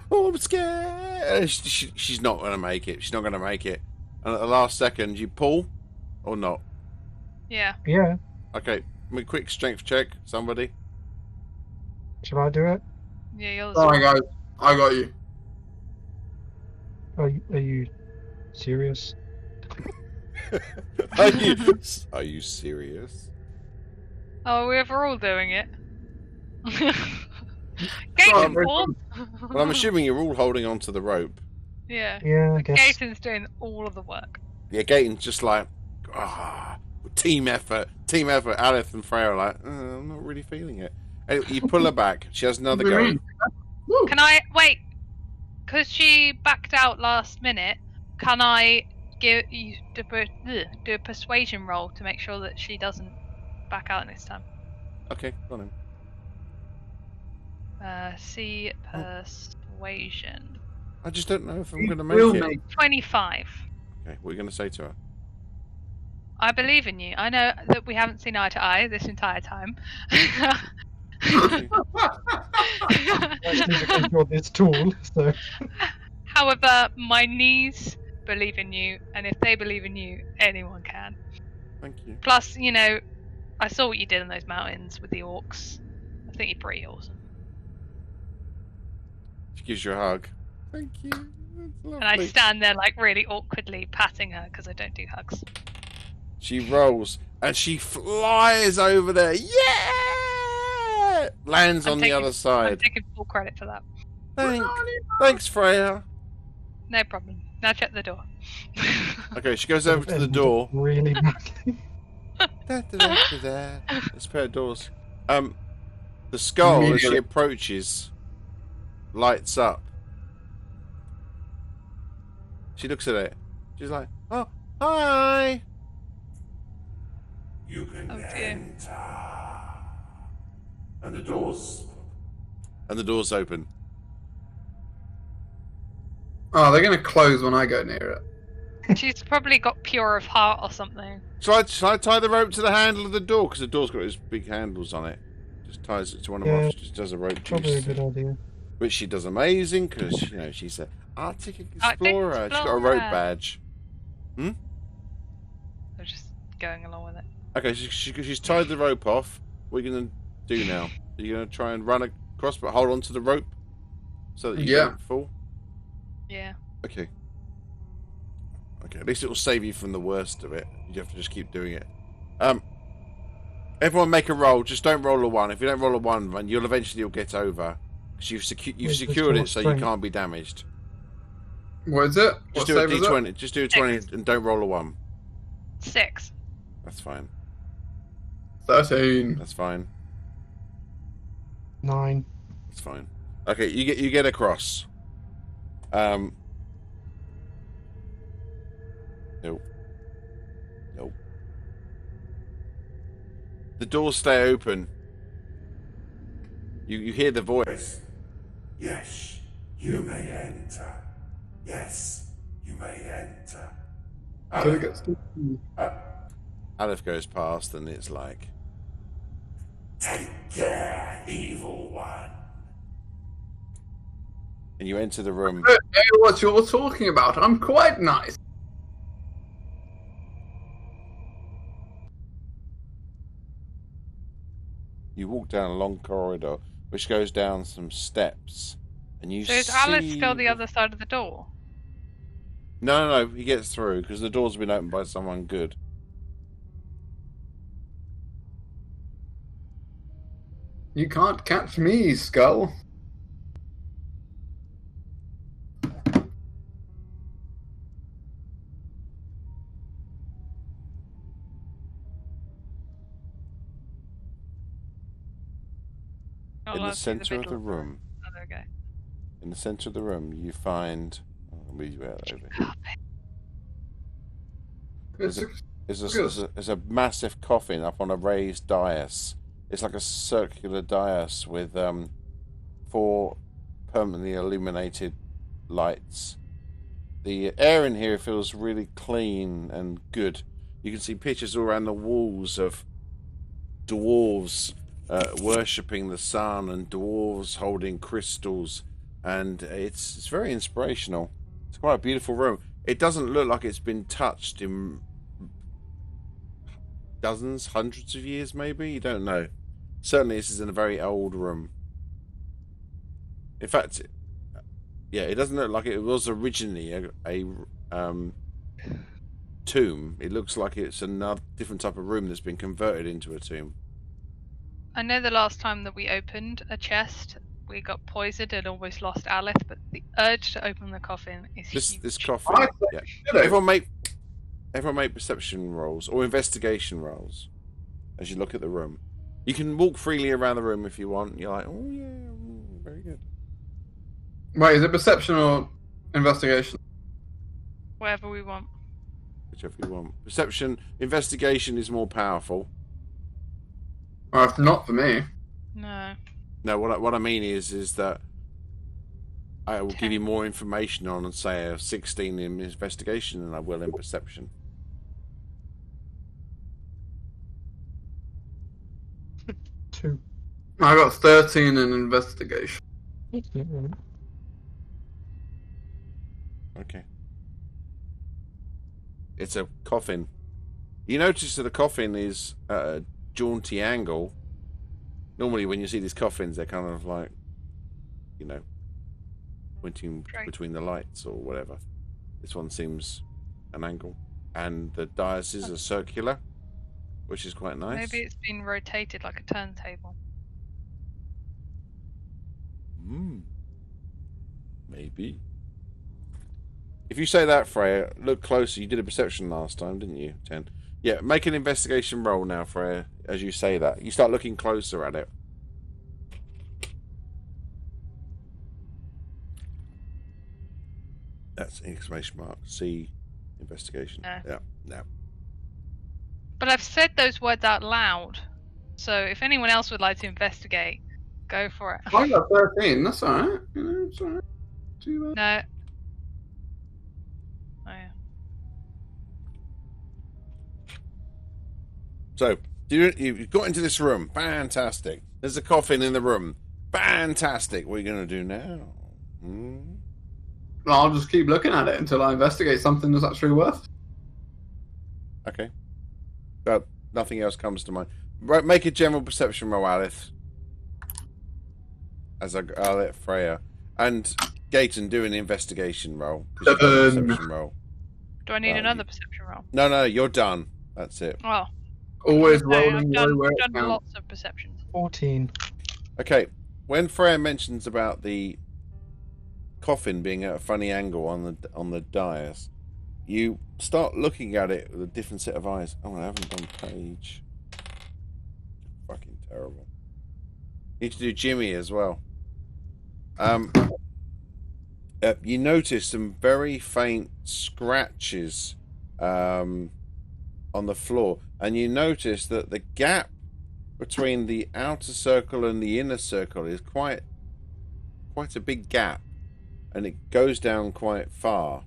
Speaker 1: oh, I'm scared. She's not gonna make it. She's not gonna make it. And at the last second, you pull or not.
Speaker 3: Yeah.
Speaker 7: Yeah.
Speaker 1: Okay, quick strength check. Somebody.
Speaker 7: Should I do it?
Speaker 3: Yeah, you're
Speaker 2: Sorry, guys. I got you.
Speaker 7: Are you serious?
Speaker 1: Are you serious?
Speaker 3: Oh, we're all doing it.
Speaker 2: Sorry,
Speaker 3: Gaten,
Speaker 2: very
Speaker 3: Paul.
Speaker 1: Well, I'm assuming you're all holding onto the rope.
Speaker 3: Yeah.
Speaker 7: Yeah, I guess.
Speaker 3: Gaten's doing all of the work.
Speaker 1: Yeah, Gaten's just like, team effort. Alith and Freya are like, I'm not really feeling it. Anyway, you pull her back. She has another
Speaker 2: What do
Speaker 1: go.
Speaker 2: you mean? Woo.
Speaker 3: Can I wait? Because she backed out last minute. Can I do a persuasion roll to make sure that she doesn't back out next time?
Speaker 1: Okay, go on then.
Speaker 3: See persuasion.
Speaker 1: I just don't know if I'm
Speaker 2: You
Speaker 1: going to
Speaker 2: will
Speaker 1: make it.
Speaker 2: make
Speaker 3: 25.
Speaker 1: Okay, what are you going to say to her?
Speaker 3: I believe in you. I know that we haven't seen eye to eye this entire time.
Speaker 7: Actually, because you're this tall, so.
Speaker 3: However, my knees believe in you, and if they believe in you, anyone can.
Speaker 1: Thank you.
Speaker 3: Plus, you know, I saw what you did in those mountains with the orcs. I think you're pretty awesome.
Speaker 1: She gives you a hug. Thank you. That's lovely.
Speaker 3: And I stand there, like, really awkwardly patting her because I don't do hugs.
Speaker 1: She rolls and she flies over there. Yeah! Lands on the other
Speaker 3: I'm
Speaker 1: side.
Speaker 3: taking full credit for that.
Speaker 1: Thanks, Freya.
Speaker 3: No problem. Now check the door.
Speaker 1: Okay, she goes over to the door.
Speaker 7: Really badly.
Speaker 1: There's a pair of doors. The skull, as she approaches, lights up. She looks at it. She's like, "Oh, hi."
Speaker 6: You can
Speaker 3: Oh, dear.
Speaker 6: enter. And the doors.
Speaker 1: And the doors open.
Speaker 2: Oh, they're going to close when I go near it.
Speaker 3: She's probably got pure of heart or something.
Speaker 1: Shall I tie the rope to the handle of the door? Because the door's got those big handles on it. Just ties it to one of them.
Speaker 7: Yeah.
Speaker 1: She just does a rope
Speaker 7: Probably a
Speaker 1: juice.
Speaker 7: good idea.
Speaker 1: Which she does amazing because, you know, she's an Arctic explorer. She's got a rope badge.
Speaker 3: I'm just going along with it.
Speaker 1: Okay, she's tied the rope off. What are you going to do now? Are you going to try and run across but hold on to the rope so that you
Speaker 2: Yeah.
Speaker 1: don't fall?
Speaker 3: Yeah.
Speaker 1: Okay. Okay, at least it will save you from the worst of it. You have to just keep doing it. Everyone make a roll. Just don't roll a 1. If you don't roll a 1, then you'll eventually get over. Because you've
Speaker 7: Where's the
Speaker 1: secured it so you
Speaker 7: strength?
Speaker 1: can't be damaged.
Speaker 2: What is it?
Speaker 1: Just
Speaker 2: What
Speaker 1: do a
Speaker 2: save is it?
Speaker 1: D20. Just do a 20 and don't roll a 1.
Speaker 3: 6.
Speaker 1: That's fine.
Speaker 2: 13.
Speaker 1: That's fine.
Speaker 7: 9.
Speaker 1: That's fine. Okay, you get across. Nope. Nope. The doors stay open. You hear the voice.
Speaker 6: Yes, you may enter. Yes, you may enter.
Speaker 2: So it gets
Speaker 1: Aleph goes past and it's like,
Speaker 6: Take care, evil one.
Speaker 1: and you enter the room.
Speaker 2: I don't know what you're talking about. I'm quite nice.
Speaker 1: You walk down a long corridor which goes down some steps, and you
Speaker 3: So is
Speaker 1: see...
Speaker 3: Alice still the other side of the door?
Speaker 1: No, he gets through because the door's been opened by someone good.
Speaker 2: You can't catch me, Skull.
Speaker 3: Not
Speaker 1: In
Speaker 3: allowed
Speaker 1: the
Speaker 3: to see
Speaker 1: center of the
Speaker 3: middle.
Speaker 1: room,
Speaker 3: Oh, there we go.
Speaker 1: in the center of the room, you find. I'll move you out over here.
Speaker 2: It's
Speaker 1: There's a massive coffin up on a raised dais. It's like a circular dais with 4 permanently illuminated lights. The air in here feels really clean and good. You can see pictures all around the walls of dwarves worshipping the sun, and dwarves holding crystals, and it's very inspirational. It's quite a beautiful room. It doesn't look like it's been touched in dozens, hundreds of years, maybe. You don't know. Certainly, this is in a very old room. In fact, yeah, it doesn't look like it was originally a tomb. It looks like it's another different type of room that's been converted into a tomb.
Speaker 3: I know the last time that we opened a chest, we got poisoned and almost lost Alice, but the urge to open the coffin is huge.
Speaker 1: This coffin.
Speaker 2: I
Speaker 1: Yeah.
Speaker 2: should have.
Speaker 1: Everyone make perception rolls or investigation rolls as you look at the room. You can walk freely around the room if you want. You're like, oh yeah, very good.
Speaker 2: Wait, is it perception or investigation?
Speaker 3: Whatever we want.
Speaker 1: Whichever you want. Perception, investigation is more powerful.
Speaker 2: Well, if not for me.
Speaker 3: No.
Speaker 1: No, what I mean is that I will give you more information on, say, a 16 in investigation than I will in perception.
Speaker 7: Two.
Speaker 2: I got 13 in investigation.
Speaker 1: Okay. It's a coffin. You notice that the coffin is at a jaunty angle. Normally when you see these coffins, they're kind of like, you know, pointing between the lights or whatever. This one seems an angle. And the dais are circular, which is quite nice.
Speaker 3: Maybe it's been rotated like a turntable.
Speaker 1: Maybe. If you say that, Freya, look closer. You did a perception last time, didn't you? 10. Yeah, make an investigation roll now, Freya, as you say that. You start looking closer at it. That's exclamation mark. C, investigation.
Speaker 3: No.
Speaker 1: Yeah, no.
Speaker 3: But I've said those words out loud, so if anyone else would like to investigate, go for it.
Speaker 2: I got 13, that's alright. You know, it's alright. Too bad.
Speaker 3: No. Oh yeah.
Speaker 1: So, you've got into this room. Fantastic. There's a coffin in the room. Fantastic. What are you going to do now?
Speaker 2: I'll just keep looking at it until I investigate something that's actually worth.
Speaker 1: Okay. But nothing else comes to mind. Right, make a general perception roll, Alice. I'll let Freya. And Gaten, do an investigation roll. 'Cause you've got a perception roll.
Speaker 3: Do I need another perception roll?
Speaker 1: No, you're done. That's it.
Speaker 3: Oh.
Speaker 2: Always
Speaker 3: Okay,
Speaker 2: rolling
Speaker 3: I've
Speaker 2: low where it
Speaker 3: done
Speaker 2: counts.
Speaker 3: lots of perceptions.
Speaker 7: 14.
Speaker 1: Okay. When Freya mentions about the coffin being at a funny angle on the dais, you start looking at it with a different set of eyes. Oh, I haven't done page. Fucking terrible. Need to do Jimmy as well. You notice some very faint scratches on the floor, and you notice that the gap between the outer circle and the inner circle is quite a big gap, and it goes down quite far.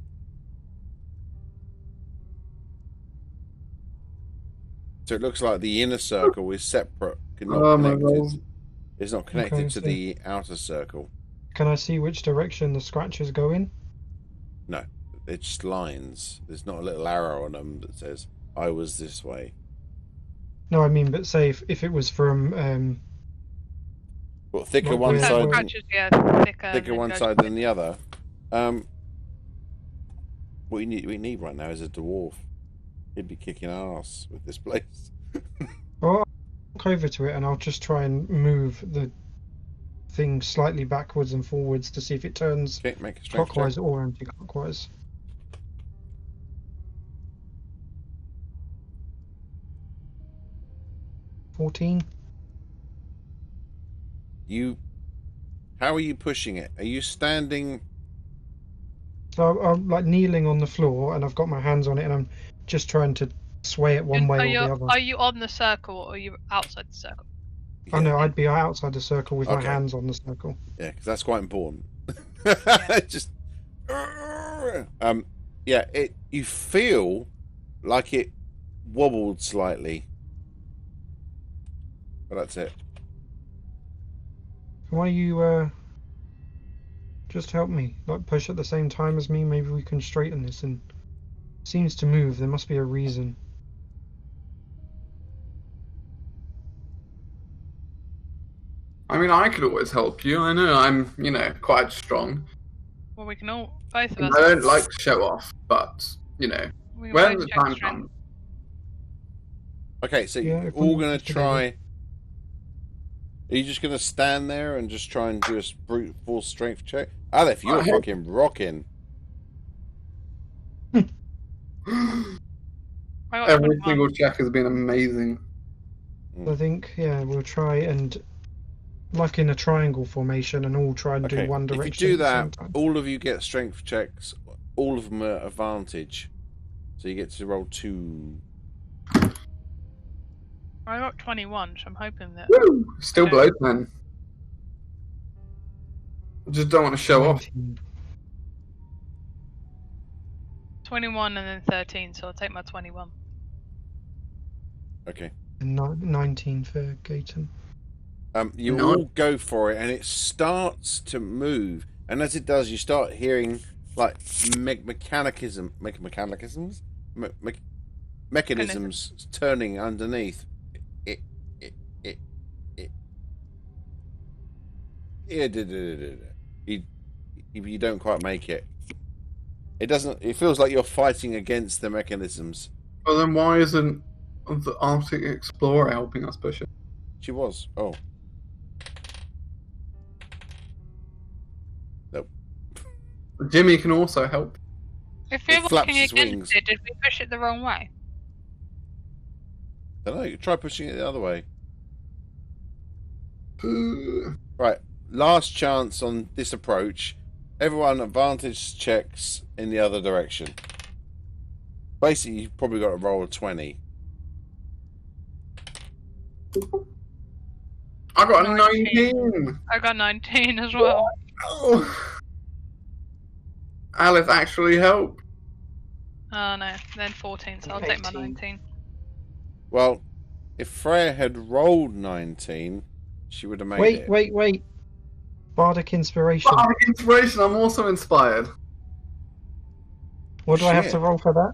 Speaker 1: So it looks like the inner circle is separate, not connected. It's not connected to the outer circle.
Speaker 7: Can I see which direction the scratches go in?
Speaker 1: No, it's just lines. There's not a little arrow on them that says, I was this way.
Speaker 7: No, I mean, but say if it was from...
Speaker 1: Well, thicker
Speaker 7: Not
Speaker 1: one
Speaker 7: really.
Speaker 1: side,
Speaker 3: Scratches, yeah,
Speaker 1: thicker one side than the other. What we need right now is a dwarf. He'd be kicking ass with this place.
Speaker 7: Well, I'll walk over to it and I'll just try and move the thing slightly backwards and forwards to see if it turns
Speaker 1: Okay, make a strength
Speaker 7: clockwise
Speaker 1: check.
Speaker 7: or anti-clockwise. $14.
Speaker 1: How are you pushing it? Are you standing?
Speaker 7: So I'm like kneeling on the floor and I've got my hands on it and I'm just trying to sway it one way or the other.
Speaker 3: Are you on the circle or are you outside the circle?
Speaker 7: Oh no, I'd be outside the circle with my
Speaker 1: Okay.
Speaker 7: hands on the circle.
Speaker 1: Yeah, because that's quite important. Just you feel like it wobbled slightly, but that's it.
Speaker 7: Why you just help me? Like push at the same time as me? Maybe we can straighten this and seems to move. There must be a reason.
Speaker 2: I mean, I could always help you. I know I'm, quite strong.
Speaker 3: Well, we can all, both of
Speaker 2: I
Speaker 3: us.
Speaker 2: don't like to show off, but,
Speaker 3: we can
Speaker 2: when
Speaker 3: both
Speaker 2: the
Speaker 3: check
Speaker 2: time
Speaker 3: strength.
Speaker 2: comes.
Speaker 1: Okay, so
Speaker 7: Yeah,
Speaker 1: you're
Speaker 7: if
Speaker 1: all
Speaker 7: we
Speaker 1: going
Speaker 7: just
Speaker 1: to
Speaker 7: together.
Speaker 1: try... Are you just going to stand there and just try and do a brute force strength check? Aleph, you're
Speaker 2: I-
Speaker 1: fucking rocking.
Speaker 3: I got
Speaker 2: Every
Speaker 3: 21.
Speaker 2: single check has been amazing.
Speaker 7: I think, yeah, we'll try and, like in a triangle formation, and all try and
Speaker 1: Okay,
Speaker 7: do one
Speaker 1: if
Speaker 7: direction
Speaker 1: you do
Speaker 7: at the same
Speaker 1: that,
Speaker 7: time.
Speaker 1: all of you get strength checks. All of them are advantage. So you get to roll 2.
Speaker 3: I got 21, so I'm hoping that.
Speaker 2: Woo! Still
Speaker 3: Yeah.
Speaker 2: blows, man. Just don't want to show off.
Speaker 7: 19.
Speaker 3: 21 and then 13, so I'll take my 21.
Speaker 1: Okay.
Speaker 7: And 19 for Gaten.
Speaker 1: You
Speaker 2: No.
Speaker 1: all go for it, and it starts to move. And as it does, you start hearing like mechanisms turning underneath. You don't quite make it. It doesn't. It feels like you're fighting against the mechanisms.
Speaker 2: Well, then why isn't the Arctic Explorer helping us push it?
Speaker 1: She was. Oh. Nope.
Speaker 2: Jimmy can also help.
Speaker 3: If
Speaker 1: It
Speaker 3: you're
Speaker 1: flaps
Speaker 3: walking
Speaker 1: its
Speaker 3: against
Speaker 1: wings.
Speaker 3: it, did we push it the wrong way?
Speaker 1: I don't know. Try pushing it the other way.
Speaker 2: Uh,
Speaker 1: Right. Last chance on this approach. Everyone advantage checks in the other direction. Basically, you've probably got to roll a 20.
Speaker 2: I got a
Speaker 3: 19.
Speaker 2: 19!
Speaker 3: I got 19 as well.
Speaker 2: Oh. Alice actually helped.
Speaker 3: Oh no, then 14, so I'll take my
Speaker 4: 18.
Speaker 3: 19.
Speaker 1: Well, if Freya had rolled 19, she would have made it.
Speaker 7: Wait. Bardic Inspiration.
Speaker 2: Bardic Inspiration, I'm also inspired.
Speaker 7: What do I have
Speaker 1: Shit.
Speaker 7: to roll for that?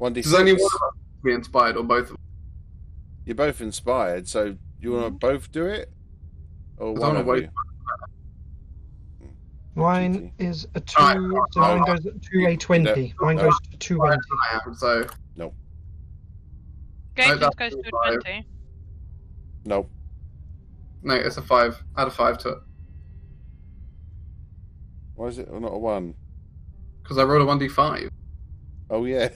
Speaker 1: 1d6.
Speaker 2: Does only one of us be inspired, or both of us?
Speaker 1: You're both inspired, so you want to both do it? Or
Speaker 2: I
Speaker 1: one
Speaker 2: don't
Speaker 1: of
Speaker 2: wanna
Speaker 1: you?
Speaker 7: Mine is a 2,
Speaker 2: Alright,
Speaker 7: so mine
Speaker 1: no.
Speaker 7: goes to a 20. Mine
Speaker 1: no.
Speaker 7: goes to 20.
Speaker 2: I am, so
Speaker 3: Gates
Speaker 2: that's
Speaker 3: goes to
Speaker 2: too
Speaker 3: a
Speaker 2: high.
Speaker 3: 20.
Speaker 1: Nope.
Speaker 2: no, it's a 5. Add a 5 to it.
Speaker 1: Why is it not a 1?
Speaker 2: Because I rolled a 1d5.
Speaker 1: Oh, yeah.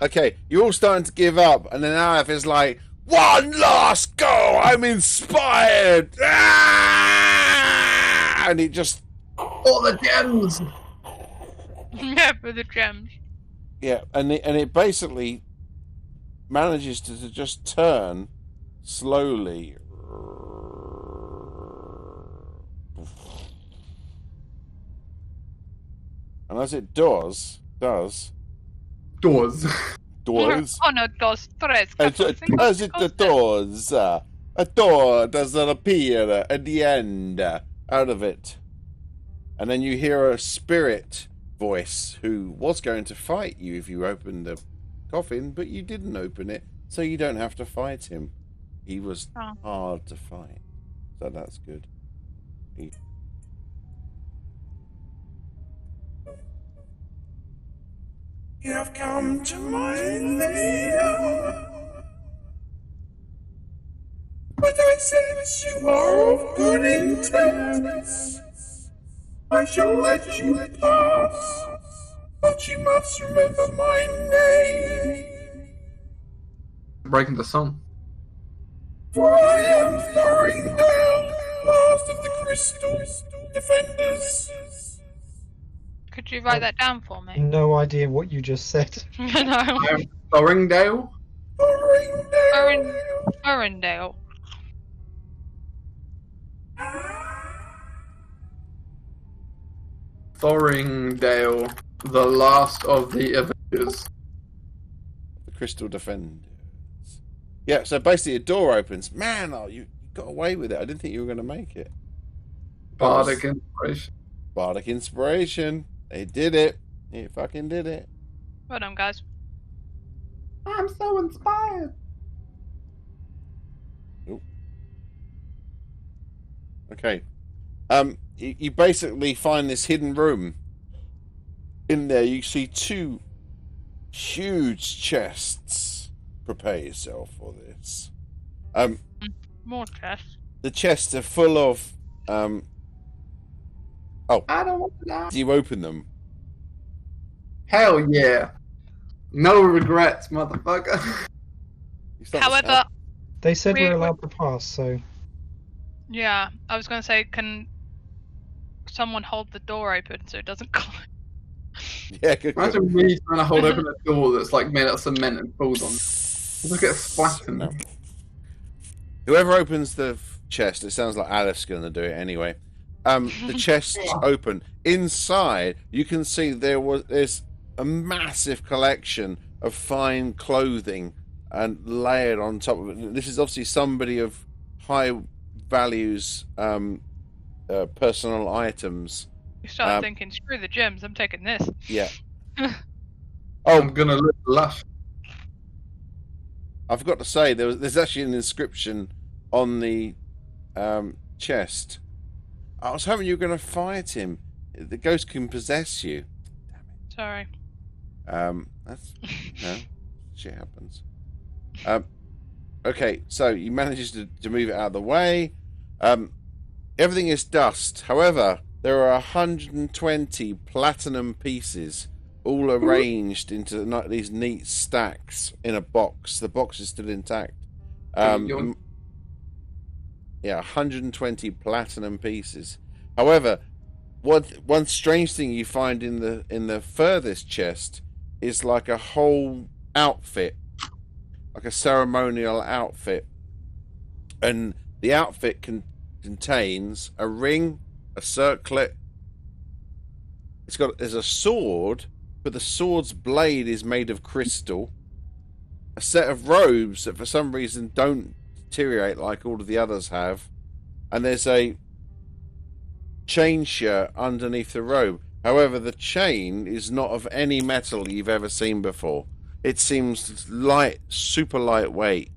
Speaker 1: Okay, you're all starting to give up, and then Aleph is like, one last go! I'm inspired! Ah! And it just...
Speaker 2: All the gems!
Speaker 3: Yeah, for the gems.
Speaker 1: Yeah, and it basically manages to just turn slowly. And as it does,
Speaker 2: Doors.
Speaker 1: doors,
Speaker 3: Uno, dos, tres,
Speaker 1: as
Speaker 3: cuatro, cinco,
Speaker 1: it
Speaker 3: seis,
Speaker 1: does, a door does appear at the end out of it. And then you hear a spirit voice who was going to fight you if you opened the coffin, but you didn't open it, so you don't have to fight him. He was
Speaker 3: Oh.
Speaker 1: hard to fight, so that's good.
Speaker 6: You have come to my lair. But I sense you are of good intents. I shall let you pass, but you must remember my name.
Speaker 2: Breaking the song.
Speaker 6: For I am throwing down last of the crystal defenders.
Speaker 3: Could you write that down for me?
Speaker 7: No idea what you just said.
Speaker 3: No.
Speaker 2: I am Thoringdale.
Speaker 3: Arendelle.
Speaker 2: Thoringdale, the last of the Avengers.
Speaker 1: The Crystal Defenders. Yeah, so basically a door opens. Man, you got away with it. I didn't think you were going to make it.
Speaker 2: Bardic inspiration.
Speaker 1: Bardic inspiration. They did it. They fucking did it.
Speaker 3: Well done, guys.
Speaker 2: I'm so inspired.
Speaker 1: Okay. You basically find this hidden room. In there, you see 2 huge chests. Prepare yourself for this.
Speaker 3: More chests.
Speaker 1: The chests are full of. Oh,
Speaker 2: I don't want to die.
Speaker 1: do you open them?
Speaker 2: Hell yeah. No regrets, motherfucker.
Speaker 1: You start to
Speaker 3: However,
Speaker 1: sound-
Speaker 7: They said
Speaker 3: We-
Speaker 7: we're allowed to pass, so
Speaker 3: yeah, I was going to say, can someone hold the door open so it doesn't close?
Speaker 1: yeah, good.
Speaker 2: Imagine me trying to hold open a door that's like made out of cement and falls on. Look at splatting.
Speaker 1: No. Whoever opens the chest, it sounds like Alice going to do it anyway. The chest's open. Inside, you can see there's a massive collection of fine clothing and layered on top of it. This is obviously somebody of high values, personal items.
Speaker 3: You start thinking, screw the gems, I'm taking this.
Speaker 1: Yeah.
Speaker 2: I'm
Speaker 1: Oh,
Speaker 2: gonna look lush.
Speaker 1: I forgot to say there's actually an inscription on the chest. I was hoping you were going to fight him. The ghost can possess you.
Speaker 3: Sorry.
Speaker 1: That's no shit happens. Okay, so you managed to move it out of the way. Everything is dust. However, there are 120 platinum pieces, all arranged into these neat stacks in a box. The box is still intact. Yeah, 120 platinum pieces. However, one strange thing you find in the furthest chest is like a whole outfit, like a ceremonial outfit, and the outfit contains a ring, a circlet. There's a sword, but the sword's blade is made of crystal. A set of robes that for some reason don't deteriorate like all of the others have, and there's a chain shirt underneath the robe. However, the chain is not of any metal you've ever seen before. It seems light, super lightweight,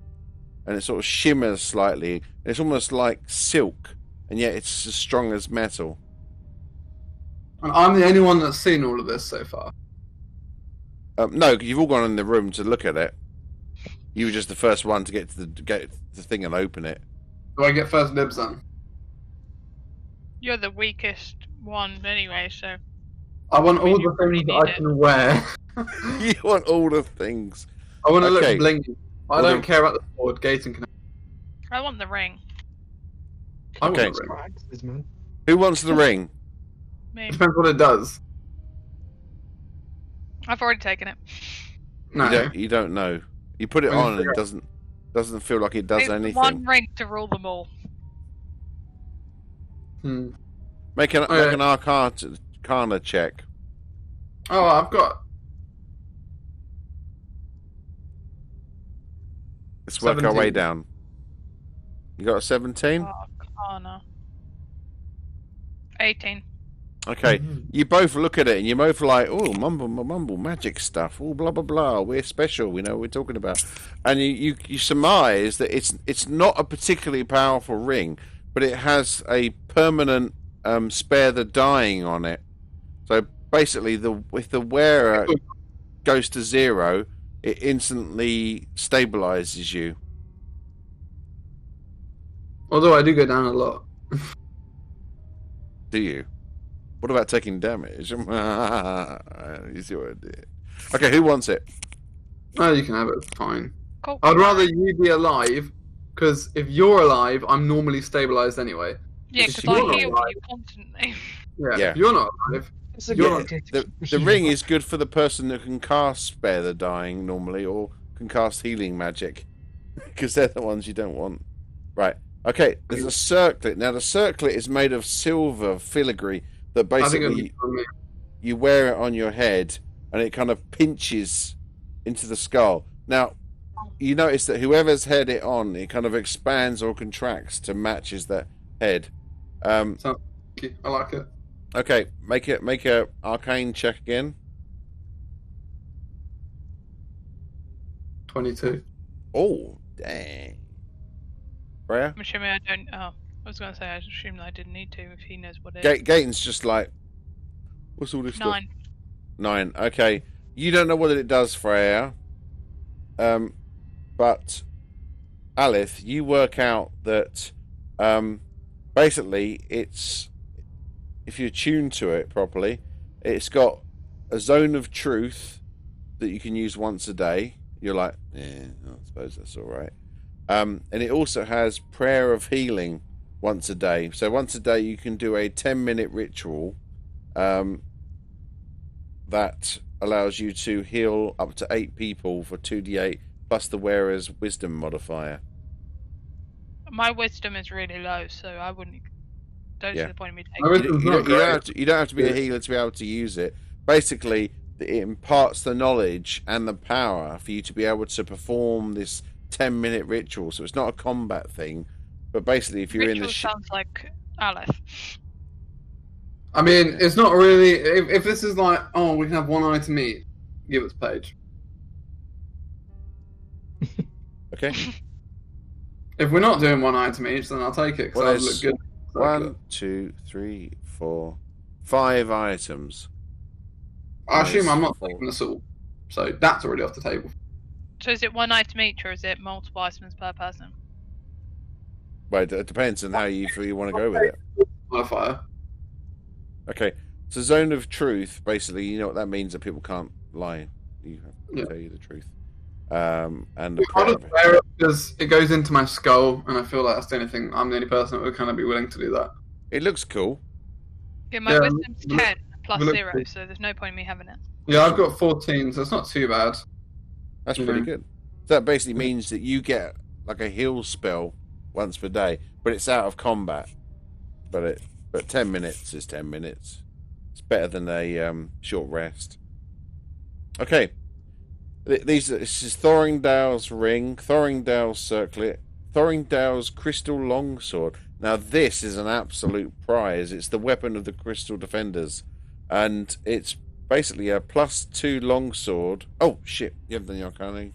Speaker 1: and it sort of shimmers slightly. It's almost like silk, and yet it's as strong as metal.
Speaker 2: And I'm the only one that's seen all of this so far.
Speaker 1: No, you've all gone in the room to look at it. You were just the first one to get to the thing and open it.
Speaker 2: Do I get first dibs then?
Speaker 3: You're the weakest one anyway, so.
Speaker 2: I want all
Speaker 3: you
Speaker 2: the
Speaker 3: really
Speaker 2: things that
Speaker 3: need
Speaker 2: I can wear.
Speaker 1: You want all the things.
Speaker 2: I want to
Speaker 1: Okay.
Speaker 2: look blingy. I
Speaker 1: Well,
Speaker 2: don't
Speaker 1: then-
Speaker 2: care about the sword. Gaten can.
Speaker 3: I want the ring.
Speaker 2: I want
Speaker 1: Okay.
Speaker 2: the ring.
Speaker 7: practices, man.
Speaker 1: Who wants the ring?
Speaker 3: Me.
Speaker 2: Depends what it does.
Speaker 3: I've already taken it.
Speaker 2: No.
Speaker 1: You don't know. You put it
Speaker 2: Well,
Speaker 1: on and it doesn't feel like it does
Speaker 3: It's
Speaker 1: anything.
Speaker 3: one ring to rule them all.
Speaker 1: Make an
Speaker 2: Okay.
Speaker 1: Arcana check.
Speaker 2: Oh, I've got.
Speaker 1: Let's work our
Speaker 2: 17.
Speaker 1: way down. You got a 17?
Speaker 3: Arcana. 18.
Speaker 1: Okay. You both look at it and you're both like, oh, mumble, magic stuff. Oh, blah, blah, blah. We're special. We know what we're talking about. And you surmise that it's not a particularly powerful ring, but it has a permanent spare the dying on it. So basically, if the wearer goes to 0, it instantly stabilizes you.
Speaker 2: Although I do go down a lot.
Speaker 1: Do you? What about taking damage? You see what I did? Okay, who wants it?
Speaker 2: Oh, you can have it. It's fine.
Speaker 3: Cool.
Speaker 2: I'd rather you be alive, because if you're alive, I'm normally stabilized anyway.
Speaker 3: Yeah,
Speaker 2: if
Speaker 3: because
Speaker 2: you're
Speaker 3: I
Speaker 2: not
Speaker 3: heal
Speaker 2: alive-
Speaker 3: you constantly.
Speaker 2: Yeah.
Speaker 1: Yeah.
Speaker 2: If you're not alive,
Speaker 7: It's a
Speaker 2: You're
Speaker 7: good
Speaker 2: not-
Speaker 7: idea to
Speaker 1: The
Speaker 7: keep
Speaker 1: the
Speaker 7: healing
Speaker 1: ring
Speaker 7: up.
Speaker 1: is good for the person that can cast Spare the Dying normally, or can cast healing magic, because they're the ones you don't want. Right. Okay. There's a circlet. Now the circlet is made of silver filigree that
Speaker 2: I think it'll
Speaker 1: basically
Speaker 2: be for me.
Speaker 1: you wear it on your head and it kind of pinches into the skull. Now, you notice that whoever's head it on, it kind of expands or contracts to matches that head.
Speaker 2: I like it.
Speaker 1: Okay, make a arcane check again.
Speaker 2: 22.
Speaker 1: Oh, dang. Freya?
Speaker 3: I'm assuming I don't. Oh, I was going to say I assume that I didn't need to if he knows what it is.
Speaker 1: Gaten's just like, what's all this
Speaker 3: 9.
Speaker 1: stuff? 9. Okay, you don't know what it does, Freya. But Alith, you work out that basically it's, if you're tuned to it properly, it's got a zone of truth that you can use once a day. You're like, I suppose that's all right. And it also has prayer of healing once a day. So once a day you can do a 10-minute ritual that allows you to heal up to 8 people for 2d8 plus the wearer's wisdom modifier.
Speaker 3: My wisdom is really low, so I wouldn't. Don't see the point of me
Speaker 2: My
Speaker 3: taking it.
Speaker 2: wisdom's
Speaker 1: You
Speaker 2: not great.
Speaker 1: don't have to be a healer to be able to use it. Basically, it imparts the knowledge and the power for you to be able to perform this 10-minute ritual. So it's not a combat thing, but basically, if you're
Speaker 3: Ritual
Speaker 1: in the
Speaker 3: sounds like Aleph.
Speaker 2: I mean, it's not really. If this is like, oh, we can have one item each, give us Paige.
Speaker 1: okay,
Speaker 2: If we're not doing one item each, then I'll take it because
Speaker 1: Well,
Speaker 2: I'll
Speaker 1: there's
Speaker 2: look good.
Speaker 1: 1, 2, 3, 4, 5 items.
Speaker 2: I assume I'm not
Speaker 1: Four.
Speaker 2: taking this all, so that's already off the table.
Speaker 3: So is it one item each, or is it multiple items per person?
Speaker 1: Well, it depends on how you want to go with it.
Speaker 2: Modifier.
Speaker 1: Okay, so zone of truth, basically, you know what that means, that people can't lie. You have to tell you the truth. And the
Speaker 2: I'll
Speaker 1: prayer.
Speaker 2: just wear it because it goes into my skull, and I feel like that's the only thing. I'm the only person that would kind of be willing to do that.
Speaker 1: It looks cool.
Speaker 3: Yeah, my
Speaker 2: Yeah,
Speaker 3: wisdom's
Speaker 2: we look-
Speaker 3: 10 plus
Speaker 2: we look
Speaker 3: 0,
Speaker 2: cool.
Speaker 3: so there's no point in me having it.
Speaker 2: Yeah, I've got 14, so it's not too bad.
Speaker 1: That's
Speaker 2: You
Speaker 1: pretty
Speaker 2: know.
Speaker 1: good. So that basically means that you get like a heal spell once per day, but it's out of combat. But 10 minutes is 10 minutes. It's better than a short rest. Okay. This is Thoringdale's ring, Thoringdale's circlet, Thoringdale's crystal longsword. Now this is an absolute prize. It's the weapon of the crystal defenders, and it's basically a +2 longsword. Oh shit! You haven't done your arcana. Make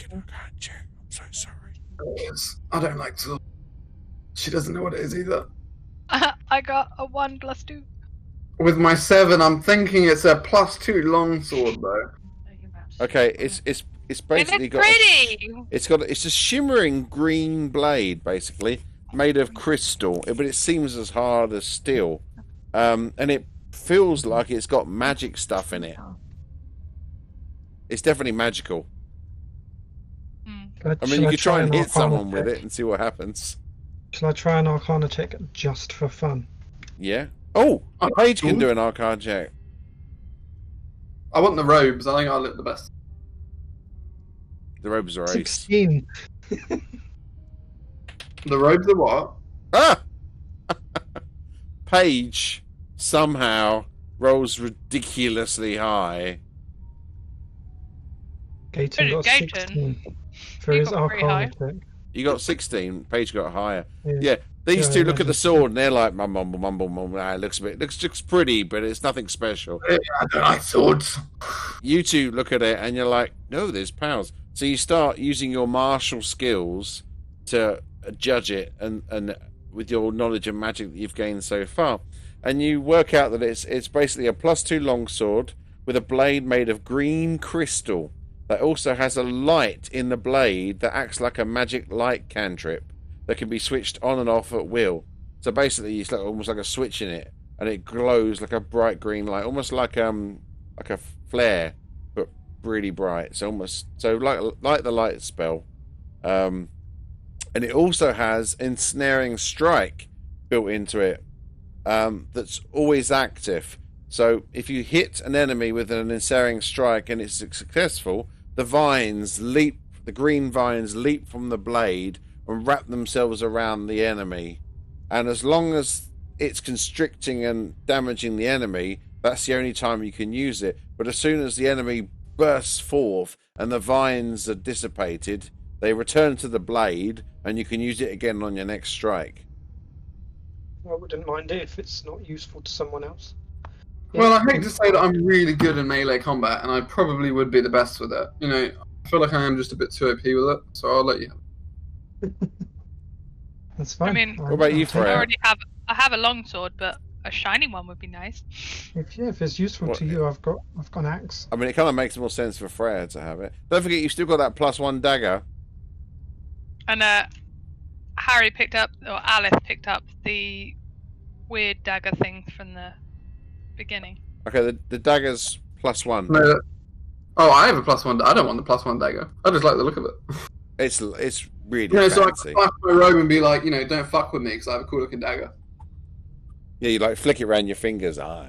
Speaker 1: an arcana check. I'm so sorry.
Speaker 2: Yes, I don't like to. She doesn't know what it is either.
Speaker 3: I got a 1 plus 2.
Speaker 2: With my 7, I'm thinking it's a +2 longsword though.
Speaker 1: Okay, it's basically
Speaker 3: It
Speaker 1: got.
Speaker 3: looks pretty!
Speaker 1: It's a shimmering green blade, basically made of crystal, but it seems as hard as steel, and it feels like it's got magic stuff in it. It's definitely magical. I mean, you could try and hit someone with it and see what happens.
Speaker 7: Shall I try an Arcana check just for fun?
Speaker 1: Yeah. Oh, Paige can
Speaker 2: cool.
Speaker 1: do an arcana check.
Speaker 2: I want the robes. I think I'll look the best.
Speaker 1: The robes are ace.
Speaker 7: 16.
Speaker 2: The robes are what?
Speaker 1: Ah! Paige somehow rolls ridiculously high.
Speaker 7: Gaten got
Speaker 3: Gaten.
Speaker 7: 16 for
Speaker 3: He
Speaker 7: his
Speaker 3: got pretty
Speaker 7: Arcana
Speaker 3: high.
Speaker 7: check.
Speaker 1: You got 16. Paige got higher.
Speaker 7: Yeah.
Speaker 1: Yeah, these
Speaker 7: Yeah,
Speaker 1: two
Speaker 7: I
Speaker 1: look at the
Speaker 7: imagine.
Speaker 1: sword and they're like, mumble, mumble, mumble. Ah, it looks pretty, but it's nothing special.
Speaker 2: I don't like swords.
Speaker 1: You two look at it and you're like, no, there's powers. So you start using your martial skills to judge it, and with your knowledge of magic that you've gained so far, and you work out that it's basically a +2 longsword with a blade made of green crystal that also has a light in the blade that acts like a magic light cantrip that can be switched on and off at will. So basically, it's like almost like a switch in it, and it glows like a bright green light, almost like a flare, but really bright. So like the light spell. And it also has ensnaring strike built into it, that's always active. So if you hit an enemy with an ensnaring strike and it's successful, the green vines leap from the blade and wrap themselves around the enemy. And as long as it's constricting and damaging the enemy, That's the only time you can use it. But as soon as the enemy bursts forth and the vines are dissipated, they return to the blade, and you can use it again on your next strike.
Speaker 7: I wouldn't mind it if it's not useful to someone else.
Speaker 2: Well, I hate to say that I'm really good in melee combat, and I probably would be the best with it. You know, I feel like I am just a bit too OP with it, so I'll let you have it.
Speaker 7: That's fine.
Speaker 3: I mean,
Speaker 1: What about you,
Speaker 3: I
Speaker 1: Freya?
Speaker 3: already have a longsword, but a shiny one would be nice.
Speaker 7: If it's useful
Speaker 1: What-
Speaker 7: to you, I've got an axe.
Speaker 1: I mean, it kind of makes more sense for Freya to have it. Don't forget, you've still got that +1 dagger.
Speaker 3: And Harry picked up, or Alice picked up the weird dagger thing from the beginning.
Speaker 1: Okay, the dagger's +1.
Speaker 2: No, oh, I have a +1. I don't want the +1 dagger. I just like the look of it.
Speaker 1: It's really
Speaker 2: You know, so I can
Speaker 1: fancy.
Speaker 2: flash my robe and be like, you know, don't fuck with me because I have a cool looking dagger.
Speaker 1: Yeah, you like flick it around your fingers. Yeah.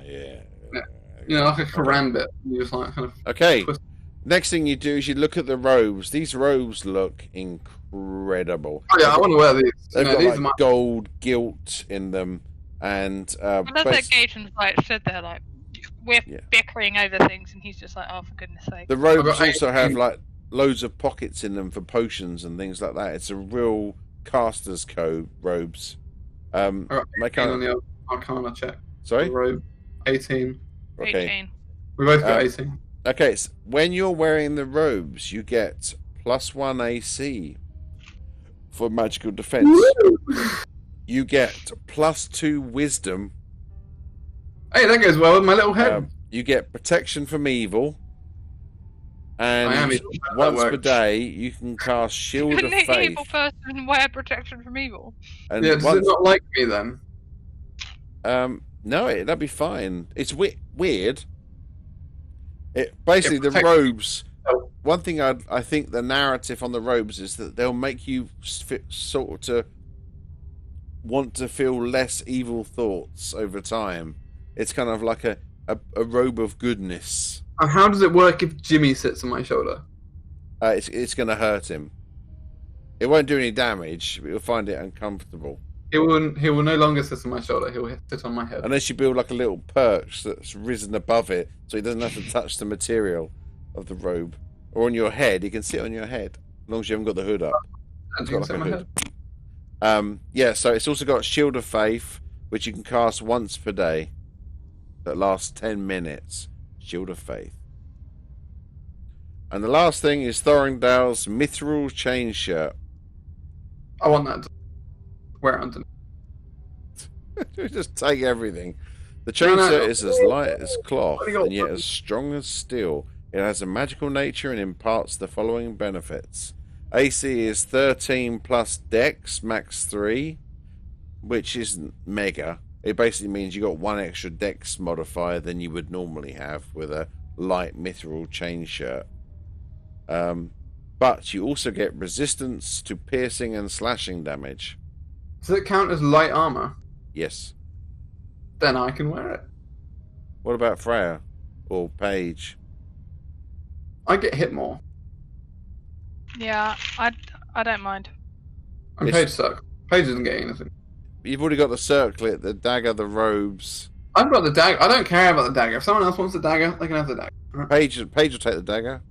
Speaker 2: You know, like a karambit. You just like kind of.
Speaker 1: Okay.
Speaker 2: twist.
Speaker 1: Next thing you do is you look at the robes. These robes look incredible.
Speaker 2: Oh yeah, I want to wear these. You
Speaker 1: They've
Speaker 2: know,
Speaker 1: got
Speaker 2: these
Speaker 1: like
Speaker 2: are my.
Speaker 1: gold gilt in them, and
Speaker 3: I love that Gaten's like stood there like we're
Speaker 1: Yeah.
Speaker 3: bickering over things, and he's just like, oh, for goodness sake.
Speaker 1: the robes
Speaker 2: got
Speaker 1: also have
Speaker 2: 18.
Speaker 1: like loads of pockets in them for potions and things like that. It's a real caster's code robes.
Speaker 2: I got
Speaker 1: Make
Speaker 2: 18
Speaker 1: a-
Speaker 2: on the Arcana check.
Speaker 1: Sorry.
Speaker 2: The robe. 18.
Speaker 1: Okay.
Speaker 3: 18.
Speaker 2: We both got
Speaker 1: Uh,
Speaker 2: 18.
Speaker 1: Okay. So when you're wearing the robes, you get +1 AC for magical defense. You get +2 wisdom.
Speaker 2: Hey, that goes well with my little head.
Speaker 1: You get protection from evil. And
Speaker 2: I am evil. That
Speaker 1: once per
Speaker 2: works.
Speaker 1: day, you can cast Shield of
Speaker 3: Couldn't the
Speaker 1: Faith.
Speaker 3: evil person wear protection from evil?
Speaker 1: And
Speaker 2: Yeah, does
Speaker 1: once,
Speaker 2: it not like me then?
Speaker 1: no, that'd be fine. It's weird. It basically
Speaker 2: It
Speaker 1: the
Speaker 2: protects-
Speaker 1: robes.
Speaker 2: Oh.
Speaker 1: One thing I think the narrative on the robes is that they'll make you sort of want to feel less evil thoughts over time. It's kind of like a robe of goodness.
Speaker 2: And how does it work if Jimmy sits on my shoulder?
Speaker 1: It's going to hurt him. It won't do any damage, but you'll find it uncomfortable.
Speaker 2: He will no longer sit on my shoulder. He'll sit on my head.
Speaker 1: Unless you build like a little perch that's risen above it, so he doesn't have to touch the material of the robe. Or on your head, he can sit on your head, as long as you haven't got the hood up.
Speaker 2: And
Speaker 1: It's
Speaker 2: he
Speaker 1: got
Speaker 2: can
Speaker 1: like
Speaker 2: sit
Speaker 1: a
Speaker 2: on my
Speaker 1: hood.
Speaker 2: head.
Speaker 1: Yeah, so it's also got Shield of Faith, which you can cast once per day. That lasts 10 minutes. Shield of Faith. And the last thing is Thorindale's Mithril Chain Shirt.
Speaker 2: I want that to wear it underneath.
Speaker 1: Just take everything. The
Speaker 2: No,
Speaker 1: chain
Speaker 2: no.
Speaker 1: shirt is as light as cloth
Speaker 2: What do you got?
Speaker 1: and yet as strong as steel. It has a magical nature and imparts the following benefits. AC is 13 plus Dex, max 3, which isn't mega. It basically means you got one extra Dex modifier than you would normally have with a light mithril chain shirt. But you also get resistance to piercing and slashing damage.
Speaker 2: Does it count as light armor?
Speaker 1: Yes.
Speaker 2: Then I can wear it.
Speaker 1: What about Freya or Paige?
Speaker 2: I get hit more.
Speaker 3: Yeah, I don't mind.
Speaker 2: And
Speaker 1: Yes.
Speaker 2: Paige sucks. Paige doesn't get anything.
Speaker 1: You've already got the circlet, the dagger, the robes.
Speaker 2: I've got the dagger. I don't care about the dagger. If someone else wants the dagger, they can have the dagger.
Speaker 1: Paige will take the dagger.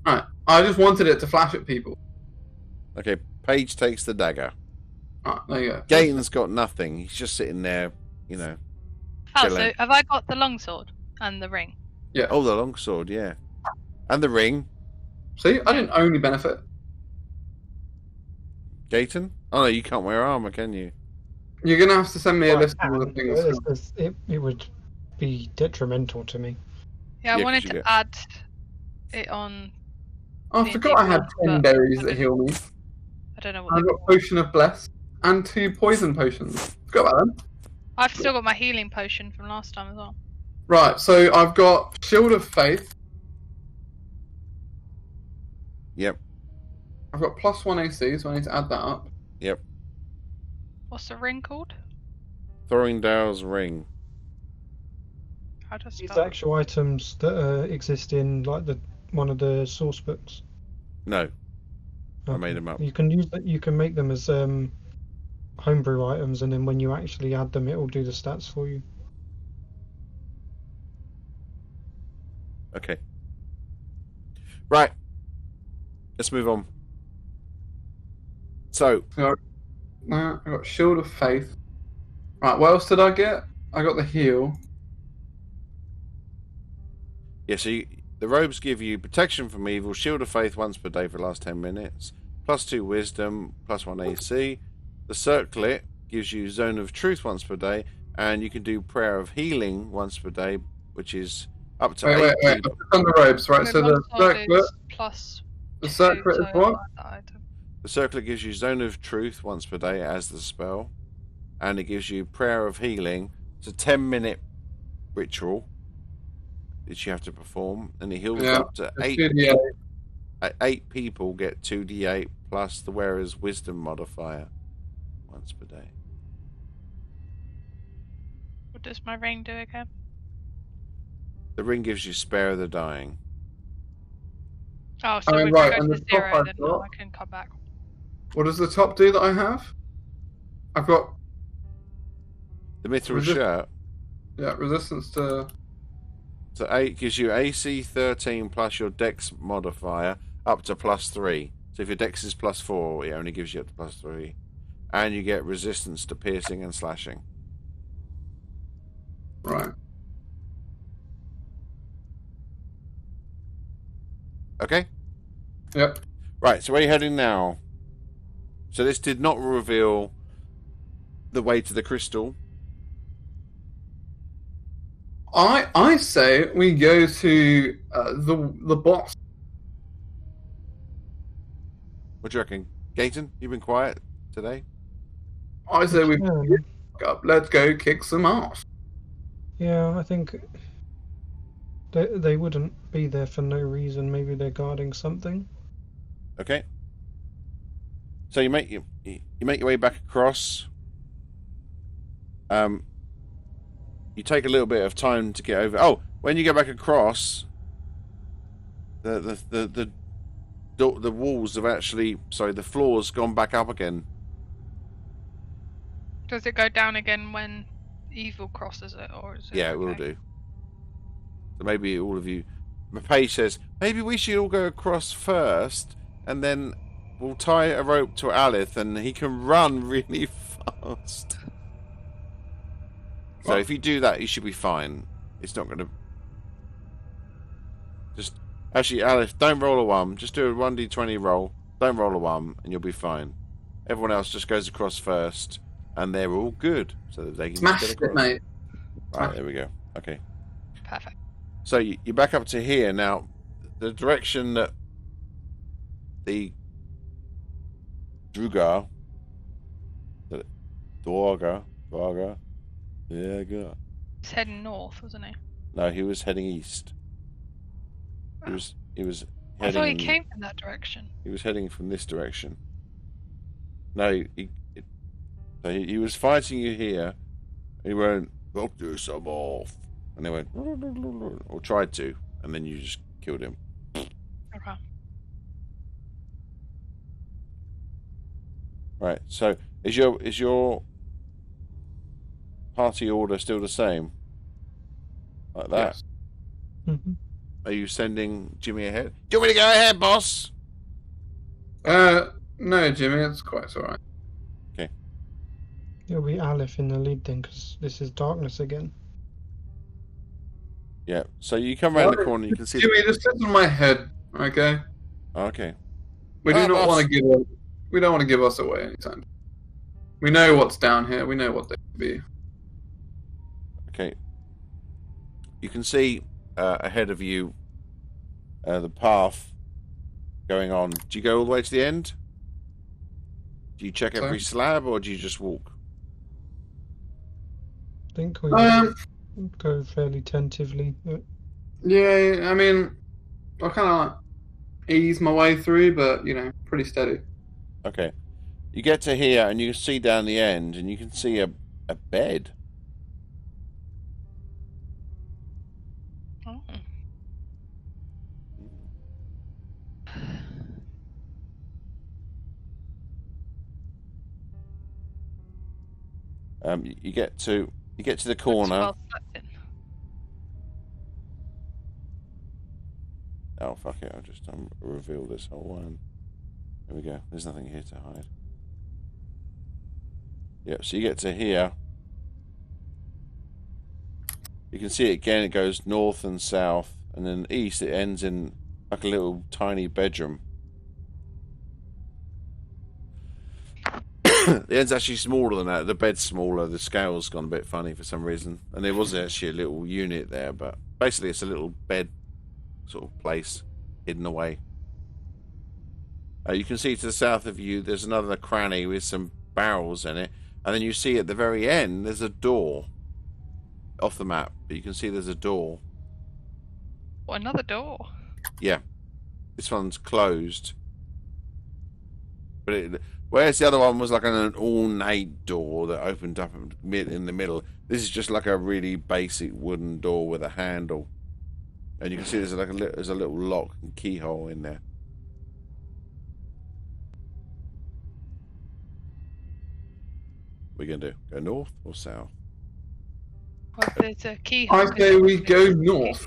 Speaker 2: Alright. I just wanted it to flash at people.
Speaker 1: Okay, Paige takes the dagger.
Speaker 2: Alright, there you go.
Speaker 1: Gaten's got nothing. He's just sitting there, you know.
Speaker 3: Oh, so
Speaker 1: Chilling.
Speaker 3: have I got the longsword and the ring?
Speaker 2: Yeah.
Speaker 1: Oh, the longsword, yeah. And the ring.
Speaker 2: See, I didn't only benefit.
Speaker 1: Gaten? Oh, no, you can't wear armor, can you?
Speaker 2: You're gonna have to send me a
Speaker 7: Well,
Speaker 2: list of all the things.
Speaker 7: it would be detrimental to me.
Speaker 3: Yeah, I
Speaker 1: Yeah,
Speaker 3: wanted
Speaker 1: 'cause you
Speaker 3: to
Speaker 1: get-
Speaker 3: add it on.
Speaker 2: Oh, I
Speaker 3: D&D
Speaker 2: forgot I had
Speaker 3: ones,
Speaker 2: 10
Speaker 3: but
Speaker 2: berries
Speaker 3: I
Speaker 2: that
Speaker 3: don't-
Speaker 2: heal me.
Speaker 3: I don't know what
Speaker 2: I've
Speaker 3: they're
Speaker 2: got Potion of Bless and 2 poison potions. Forgot about them.
Speaker 3: I've still got my healing potion from last time as well.
Speaker 2: Right, so I've got Shield of Faith.
Speaker 1: Yep,
Speaker 2: I've got +1 AC, so I need to add that up.
Speaker 1: yep.
Speaker 3: What's the ring called?
Speaker 1: Thorindale's ring.
Speaker 3: How does
Speaker 7: These
Speaker 3: spell?
Speaker 7: actual items that exist in like one of the source books.
Speaker 1: No, I
Speaker 7: Okay.
Speaker 1: made them up.
Speaker 7: You can use that. You can make them as homebrew items, and then when you actually add them, it will do the stats for you.
Speaker 1: Okay. Right. Let's move on. So,
Speaker 2: I got Shield of Faith. Right, what else did I get? I got the heal.
Speaker 1: yeah, so the robes give you protection from evil, shield of faith once per day for the last 10 minutes, +2 wisdom, +1 AC. The circlet gives you zone of truth once per day, and you can do prayer of healing once per day, which is up to 8
Speaker 2: Wait. I've just done the robes, right? So the circlet.
Speaker 3: plus
Speaker 2: The
Speaker 3: 2
Speaker 2: circlet is
Speaker 3: to
Speaker 2: what?
Speaker 3: that item.
Speaker 1: The circlet gives you zone of truth once per day as the spell, and it gives you prayer of healing. It's a 10-minute ritual that you have to perform, and it heals up to 8.
Speaker 2: 2d8.
Speaker 1: 8 people get 2d8 plus the wearer's wisdom modifier once per day.
Speaker 3: What does my ring do again?
Speaker 1: The ring gives you spare the dying.
Speaker 3: Oh, so
Speaker 2: Oh,
Speaker 3: if
Speaker 2: right,
Speaker 3: I go
Speaker 2: and
Speaker 3: to
Speaker 2: the top
Speaker 3: 0,
Speaker 2: I've
Speaker 3: then
Speaker 2: got-
Speaker 3: I can come back.
Speaker 2: What does the top do that I have? I've got
Speaker 1: The mithril
Speaker 2: Resist-
Speaker 1: shirt,
Speaker 2: resistance to.
Speaker 1: so 8 gives you AC 13 plus your dex modifier up to +3. So if your dex is +4, it only gives you up to +3. And you get resistance to piercing and slashing.
Speaker 2: Right.
Speaker 1: Okay?
Speaker 2: Yep.
Speaker 1: Right, so where are you heading now? So this did not reveal the way to the crystal.
Speaker 2: I say we go to the boss.
Speaker 1: What do you reckon? Gayton, you've been quiet today?
Speaker 2: I say we
Speaker 7: Um,
Speaker 2: up. Let's go kick some ass.
Speaker 7: yeah, I think they wouldn't be there for no reason. Maybe they're guarding something.
Speaker 1: Okay. So you make your way back across. You take a little bit of time to get over. Oh, when you get back across, the walls have actually, sorry, the floor's gone back up again.
Speaker 3: Does it go down again when evil crosses it, or is it?
Speaker 1: Yeah, it will
Speaker 3: okay?
Speaker 1: do. So maybe all of you. My page says maybe we should all go across first, and then we'll tie a rope to Alith, and he can run really fast. So
Speaker 2: What?
Speaker 1: if you do that, you should be fine. It's not going to. Just actually, Alith, don't roll a 1. Just do a 1d20 roll. Don't roll a 1, and you'll be fine. Everyone else just goes across first, and they're all good, so that they can
Speaker 2: Smash
Speaker 1: just
Speaker 2: it,
Speaker 1: get across.
Speaker 2: mate.
Speaker 1: Right, there we go. Okay.
Speaker 3: Perfect.
Speaker 1: So you're back up to here now. The direction that the Dwarga,
Speaker 3: He's heading north, wasn't he?
Speaker 1: no, he was heading east. He was
Speaker 3: I thought he
Speaker 1: heading.
Speaker 3: came from that direction.
Speaker 1: He was heading from this direction. No, he was fighting you here. He went, "Knock this off," and they went, or tried to, and then you just killed him.
Speaker 3: Okay.
Speaker 1: Right. So is your party order still the same? Like that?
Speaker 2: Yes.
Speaker 7: Hmm.
Speaker 1: Are you sending Jimmy ahead? Do you want me to go ahead, boss?
Speaker 2: No, Jimmy, it's quite alright.
Speaker 7: It'll be Aleph in the lead then, because this is darkness again.
Speaker 1: Yeah. So you come around the corner, you can see.
Speaker 2: Jimmy, just sit on my head, okay?
Speaker 1: Okay.
Speaker 2: We do not
Speaker 1: boss.
Speaker 2: want to give. We don't want to give us away anytime. We know what's down here. We know what they could be.
Speaker 1: Okay. You can see ahead of you the path going on. Do you go all the way to the end? Do you check every slab, or do you just walk?
Speaker 7: I think we go fairly tentatively.
Speaker 2: Yeah, I mean, I kind of ease my way through, but pretty steady.
Speaker 1: Okay. You get to here, and you can see down the end, and you can see a bed.
Speaker 3: Oh.
Speaker 1: You get to the
Speaker 3: Looks
Speaker 1: corner.
Speaker 3: well slept in.
Speaker 1: Oh, fuck it. I'll just reveal this whole one. There we go. There's nothing here to hide. Yep, so you get to here. You can see it again. It goes north and south. And then east, it ends in like a little tiny bedroom. The end's actually smaller than that. The bed's smaller. The scale's gone a bit funny for some reason. And there was actually a little unit there, but basically it's a little bed sort of place hidden away. You can see to the south of you there's another cranny with some barrels in it. And then you see at the very end there's a door. Off the map, but you can see there's a door.
Speaker 3: What, another door?
Speaker 1: Yeah. This one's closed. But whereas the other one was like an ornate door that opened up in the middle, this is just like a really basic wooden door with a handle. And you can see there's a little lock and keyhole in there. What are you going to do? Go north or south?
Speaker 3: Well, there's a keyhole.
Speaker 2: I say we go north.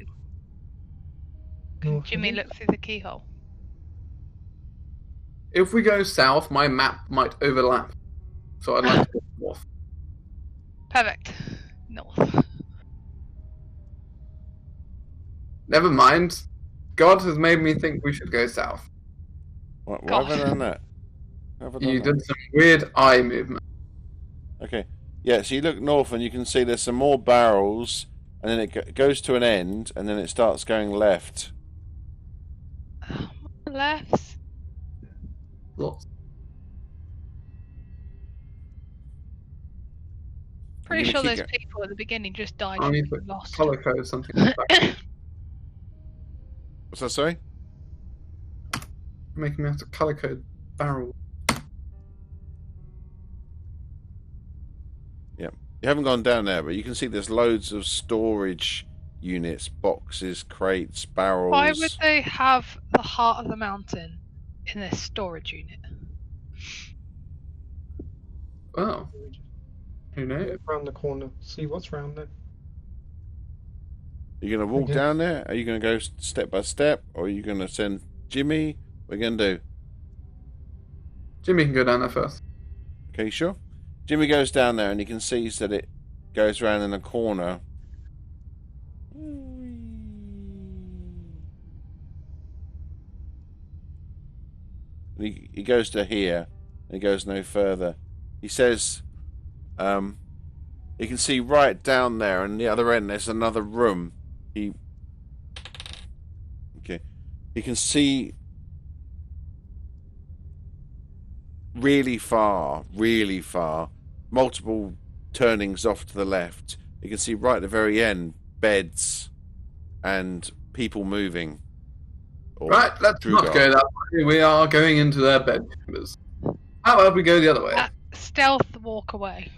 Speaker 3: Can Jimmy look through the keyhole?
Speaker 2: If we go south, my map might overlap. So I'd like to go north.
Speaker 3: Perfect. North.
Speaker 2: Never mind. God has made me think we should go south.
Speaker 1: Why have I done that?
Speaker 2: You did some weird eye movement.
Speaker 1: Okay. Yeah, so you look north and you can see there's some more barrels, and then it goes to an end, and then it starts going left.
Speaker 3: Left.
Speaker 2: Lots.
Speaker 3: Pretty
Speaker 1: You're
Speaker 3: sure
Speaker 1: gonna
Speaker 3: those
Speaker 1: keep
Speaker 3: people at the beginning just died
Speaker 2: I need
Speaker 3: and
Speaker 2: to
Speaker 3: lost.
Speaker 2: colour code something like that.
Speaker 1: What's that, sorry?
Speaker 2: Making me have to colour code barrel.
Speaker 1: You haven't gone down there, but you can see there's loads of storage units, boxes, crates, barrels.
Speaker 3: Why would they have the heart of the mountain in their storage unit?
Speaker 2: Oh. Who knows?
Speaker 5: Around the corner, see what's round there.
Speaker 1: Are you going to walk down there? Are you going to go step by step? Or are you going to send Jimmy? What are you going to do?
Speaker 2: Jimmy can go down there first.
Speaker 1: Okay, you sure? Jimmy goes down there and he can see that it goes around in a corner. He goes to here and he goes no further. He says you can see right down there and the other end there's another room. He can see really far, multiple turnings off to the left. You can see right at the very end beds and people moving.
Speaker 2: Right, let's not go that way. We are going into their bedchambers. How about we go the other way?
Speaker 3: Stealth walk away.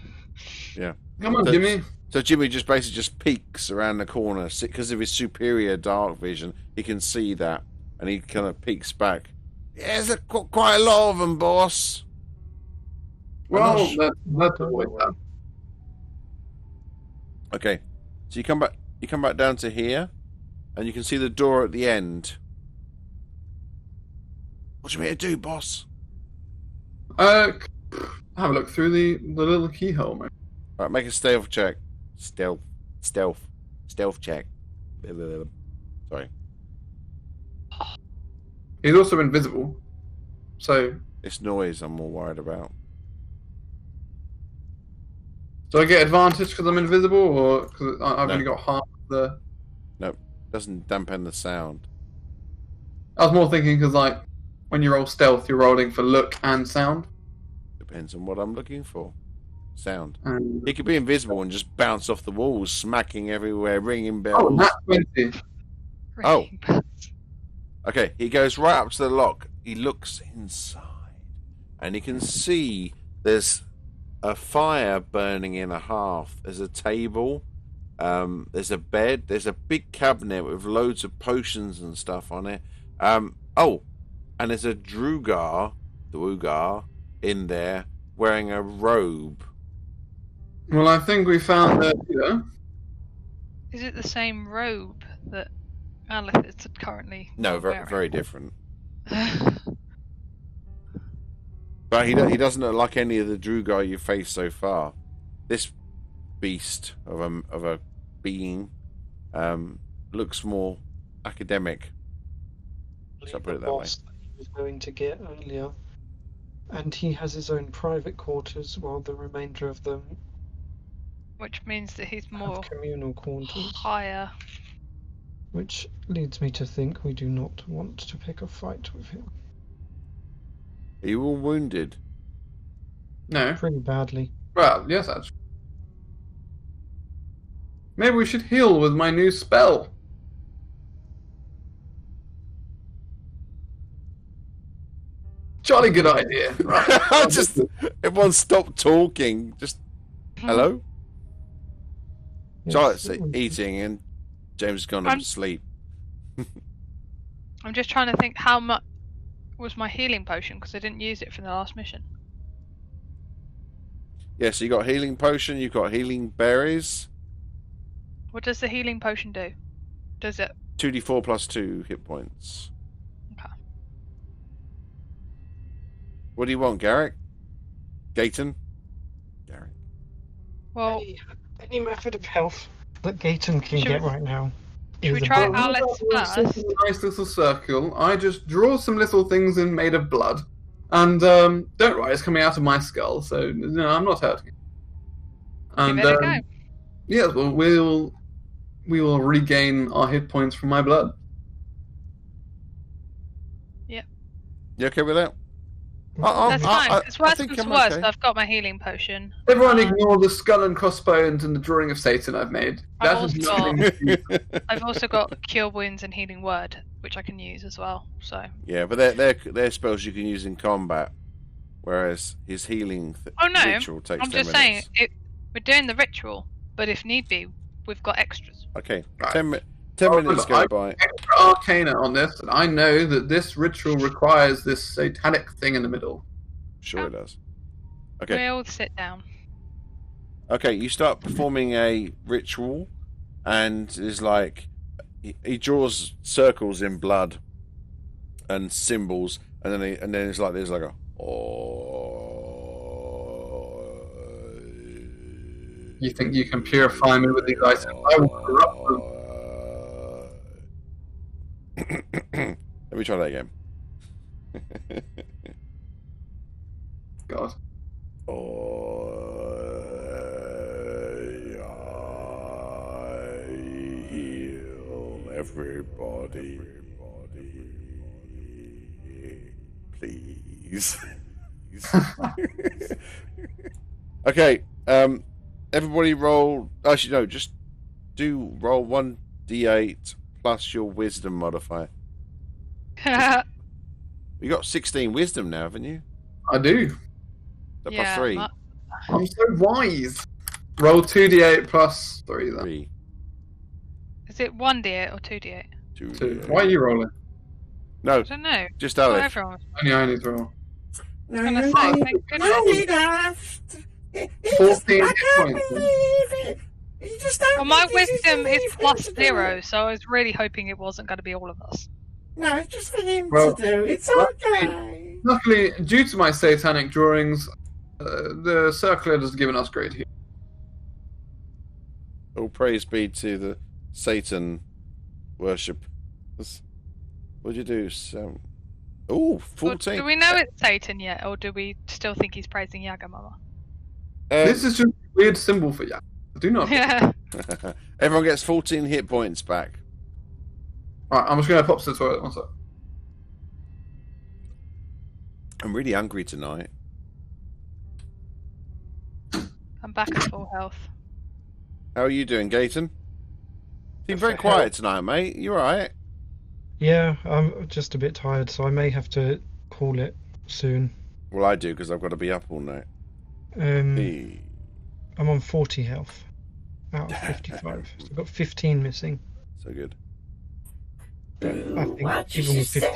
Speaker 1: Yeah.
Speaker 2: Come on, Jimmy.
Speaker 1: So Jimmy just basically just peeks around the corner because of his superior dark vision. He can see that, and he kind of peeks back. Yeah, there's quite a lot of them, boss.
Speaker 2: Well, let's avoid that.
Speaker 1: Okay, so you come back down to here, and you can see the door at the end. What do you mean to do, boss?
Speaker 2: Have a look through the little keyhole, mate.
Speaker 1: Right, make a stealth check. Stealth check. Sorry.
Speaker 2: He's also invisible, so.
Speaker 1: It's noise I'm more worried about.
Speaker 2: Do I get advantage because I'm invisible, or because I've
Speaker 1: No.
Speaker 2: only got half the?
Speaker 1: No, doesn't dampen the sound.
Speaker 2: I was more thinking because, like, when you roll stealth, you're rolling for look and sound.
Speaker 1: Depends on what I'm looking for. Sound.
Speaker 2: And...
Speaker 1: He could be invisible and just bounce off the walls, smacking everywhere, ringing bells.
Speaker 2: Oh, that's 20.
Speaker 1: Oh. Okay, he goes right up to the lock. He looks inside, and he can see there's a fire burning in a hearth. There's a table. There's a bed. There's a big cabinet with loads of potions and stuff on it. And there's a Drugar in there wearing a robe.
Speaker 2: Well, I think we found the.
Speaker 3: Is it the same robe that Aleph is currently
Speaker 1: No,
Speaker 3: not
Speaker 1: very,
Speaker 3: wearing.
Speaker 1: very different. But he doesn't look like any of the Drugar you've faced so far. This beast of a being looks more academic. Shall I put it that way?
Speaker 7: boss that he was going to get earlier, and he has his own private quarters, while the remainder of them
Speaker 3: Which means that he's more
Speaker 7: have communal quarters.
Speaker 3: higher.
Speaker 7: Which leads me to think we do not want to pick a fight with him.
Speaker 1: Are you all wounded?
Speaker 2: No.
Speaker 7: Pretty badly.
Speaker 2: Well, yes, actually. Maybe we should heal with my new spell. Jolly good idea. Right.
Speaker 1: Just everyone stop talking. Just hello. Charlotte's eating and James has gone off to sleep.
Speaker 3: I'm just trying to think how much was my healing potion because I didn't use it for the last mission.
Speaker 1: Yeah, so you got healing potion, you've got healing berries.
Speaker 3: What does the healing potion do? Does it?
Speaker 1: 2d4 plus 2 hit points.
Speaker 3: Okay.
Speaker 1: What do you want, Garrick? Gayton? Garrick.
Speaker 3: Well,
Speaker 7: Any method of health that Gayton can
Speaker 3: Should
Speaker 7: get
Speaker 3: we-
Speaker 7: right now.
Speaker 3: should we
Speaker 7: is
Speaker 3: try
Speaker 7: above-
Speaker 3: Alex
Speaker 2: We'll sit
Speaker 3: first?
Speaker 2: in a nice little circle. I just draw some little things in made of blood. And don't worry, it's coming out of my skull, so no, I'm not hurting it. And
Speaker 3: Give it a go.
Speaker 2: yes, well, we will regain our hit points from my blood.
Speaker 1: You okay with that?
Speaker 3: That's fine. It's worse
Speaker 1: think
Speaker 3: comes to
Speaker 1: I'm
Speaker 3: worse.
Speaker 1: okay.
Speaker 3: I've got my healing potion.
Speaker 2: Everyone ignore the skull and crossbones and the drawing of Satan I've made.
Speaker 3: I've
Speaker 2: That is
Speaker 3: also
Speaker 2: nothing.
Speaker 3: I've also got Cure Wounds and Healing Word, which I can use as well. So.
Speaker 1: Yeah, but they're spells you can use in combat, whereas his healing
Speaker 3: Oh no!
Speaker 1: ritual takes
Speaker 3: I'm
Speaker 1: 10
Speaker 3: just saying
Speaker 1: minutes.
Speaker 3: we're doing the ritual, but if need be, we've got extras.
Speaker 1: Okay,
Speaker 2: Right.
Speaker 1: 10
Speaker 2: Oh,
Speaker 1: minutes
Speaker 2: look,
Speaker 1: go by.
Speaker 2: Extra arcana on this, and I know that this ritual requires this satanic thing in the middle.
Speaker 1: Sure it does. Okay.
Speaker 3: We'll sit down.
Speaker 1: Okay, you start performing a ritual, and it's like he draws circles in blood and symbols, and then it's like there's like a
Speaker 2: You think you can purify me with these items? I will corrupt them.
Speaker 1: Let me try that again.
Speaker 2: God.
Speaker 1: I heal everybody. Please. Okay, everybody roll. Actually, no, just do roll 1d8 plus your wisdom modifier. You got 16 wisdom now, haven't you?
Speaker 2: I do.
Speaker 1: Is that
Speaker 3: Yeah,
Speaker 1: plus 3?
Speaker 2: I'm so wise. Roll 2d8 plus 3 then.
Speaker 1: 3.
Speaker 3: Is it 1d8 or 2d8?
Speaker 1: 2.
Speaker 2: 2. Why are you rolling?
Speaker 1: No,
Speaker 3: I don't know.
Speaker 1: just
Speaker 3: Not
Speaker 1: Aleph.
Speaker 3: everyone.
Speaker 2: Only I need to roll.
Speaker 3: I was gonna say, thank goodness.
Speaker 2: 14 hit points.
Speaker 3: Well, my wisdom is plus 0, so I was really hoping it wasn't going to be all of us.
Speaker 6: No, it's just for him
Speaker 2: Well,
Speaker 6: to do. It's
Speaker 2: luckily-
Speaker 6: okay.
Speaker 2: Luckily, due to my satanic drawings, the circlet has given us great heal.
Speaker 1: All praise be to the Satan worship. What'd you do? So, ooh,
Speaker 3: Well,
Speaker 1: 14.
Speaker 3: do we know it's Satan yet, or do we still think he's praising Yagamama?
Speaker 2: This is just a weird symbol for you. Do not.
Speaker 3: Yeah.
Speaker 1: Everyone gets 14 hit points back.
Speaker 2: Alright, I'm just going to pop to the toilet. One sec.
Speaker 1: I'm really hungry tonight.
Speaker 3: I'm back at full health.
Speaker 1: How are you doing, Gayton? Seem very quiet tonight, mate. You alright?
Speaker 7: Yeah, I'm just a bit tired, so I may have to call it soon.
Speaker 1: Well, I do, because I've got to be up all night. Hey.
Speaker 7: I'm on 40 health out of 55. So I've got 15 missing.
Speaker 1: So good.
Speaker 7: But I think
Speaker 6: What
Speaker 7: even
Speaker 6: you
Speaker 7: with 15.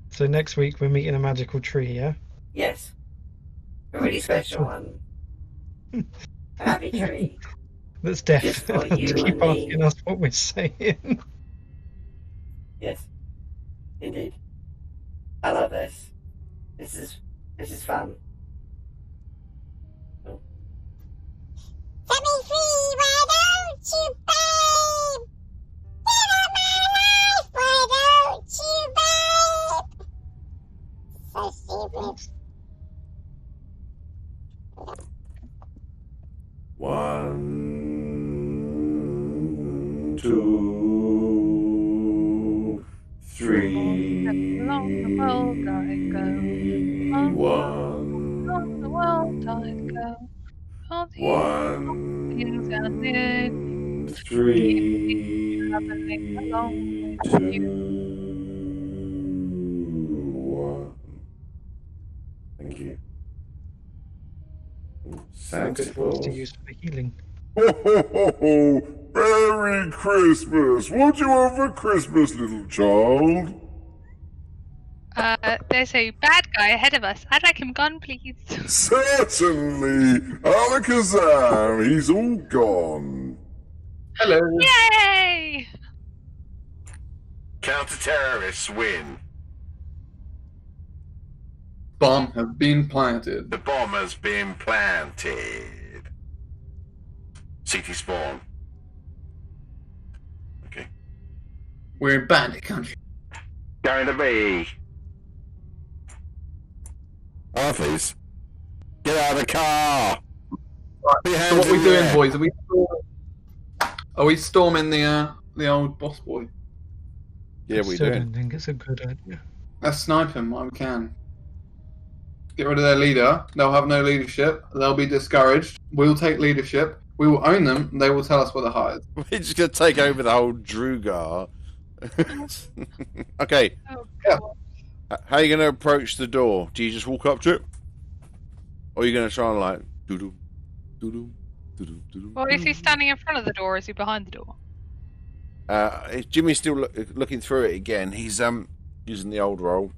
Speaker 7: So next week we're meeting a magical tree, yeah?
Speaker 6: Yes. A really special one. Happy tree.
Speaker 7: that's deaf
Speaker 6: Just for
Speaker 7: to
Speaker 6: you
Speaker 7: keep
Speaker 6: and me.
Speaker 7: asking us what we're saying.
Speaker 6: Yes, indeed. I love this. This is fun. Oh.
Speaker 8: Set me free, why don't you, babe? Get out my life, why don't you, babe? So stupid.
Speaker 1: One, two, three.
Speaker 3: Along the world I go. On the world I go. All the things I did.
Speaker 1: One, three,
Speaker 3: Traveling along with
Speaker 1: two,
Speaker 3: you.
Speaker 1: one. Thank you.
Speaker 7: Good
Speaker 1: Santa
Speaker 7: voice to
Speaker 1: Claus.
Speaker 7: use for healing.
Speaker 9: Ho, ho, ho, ho. Merry Christmas. What do you want for Christmas, little child?
Speaker 3: There's a bad guy ahead of us. I'd like him gone, please.
Speaker 9: Certainly. Alakazam, he's all gone.
Speaker 2: Hello.
Speaker 3: Yay!
Speaker 10: Counter-terrorists win.
Speaker 2: Bomb have been planted.
Speaker 10: The bomb has been planted. CT spawn. Okay.
Speaker 2: We're in bandit country.
Speaker 10: Going to be.
Speaker 1: Arthurs, get out of the car.
Speaker 2: Right,
Speaker 1: Put your
Speaker 2: so
Speaker 1: hands
Speaker 2: what are we
Speaker 1: in the
Speaker 2: doing,
Speaker 1: air.
Speaker 2: boys? Are we storming the old boss boy?
Speaker 1: Yeah,
Speaker 7: I
Speaker 1: we
Speaker 7: still
Speaker 1: do.
Speaker 7: don't think it's a good idea.
Speaker 2: Let's snipe him while we can. Get rid of their leader. They'll have no leadership. They'll be discouraged. We'll take leadership. We will own them. And they will tell us where to hide.
Speaker 1: We're just gonna take over the whole Drugar. Okay,
Speaker 3: Oh,
Speaker 2: Yeah.
Speaker 3: God.
Speaker 1: how are you gonna approach the door? Do you just walk up to it, or are you gonna try and like doo-doo, doo-doo, doo-doo, doo-doo?
Speaker 3: Well, is he standing in front of the door or is he behind the door?
Speaker 1: Jimmy's still looking through it again. He's using the old roll.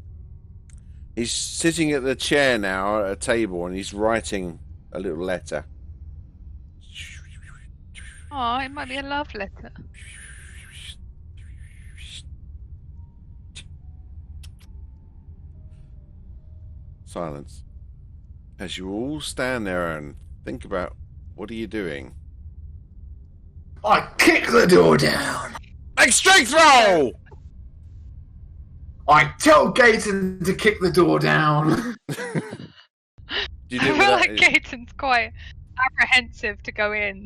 Speaker 1: He's sitting at the chair now at a table and he's writing a little letter.
Speaker 3: Oh, it might be a love letter.
Speaker 1: Silence. As you all stand there and think about what are you doing.
Speaker 2: I kick the door down.
Speaker 1: Make strength roll!
Speaker 2: I tell Gaten to kick the door down.
Speaker 1: Do you
Speaker 3: I
Speaker 1: do
Speaker 3: feel
Speaker 1: that?
Speaker 3: like Gaten's quite apprehensive to go in.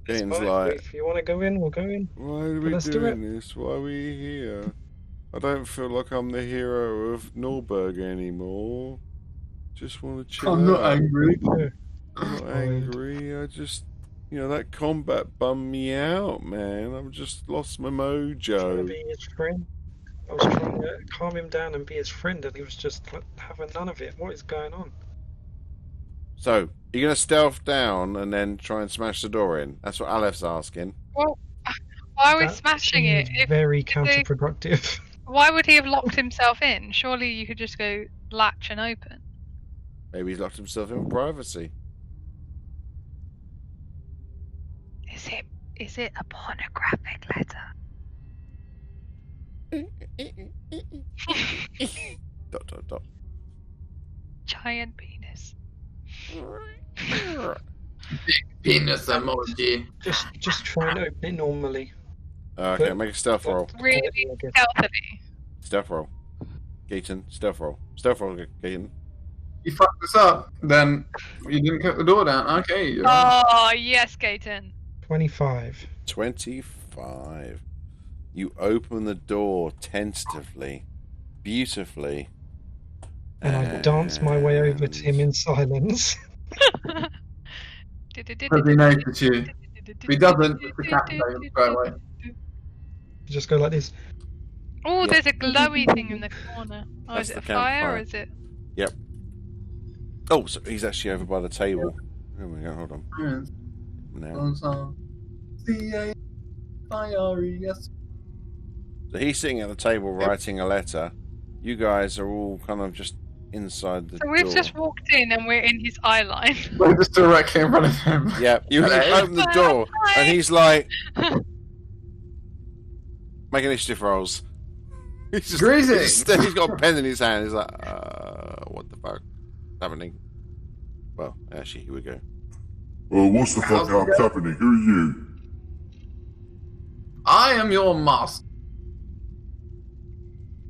Speaker 1: Gaten's
Speaker 5: Fine,
Speaker 1: like,
Speaker 5: if you want to go in, we'll go in.
Speaker 1: why are we
Speaker 7: Let's do
Speaker 1: doing this? Why are we here? I don't feel like I'm the hero of Norberg anymore. Just want to chill
Speaker 2: I'm not
Speaker 1: out.
Speaker 2: angry.
Speaker 1: I'm not angry. I just, that combat bummed me out, man. I've just lost my
Speaker 5: Trying to
Speaker 1: mojo.
Speaker 5: be his friend. I was trying to calm him down and be his friend, and he was just having none of it. What is going on?
Speaker 1: So, you're going to stealth down and then try and smash the door in? That's what Aleph asking.
Speaker 3: Well, why are we
Speaker 7: That
Speaker 3: smashing it?
Speaker 7: seems very counterproductive.
Speaker 3: Why would he have locked himself in? Surely you could just go latch and open.
Speaker 1: Maybe he's locked himself in privacy.
Speaker 3: Is it a pornographic letter?
Speaker 1: Dot, dot, dot.
Speaker 3: Giant penis.
Speaker 2: Penis emoji.
Speaker 7: Just try and open it normally.
Speaker 1: Okay, make a stealth roll.
Speaker 3: Really stealthily.
Speaker 1: Stealth roll. Gaten, stealth roll. Stealth roll, Gaten.
Speaker 2: You fucked this up. Then you didn't kick the door down. Okay. You're right.
Speaker 3: Oh, yes, Gaten.
Speaker 7: 25.
Speaker 1: 25. You open the door tentatively, beautifully.
Speaker 7: And I dance my way over to him in silence.
Speaker 2: Because he noticed you. If he doesn't, it's decapitated straight away.
Speaker 7: Just go like this.
Speaker 3: Oh,
Speaker 1: Yep.
Speaker 3: there's a glowy thing in the corner. Oh,
Speaker 1: That's
Speaker 3: is
Speaker 1: the
Speaker 3: it a fire
Speaker 1: campfire.
Speaker 3: or is it?
Speaker 1: Yep. Oh, so he's actually over by the table. Here we go, hold on.
Speaker 2: Yes.
Speaker 1: Now.
Speaker 2: C-A-I-R-E-S.
Speaker 1: So he's sitting at the table writing a letter. You guys are all kind of just inside the
Speaker 3: So we've
Speaker 1: door.
Speaker 3: just walked in and we're in his eye line.
Speaker 2: We're just directly in front of him.
Speaker 1: Yeah, you
Speaker 2: Hello.
Speaker 1: open the door, and he's like, make initiative rolls. He's just,
Speaker 2: Greetings.
Speaker 1: he's got a pen in his hand. He's like, what the fuck is happening? Well, actually, here we go.
Speaker 9: Well, what's the fuck
Speaker 2: How's it
Speaker 9: happening? Who are you?
Speaker 2: I am your master.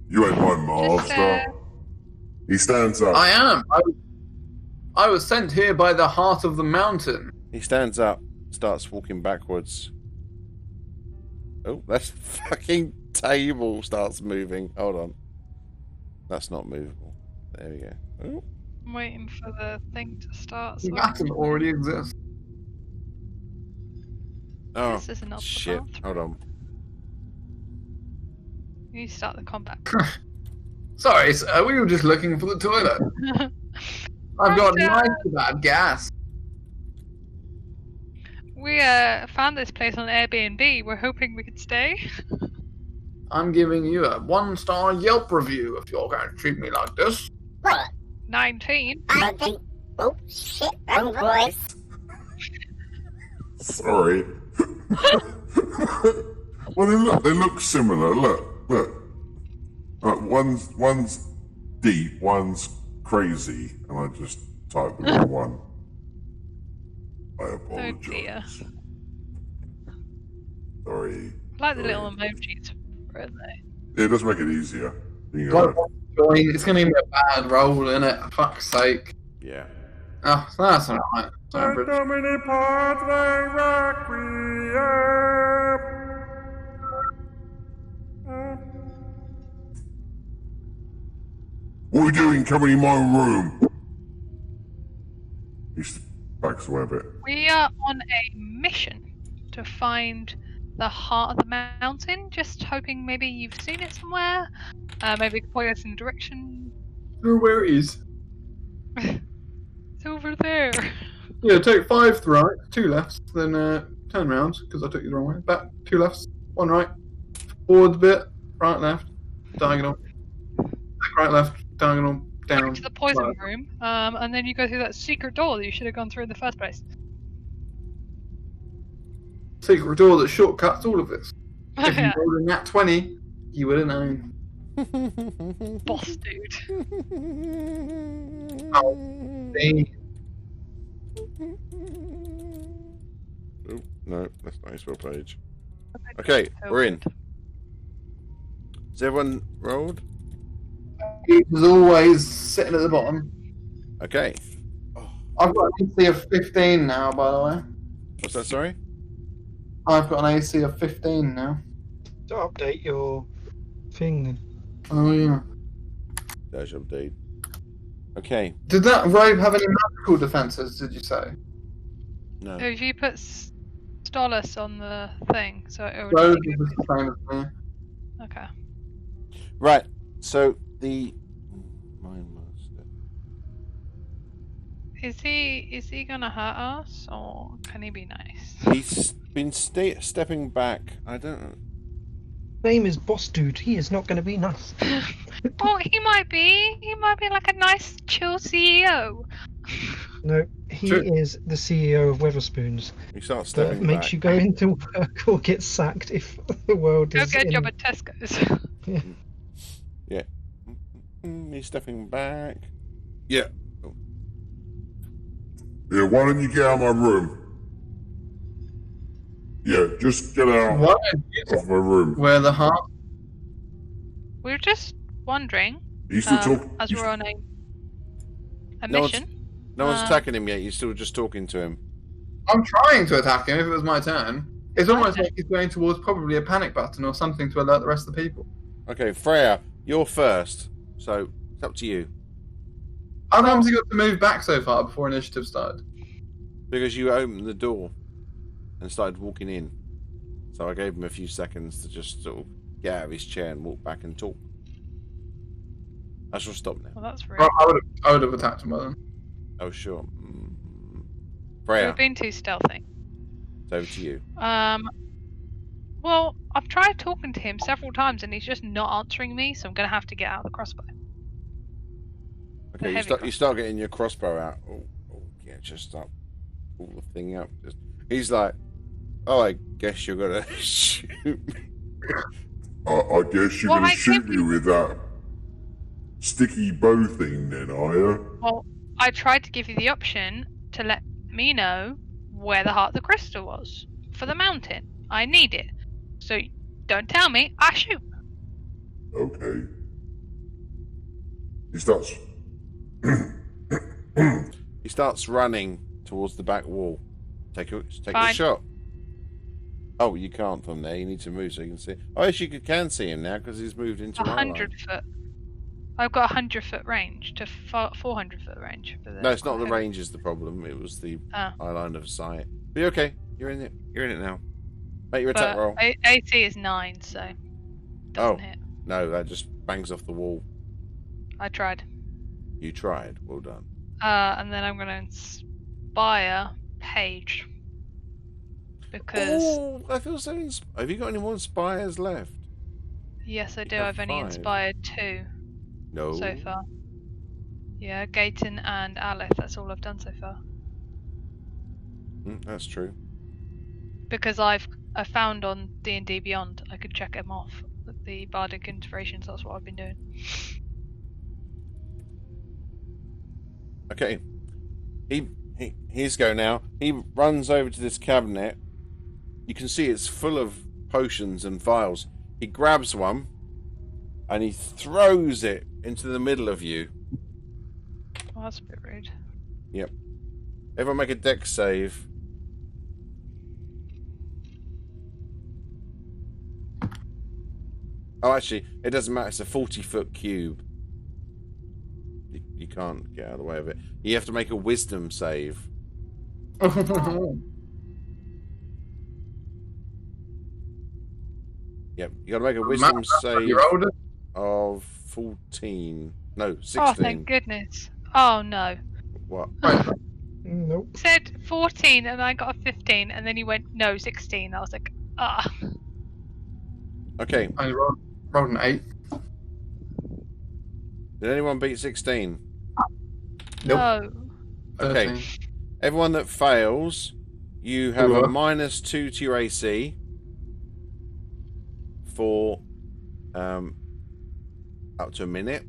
Speaker 9: You ain't my master. He stands up.
Speaker 2: I am. I was sent here by the heart of the mountain.
Speaker 1: He stands up, starts walking backwards. Oh, that fucking table starts moving. Hold on. That's not movable. There we go. Oh.
Speaker 3: I'm waiting for the thing to start.
Speaker 2: The
Speaker 3: So
Speaker 2: mountain already exists.
Speaker 1: Oh,
Speaker 3: this is not the
Speaker 1: shit.
Speaker 3: bathroom.
Speaker 1: Hold on.
Speaker 3: You need to start the combat.
Speaker 2: Sorry, sir, we were just looking for the toilet. I've got
Speaker 3: Roger.
Speaker 2: nice bad gas.
Speaker 3: We found this place on Airbnb. We're hoping we could stay.
Speaker 2: I'm giving you a 1-star Yelp review if you're going to treat me like this.
Speaker 8: What?
Speaker 3: 19.
Speaker 8: I think. Oh, shit, wrong voice.
Speaker 9: Sorry. Well, they look similar. Look. One's deep, one's crazy, and I just typed the wrong one. I
Speaker 3: Oh
Speaker 9: apologize.
Speaker 3: dear.
Speaker 9: Sorry.
Speaker 3: I like the little emojis, aren't they?
Speaker 9: It does make it easier. You
Speaker 2: Got
Speaker 9: know,
Speaker 2: it. It's going to be a bad roll, innit? For fuck's sake.
Speaker 1: Yeah.
Speaker 2: Oh, that's alright. Sorry, Bridget.
Speaker 9: what are you doing coming in my room? He backs away a bit.
Speaker 3: We are on a mission to find the heart of the mountain. Just hoping maybe you've seen it somewhere. Maybe point us in a direction.
Speaker 2: Oh, where it is?
Speaker 3: It's over there.
Speaker 2: Yeah, take 5 right, 2 lefts, then turn round, because I took you the wrong way. Back, 2 lefts, 1 right. Forward a bit, right, left, diagonal. Back, right, left, diagonal, down.
Speaker 3: Back to the poison
Speaker 2: right.
Speaker 3: room, and then you go through that secret door that you should have gone through in the first place.
Speaker 2: Secret door that shortcuts all of this. If you
Speaker 3: Yeah.
Speaker 2: rolled a nat 20, you would have known.
Speaker 3: Boss dude.
Speaker 2: Oh, dang.
Speaker 1: Oh, no, that's not his spell page. Okay, we're in. Is everyone rolled?
Speaker 2: He was always sitting at the bottom.
Speaker 1: Okay.
Speaker 2: I've got an AC of 15 now, by the way.
Speaker 1: What's that, sorry?
Speaker 2: I've got an AC of 15 now.
Speaker 5: To update your
Speaker 7: Thing then.
Speaker 2: Oh, yeah.
Speaker 1: Dash update. Okay.
Speaker 2: Did that robe have any magical defenses, did you say?
Speaker 1: No.
Speaker 3: So if you put Stolas on the thing, so it would.
Speaker 2: Robe is the same as me.
Speaker 3: Okay.
Speaker 1: Right. So the Mind Master.
Speaker 3: Is he gonna hurt us, or can he be nice?
Speaker 1: He's been stepping back. I don't know.
Speaker 7: Name is Boss Dude. He is not going to be nice.
Speaker 3: Oh, he might be. He might be like a nice, chill CEO.
Speaker 7: No, he
Speaker 2: Sure.
Speaker 7: is the CEO of Weatherspoons.
Speaker 1: He starts
Speaker 7: That
Speaker 1: stepping
Speaker 7: makes
Speaker 1: back.
Speaker 7: you go into work or get sacked if the world
Speaker 3: Go
Speaker 7: is
Speaker 3: get a
Speaker 7: in...
Speaker 3: job at Tesco's.
Speaker 1: Yeah. He's stepping back. Yeah.
Speaker 9: Yeah, why don't you get out of my room? Yeah, just get out
Speaker 2: Why don't you
Speaker 9: of my room.
Speaker 2: wear the heart?
Speaker 3: We were just wondering,
Speaker 9: Are you still talking?
Speaker 3: as we're on a
Speaker 1: No one's-
Speaker 3: mission.
Speaker 1: No one's
Speaker 3: Um,
Speaker 1: attacking him yet. You're still just talking to him.
Speaker 2: I'm trying to attack him if it was my turn. It's almost
Speaker 3: Okay.
Speaker 2: like he's going towards probably a panic button or something to alert the rest of the people.
Speaker 1: Okay, Freya, you're first. So it's up to you.
Speaker 2: How come's he got to move back so far before initiative started?
Speaker 1: Because you opened the door and started walking in. So I gave him a few seconds to just sort of get out of his chair and walk back and talk. I shall stop now.
Speaker 3: Well, that's rude.
Speaker 2: Well, I would have attacked him by then.
Speaker 1: Oh, sure.
Speaker 3: We've
Speaker 1: Freya,
Speaker 3: been too stealthy.
Speaker 1: it's over to you.
Speaker 3: Well, I've tried talking to him several times and he's just not answering me, so I'm gonna have to get out of the crossbow.
Speaker 1: Okay, you start getting your crossbow out. Yeah, just start pull the thing up. He's like, oh, I guess you're gonna shoot me.
Speaker 9: I guess you're gonna shoot me with that sticky bow thing then, are you?
Speaker 3: Well, I tried to give you the option to let me know where the heart of the crystal was for the mountain. I need it. So don't tell me, I shoot.
Speaker 9: Okay. He starts.
Speaker 1: He starts running towards the back wall. Take a
Speaker 3: Fine.
Speaker 1: shot. Oh, you can't from there. You need to move so you can see. Oh, yes, you can see him now because he's moved into
Speaker 3: 100 foot. I've got 100 foot range to 400 foot range. For the
Speaker 1: No, it's not the range is the problem. It was the eye line of sight. But you're okay. You're in it. You're in it now. Make your attack roll.
Speaker 3: AC is 9, so doesn't hit.
Speaker 1: No, that just bangs off the wall.
Speaker 3: I tried.
Speaker 1: You tried. Well done.
Speaker 3: And then I'm going to inspire Paige. Because...
Speaker 1: I feel so have you got any more inspires left?
Speaker 3: Yes, I do. I've only inspired 2 so far. Yeah, Gaten and Aleph. That's all I've done so far.
Speaker 1: That's true.
Speaker 3: Because I found on D&D Beyond, I could check them off. The bardic inspirations, that's what I've been doing.
Speaker 1: Okay. He's go now. He runs over to this cabinet. You can see it's full of potions and vials. He grabs one and he throws it into the middle of you.
Speaker 3: Oh, that's a bit rude.
Speaker 1: Yep. Everyone make a dex save. Oh, actually, it doesn't matter. It's a 40-foot cube. You can't get out of the way of it. You have to make a wisdom save. Yep, you got to make a wisdom save of 14. No, 16.
Speaker 3: Oh, thank goodness. Oh, no.
Speaker 1: What?
Speaker 7: Nope.
Speaker 3: It said 14 and I got a 15, and then he went, no, 16. I was like, ah.
Speaker 1: Okay.
Speaker 2: I rolled an 8.
Speaker 1: Did anyone beat 16?
Speaker 2: Nope.
Speaker 3: No.
Speaker 1: Okay.
Speaker 2: 13.
Speaker 1: Everyone that fails, you have a -2 to your AC for up to a minute.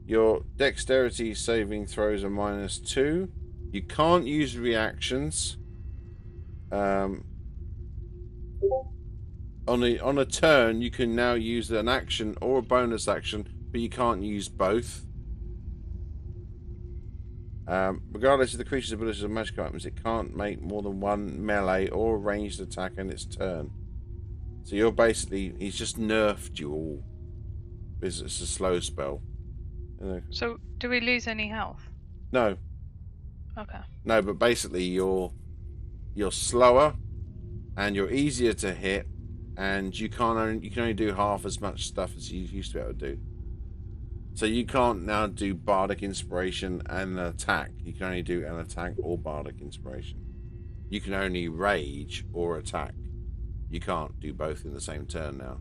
Speaker 1: Your dexterity saving throws are -2. You can't use reactions. On a turn, you can now use an action or a bonus action, but you can't use both. Regardless of the creature's abilities or magic items, it can't make more than one melee or ranged attack in its turn. So you're basically, he's just nerfed you all. It's a slow spell.
Speaker 3: So, do we lose any health?
Speaker 1: No.
Speaker 3: Okay.
Speaker 1: No, but basically you're slower and you're easier to hit, and you can only do half as much stuff as you used to be able to do. So you can't now do bardic inspiration and an attack. You can only do an attack or bardic inspiration. You can only rage or attack. You can't do both in the same turn now.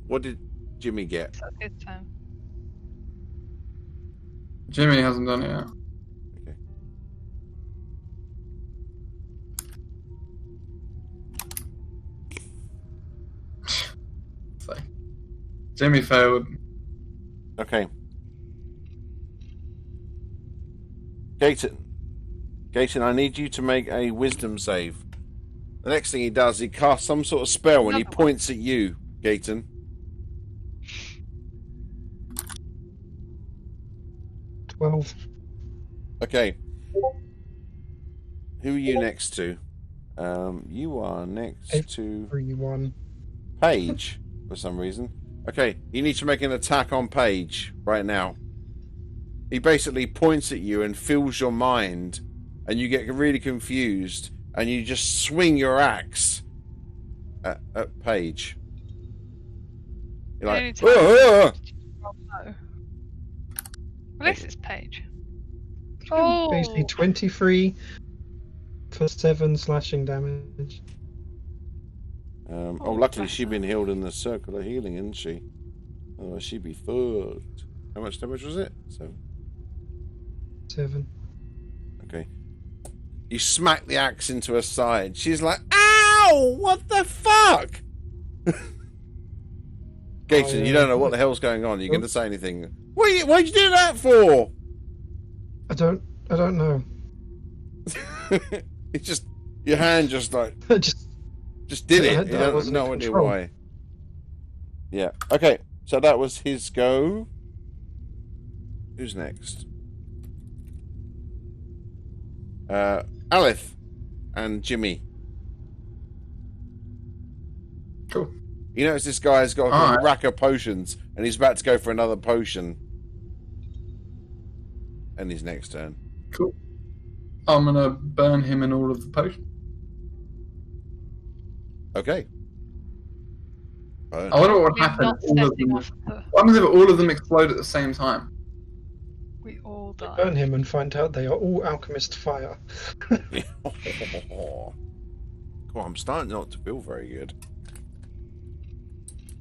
Speaker 1: What did Jimmy get?
Speaker 3: That's a good time.
Speaker 2: Jimmy hasn't done it yet.
Speaker 1: Okay.
Speaker 2: So, Jimmy failed.
Speaker 1: Okay. Gaten, I need you to make a wisdom save. The next thing he does, he casts some sort of spell and he points at you, Gaten. Okay. Who are you next to? You are next to
Speaker 7: 3-1.
Speaker 1: Paige, for some reason. Okay, you need to make an attack on Paige right now. He basically points at you and fills your mind, and you get really confused, and you just swing your axe at Paige. You're like,
Speaker 3: Well, this is Paige. Oh!
Speaker 7: Basically 23 for 7 slashing damage.
Speaker 1: luckily she's been healed in the circle of healing, isn't she? Otherwise she'd be fucked. How much damage was it?
Speaker 7: 7.
Speaker 1: Okay. You smack the axe into her side. She's like, "Ow! What the fuck?" Gaten, you don't know what the hell's going on. You're going to say anything? Why'd you do that for?
Speaker 7: I don't know.
Speaker 1: It's just your hand just like just did it. You don't have no idea why. Yeah. Okay. So that was his go. Who's next? Alith and Jimmy.
Speaker 2: Cool.
Speaker 1: You notice this guy's got a rack of potions, and he's about to go for another potion. And his next turn.
Speaker 2: Cool. I'm gonna burn him in all of the potions.
Speaker 1: Okay.
Speaker 2: I wonder what would happen. What happens if all of them explode at the same time?
Speaker 3: We all die.
Speaker 7: Burn him and find out they are all alchemist fire.
Speaker 1: Oh, I'm starting not to feel very good.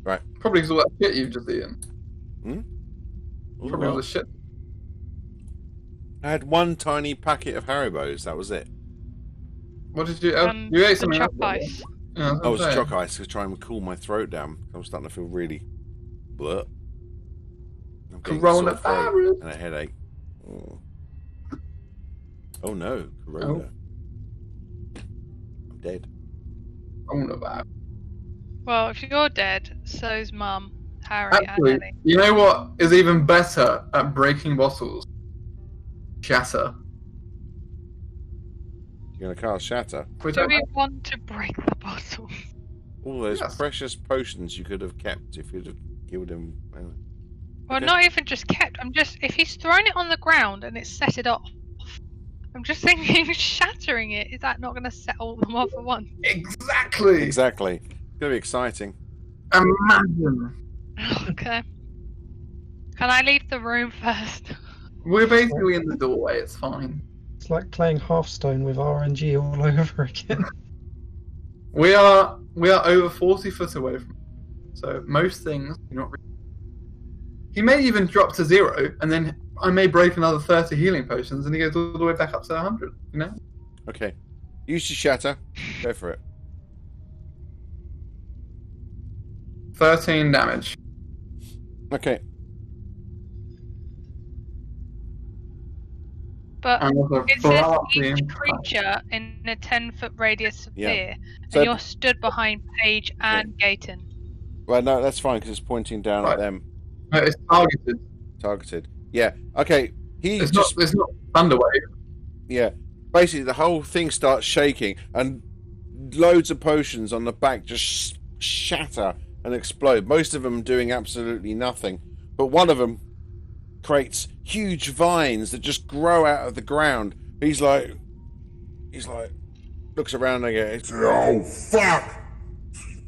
Speaker 1: Right.
Speaker 2: Probably because all that shit you've just eaten. Probably all the shit.
Speaker 1: I had one tiny packet of Haribos. That was it.
Speaker 2: What did you? You ate something else.
Speaker 3: Ice.
Speaker 2: Yeah,
Speaker 1: I was chalk ice to try and cool my throat down. I'm starting to feel really bleh. I'm getting a sore throat and a headache. Oh no, Corona.
Speaker 2: Oh.
Speaker 1: I'm dead.
Speaker 2: Coronavirus.
Speaker 3: Well, if you're dead, so's Mum, Harry,
Speaker 2: Actually,
Speaker 3: and Ellie.
Speaker 2: you know what is even better at breaking bottles? Shatter.
Speaker 1: You're gonna cast Shatter.
Speaker 3: Do we want to break the bottle?
Speaker 1: All those precious potions you could have kept if you'd have killed him.
Speaker 3: Well,
Speaker 1: Okay.
Speaker 3: not even just kept. If he's thrown it on the ground and it's set it off, I'm just thinking shattering it, is that not going to set all them off at once?
Speaker 2: Exactly.
Speaker 1: It's gonna be exciting.
Speaker 2: Imagine.
Speaker 3: Okay. Can I leave the room first?
Speaker 2: We're basically in the doorway. It's fine.
Speaker 7: It's like playing Hearthstone with RNG all over again.
Speaker 2: We are over 40 foot away from him. So most things do not. He may even drop to 0, and then I may break another 30 healing potions, and he goes all the way back up to 100. You know.
Speaker 1: Okay. Use your Shatter. Go for it.
Speaker 2: 13 damage.
Speaker 1: Okay.
Speaker 3: But
Speaker 2: Another
Speaker 3: it says each creature in a 10-foot radius of fear,
Speaker 1: So-
Speaker 3: and you're stood behind Paige and Gaten.
Speaker 1: Well, no, that's fine because it's pointing down at them.
Speaker 2: No, it's targeted.
Speaker 1: Targeted. Yeah. Okay.
Speaker 2: It's not Thunderwave.
Speaker 1: Yeah. Basically, the whole thing starts shaking, and loads of potions on the back just shatter and explode. Most of them doing absolutely nothing, but one of them creates huge vines that just grow out of the ground. He's like, looks around again.
Speaker 9: Oh, fuck!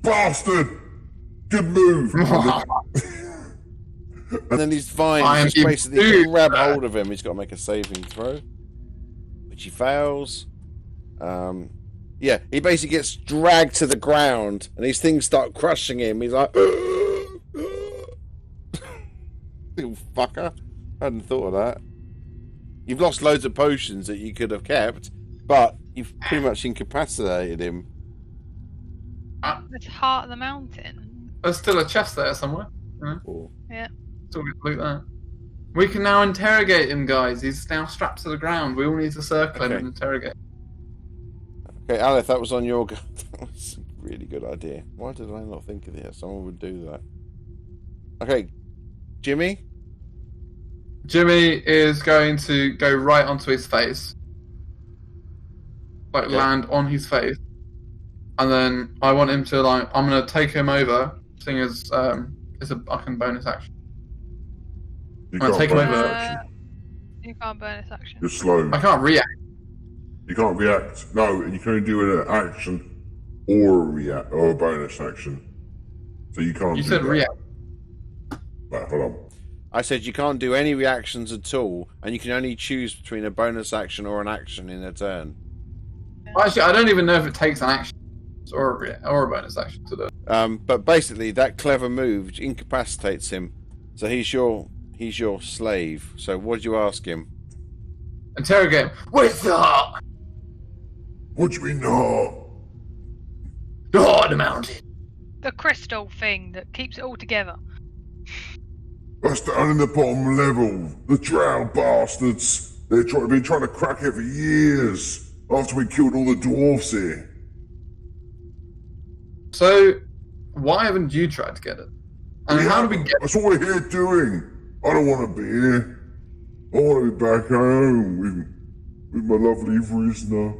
Speaker 9: Bastard! Good move!
Speaker 1: And then these vines just basically grab hold of him. He's got to make a saving throw, which he fails. Yeah, he basically gets dragged to the ground, and these things start crushing him. He's like, little fucker. I hadn't thought of that. You've lost loads of potions that you could have kept, but you've pretty much incapacitated him.
Speaker 3: It's heart of the mountain.
Speaker 2: There's still a chest there somewhere.
Speaker 1: Cool.
Speaker 3: Yeah.
Speaker 2: Still good loot there. We can now interrogate him, guys. He's now strapped to the ground. We all need to circle him and interrogate.
Speaker 1: Okay, Aleth, that was on your go. That was a really good idea. Why did I not think of this? Someone would do that. Okay, Jimmy?
Speaker 2: Jimmy is going to go right onto his face. Land on his face. And then I want him to, I'm going to take him over, seeing as it's a fucking bonus action.
Speaker 9: You
Speaker 2: I'm going to take him
Speaker 9: bonus
Speaker 2: over.
Speaker 9: action.
Speaker 3: You can't bonus action.
Speaker 9: You're slow.
Speaker 2: I can't react.
Speaker 9: You can't react. No, you can only do an action or a bonus action. So you can't.
Speaker 2: You
Speaker 9: do
Speaker 2: said
Speaker 9: that.
Speaker 2: react.
Speaker 9: Right, hold on.
Speaker 1: I said you can't do any reactions at all, and you can only choose between a bonus action or an action in a turn.
Speaker 2: Actually, I don't even know if it takes an action or a bonus action to do it.
Speaker 1: But basically, that clever move incapacitates him, so he's your He's your slave. So what did you ask him?
Speaker 2: Interrogate him. Where's the heart?
Speaker 9: What do you mean, heart?
Speaker 2: The heart of the mountain.
Speaker 3: The crystal thing that keeps it all together.
Speaker 9: That's down in the bottom level. The drow bastards. They've been trying to crack it for years. After we killed all the dwarfs here.
Speaker 2: So, why haven't you tried to get it? And how do we get?
Speaker 9: That's what we're here doing. I don't want to be here. I want to be back home with my lovely Vrisna.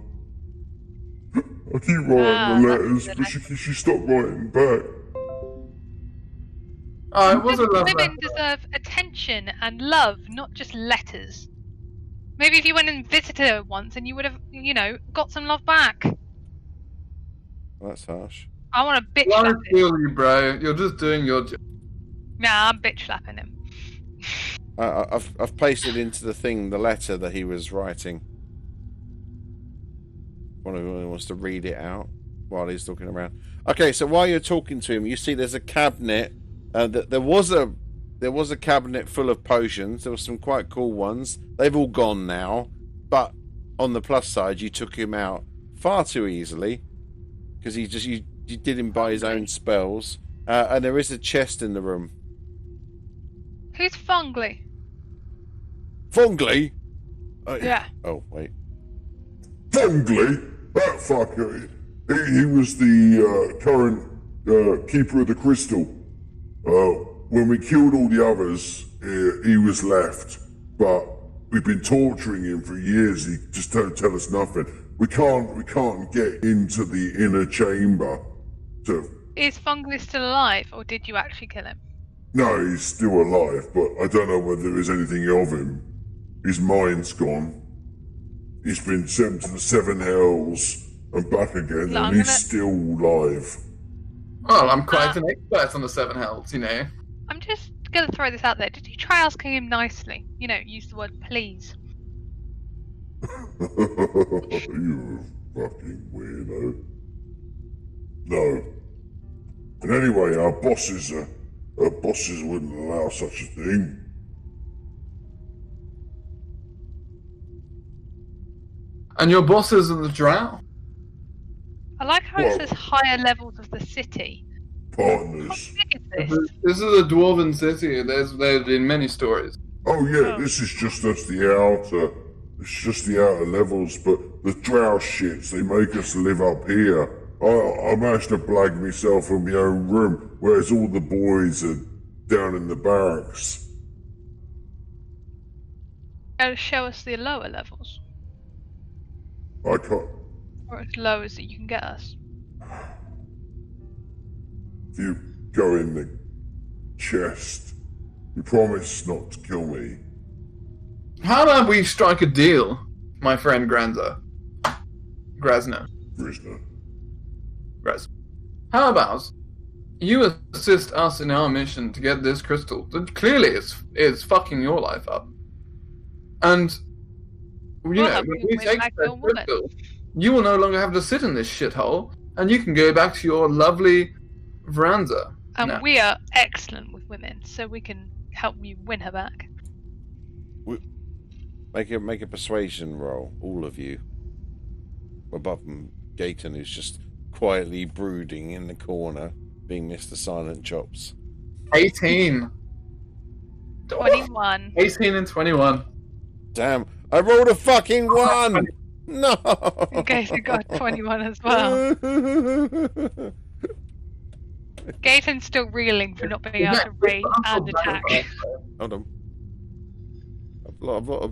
Speaker 9: I keep writing the letters, but she stopped writing back.
Speaker 2: Oh, it was a love
Speaker 3: Women
Speaker 2: letter.
Speaker 3: deserve attention and love, not just letters. Maybe if you went and visited her once, and you would have, got some love back.
Speaker 1: That's harsh.
Speaker 3: I want to bitch
Speaker 2: I
Speaker 3: slap him.
Speaker 2: feel you, bro. You're just doing your job.
Speaker 3: Nah, I'm bitch slapping him.
Speaker 1: I've pasted into the thing the letter that he was writing. One of them wants to read it out while he's talking around. Okay, so while you're talking to him, you see there's a cabinet. There was a cabinet full of potions. There were some quite cool ones. They've all gone now. But on the plus side, you took him out far too easily because you did him by his own spells. And there is a chest in the room.
Speaker 3: Who's Fungly?
Speaker 1: Fungly?
Speaker 3: Yeah.
Speaker 1: Oh, wait.
Speaker 9: Fungly? That fucker. He was the current keeper of the crystal. When we killed all the others, he was left. But we've been torturing him for years. He just don't tell us nothing. We can't get into the inner chamber. So
Speaker 3: Is Fungly still alive, or did you actually kill him?
Speaker 9: no, he's still alive, but I don't know whether there is anything of him. His mind's gone. He's been sent to the Seven Hells and back again, and he's still alive.
Speaker 2: Well, I'm quite an expert on the Seven Hells,
Speaker 3: I'm just going to throw this out there. Did you try asking him nicely? Use the word please.
Speaker 9: You fucking weirdo. No. And anyway, our bosses wouldn't allow such a thing.
Speaker 2: And your bosses are the drow?
Speaker 3: I like how it says higher levels of the city.
Speaker 9: Partners.
Speaker 3: How big is this?
Speaker 2: This is a dwarven city. There's been many stories.
Speaker 9: Oh yeah, this is just the outer. It's just the outer levels, but the drow shits, they make us live up here. I managed to blag myself in my own room, whereas all the boys are down in the barracks.
Speaker 3: Show us the lower levels.
Speaker 9: I can't.
Speaker 3: Or as low as you can get us.
Speaker 9: If you go in the chest, you promise not to kill me.
Speaker 2: How about we strike a deal, my friend Grasner?
Speaker 9: Vrisna.
Speaker 2: How about you assist us in our mission to get this crystal that clearly is fucking your life up. And, when we take that crystal, you will no longer have to sit in this shithole, and you can go back to your lovely veranda.
Speaker 3: And we are excellent with women, so we can help you win her back.
Speaker 1: Make a persuasion roll, all of you. Above Gayton, who's just quietly brooding in the corner, being Mr. Silent Chops.
Speaker 2: 18.
Speaker 3: 21.
Speaker 2: 18 and 21.
Speaker 1: Damn, I rolled a fucking 1! No!
Speaker 3: Gayton got 21 as well. Gayton's still reeling for not being able to raid and attack.
Speaker 1: Hold on. I've got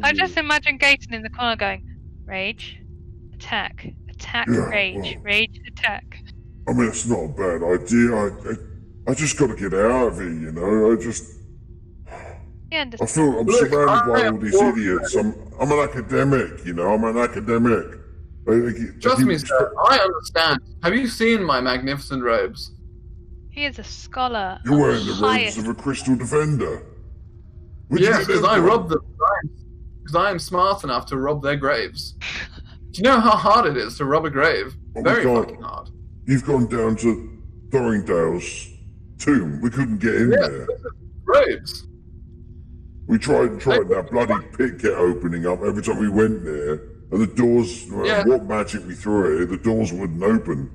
Speaker 3: I just imagine Gayton in the corner going, rage, attack, rage, rage, attack.
Speaker 9: I mean, it's not a bad idea. I just got to get out of here, I feel I'm surrounded by all these idiots. I'm an academic, I'm an academic.
Speaker 2: Trust me, sir, I understand. Have you seen my magnificent robes?
Speaker 3: He is a scholar.
Speaker 9: You're wearing the robes of a crystal defender.
Speaker 2: Yes, because I robbed them. Because I am smart enough to rob their graves. Do you know how hard it is to rob a grave? Very fucking hard.
Speaker 9: You've gone down to Thoringdale's tomb. We couldn't get in there.
Speaker 2: Robes.
Speaker 9: We tried that bloody pit kept opening up every time we went there, and the doors, what magic we threw at it, the doors wouldn't open.